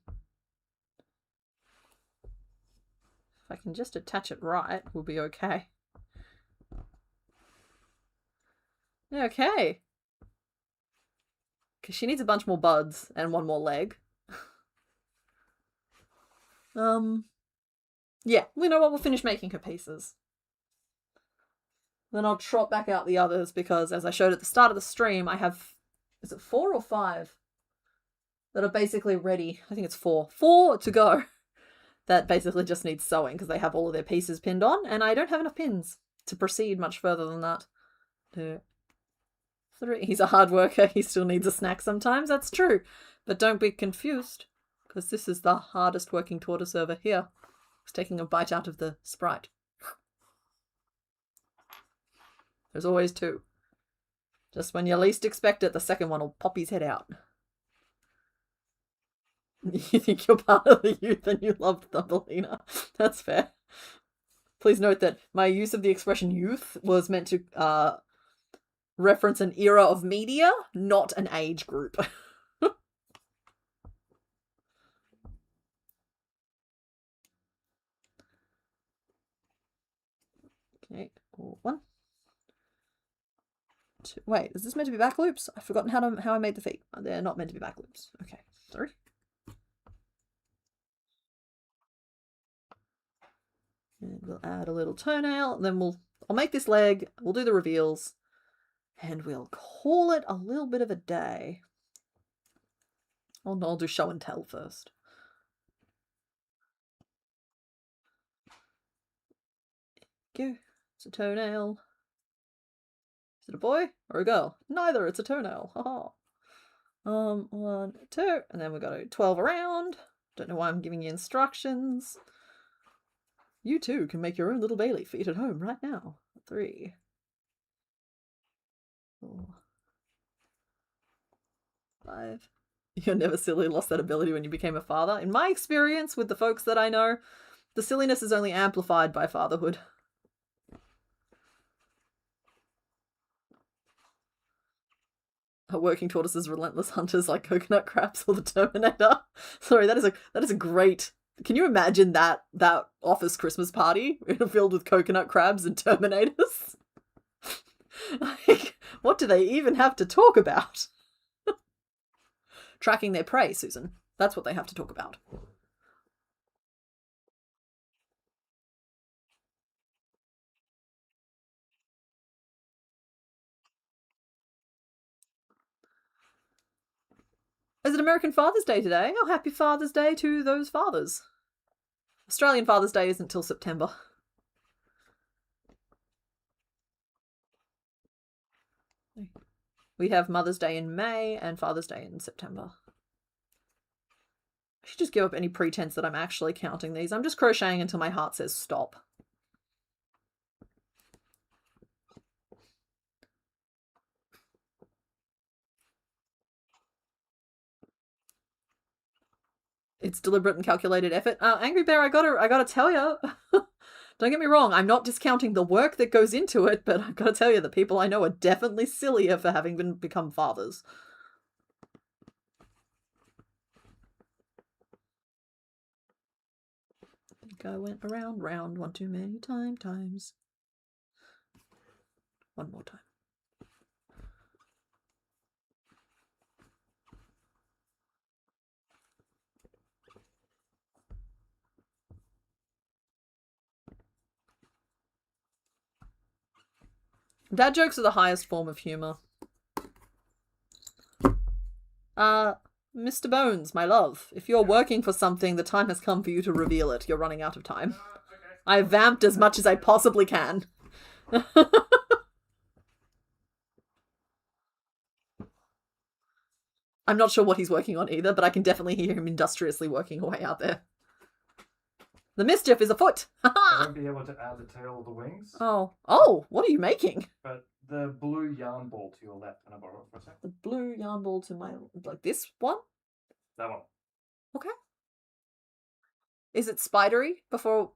if I can just attach it right, we'll be okay. Okay. Because she needs a bunch more buds and one more leg. Yeah, you know what? We'll finish making her pieces. Then I'll trot back out the others because, as I showed at the start of the stream, I have, is it 4 or 5 that are basically ready? I think it's 4. 4 to go. That basically just needs sewing because they have all of their pieces pinned on, and I don't have enough pins to proceed much further than that. 2, 3. He's a hard worker. He still needs a snack sometimes. That's true. But don't be confused, because this is the hardest working tortoise over here. He's taking a bite out of the sprite. There's always 2. Just when you least expect it, the second one will pop his head out. You think you're part of the youth and you love Thumbelina. That's fair. Please note that my use of the expression youth was meant to reference an era of media, not an age group. Okay, 1, 2. Wait, is this meant to be back loops? I've forgotten how I made the feet. They're not meant to be back loops. Okay, 3. And we'll add a little toenail. Then I'll make this leg. We'll do the reveals, and we'll call it a little bit of a day. Oh no, I'll do show and tell first. Go. It's a toenail. Is it a boy or a girl? Neither. It's a toenail. Haha. 1, 2, and then we've got a 12 around. Don't know why I'm giving you instructions. You too can make your own little Bayleef feet at home right now. 3, 4, 5. You're never silly. Lost that ability when you became a father. In my experience with the folks that I know, the silliness is only amplified by fatherhood. Working tortoises, relentless hunters like coconut crabs or the Terminator. Sorry, that is a great. Can you imagine that office Christmas party filled with coconut crabs and Terminators? Like, what do they even have to talk about? Tracking their prey, Susan. That's what they have to talk about. Is it American Father's Day today? Oh, happy Father's Day to those fathers. Australian Father's Day isn't till September. We have Mother's Day in May and Father's Day in September. should just give up any pretense that I'm actually counting these. I'm just crocheting until my heart says stop. It's deliberate and calculated effort. Angry Bear, I gotta tell you. Don't get me wrong, I'm not discounting the work that goes into it, but I gotta tell you, the people I know are definitely sillier for having become fathers. I think I went around round one too many times. One more time. Dad jokes are the highest form of humour. Mr. Bones, my love, if you're working for something, the time has come for you to reveal it. You're running out of time. Okay. I vamped as much as I possibly can. I'm not sure what he's working on either, but I can definitely hear him industriously working away out there. The mischief is afoot! I won't be able to add the tail or the wings. Oh, what are you making? But the blue yarn ball to your left, and I borrow it for a second. The blue yarn ball to my, like this one? That one. Okay. Is it spidery before?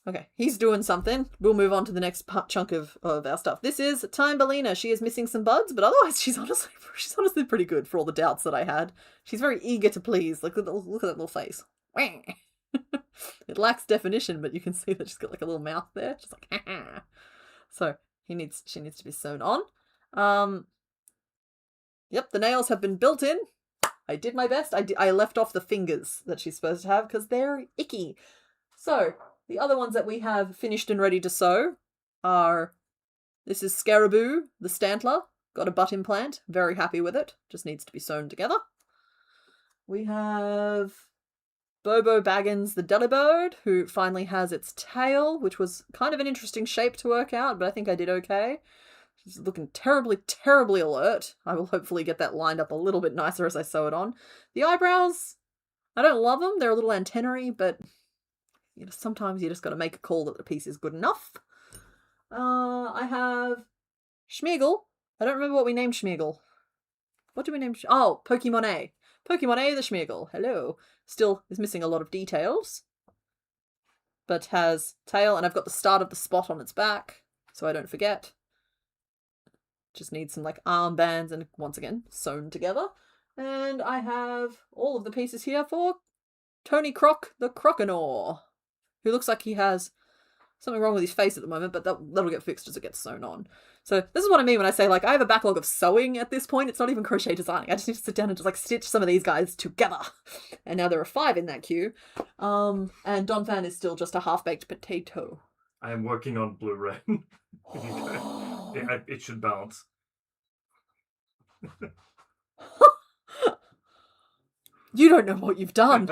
Okay, he's doing something. We'll move on to the next chunk of our stuff. This is Time Bellina. She is missing some buds, but otherwise she's honestly pretty good for all the doubts that I had. She's very eager to please. Like, look at that little face. It lacks definition, but you can see that she's got like a little mouth there. She's like, so she needs to be sewn on. Yep, the nails have been built in. I did my best. I left off the fingers that she's supposed to have because they're icky. So the other ones that we have finished and ready to sew are, this is Scaraboo, the Stantler. Got a butt implant. Very happy with it. Just needs to be sewn together. We have Bobo Baggins, the Delibird, who finally has its tail, which was kind of an interesting shape to work out, but I think I did okay. She's looking terribly, terribly alert. I will hopefully get that lined up a little bit nicer as I sew it on. The eyebrows, I don't love them. They're a little antennae, but you know, sometimes you just got to make a call that the piece is good enough. I have Schmeagol. I don't remember what we named Schmeagol. What do we name? Oh, Pokemon A. Pokemon A the Schmeagol. Hello. Still is missing a lot of details, but has tail, and I've got the start of the spot on its back, so I don't forget. Just need some like armbands and once again sewn together. And I have all of the pieces here for Tony Croc the Croconaw, who looks like he has something wrong with his face at the moment, but that'll get fixed as it gets sewn on. So this is what I mean when I say, like, I have a backlog of sewing at this point. It's not even crochet designing. I just need to sit down and just, like, stitch some of these guys together. And now there are 5 in that queue. And Don Fan is still just a half-baked potato. I am working on Blu-ray. It should balance. You don't know what you've done.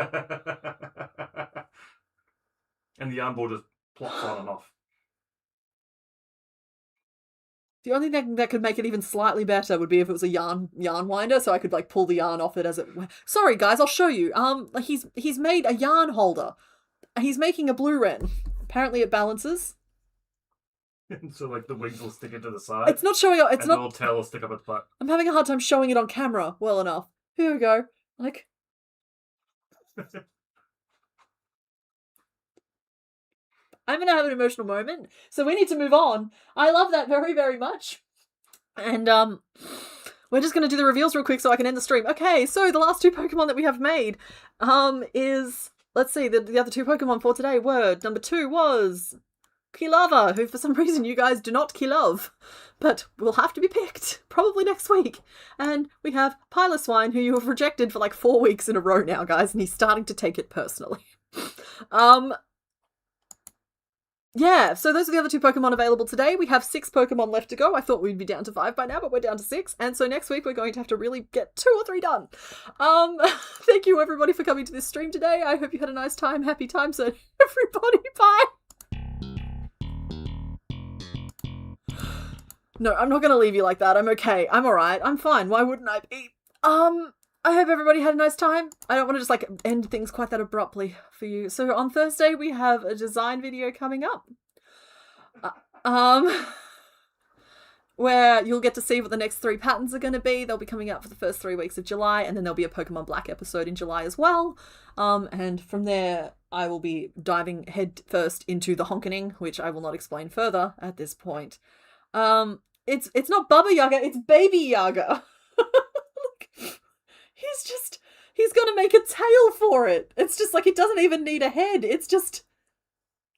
And the yarn ball just plops on and off. The only thing that could make it even slightly better would be if it was a yarn winder, so I could like pull the yarn off it as it went. Sorry guys, I'll show you. He's made a yarn holder. He's making a blue wren. Apparently it balances. So like the wings will stick into the side. It's not showing up. It's and not. The little tail will stick up its butt. I'm having a hard time showing it on camera well enough. Here we go. Like. I'm going to have an emotional moment, so we need to move on. I love that very, very much. And we're just going to do the reveals real quick so I can end the stream. Okay, so the last 2 Pokemon that we have made is, let's see, the other 2 Pokemon for today were, number 2 was Kilava, who for some reason you guys do not love, but will have to be picked, probably next week. And we have Piloswine, who you have rejected for like 4 weeks in a row now, guys, and he's starting to take it personally. Yeah, so those are the other 2 Pokemon available today. We have 6 Pokemon left to go. I thought we'd be down to 5 by now, but we're down to 6. And so next week we're going to have to really get 2 or 3 done. Thank you everybody for coming to this stream today. I hope you had a nice time. Happy time, so everybody, bye! No, I'm not going to leave you like that. I'm okay. I'm alright. I'm fine. Why wouldn't I be? I hope everybody had a nice time. I don't want to just like end things quite that abruptly for you. So on Thursday we have a design video coming up. Where you'll get to see what the next 3 patterns are going to be. They'll be coming out for the first 3 weeks of July, and then there'll be a Pokemon Black episode in July as well. And from there, I will be diving head first into the Honkening, which I will not explain further at this point. It's not Baba Yaga, it's Baby Yaga. Look, he's gonna make a tail for it. It's just like, it doesn't even need a head. It's just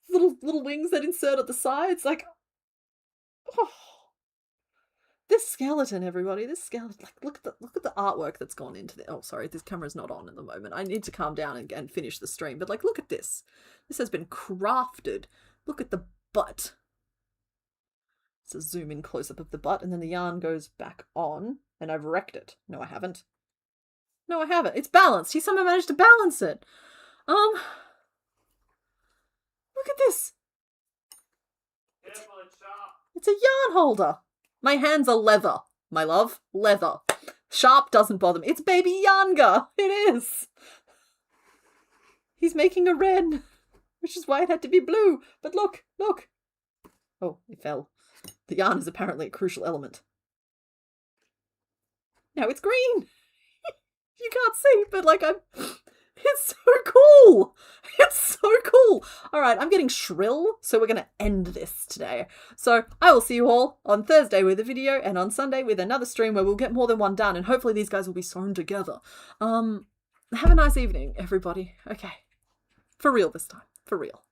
little wings that insert at the sides. Like, oh. This skeleton, everybody, this skeleton, like, look at the artwork that's gone into it. Oh, sorry, this camera's not on at the moment. I need to calm down and finish the stream. But, like, look at this. This has been crafted. Look at the butt. It's a zoom in close-up of the butt, and then the yarn goes back on, and I've wrecked it. No, I haven't. No, I haven't. It's balanced. He somehow managed to balance it. Look at this. It's a yarn holder. My hands are leather, my love. Leather. Sharp doesn't bother me. It's Baby Yanga. It is. He's making a wren, which is why it had to be blue. But look. Oh, it fell. The yarn is apparently a crucial element. Now it's green. You can't see, but like it's so cool. It's so cool. All right, I'm getting shrill, so we're going to end this today. So I will see you all on Thursday with a video and on Sunday with another stream where we'll get more than one done, and hopefully these guys will be sewn together. Have a nice evening, everybody. Okay. For real this time. For real.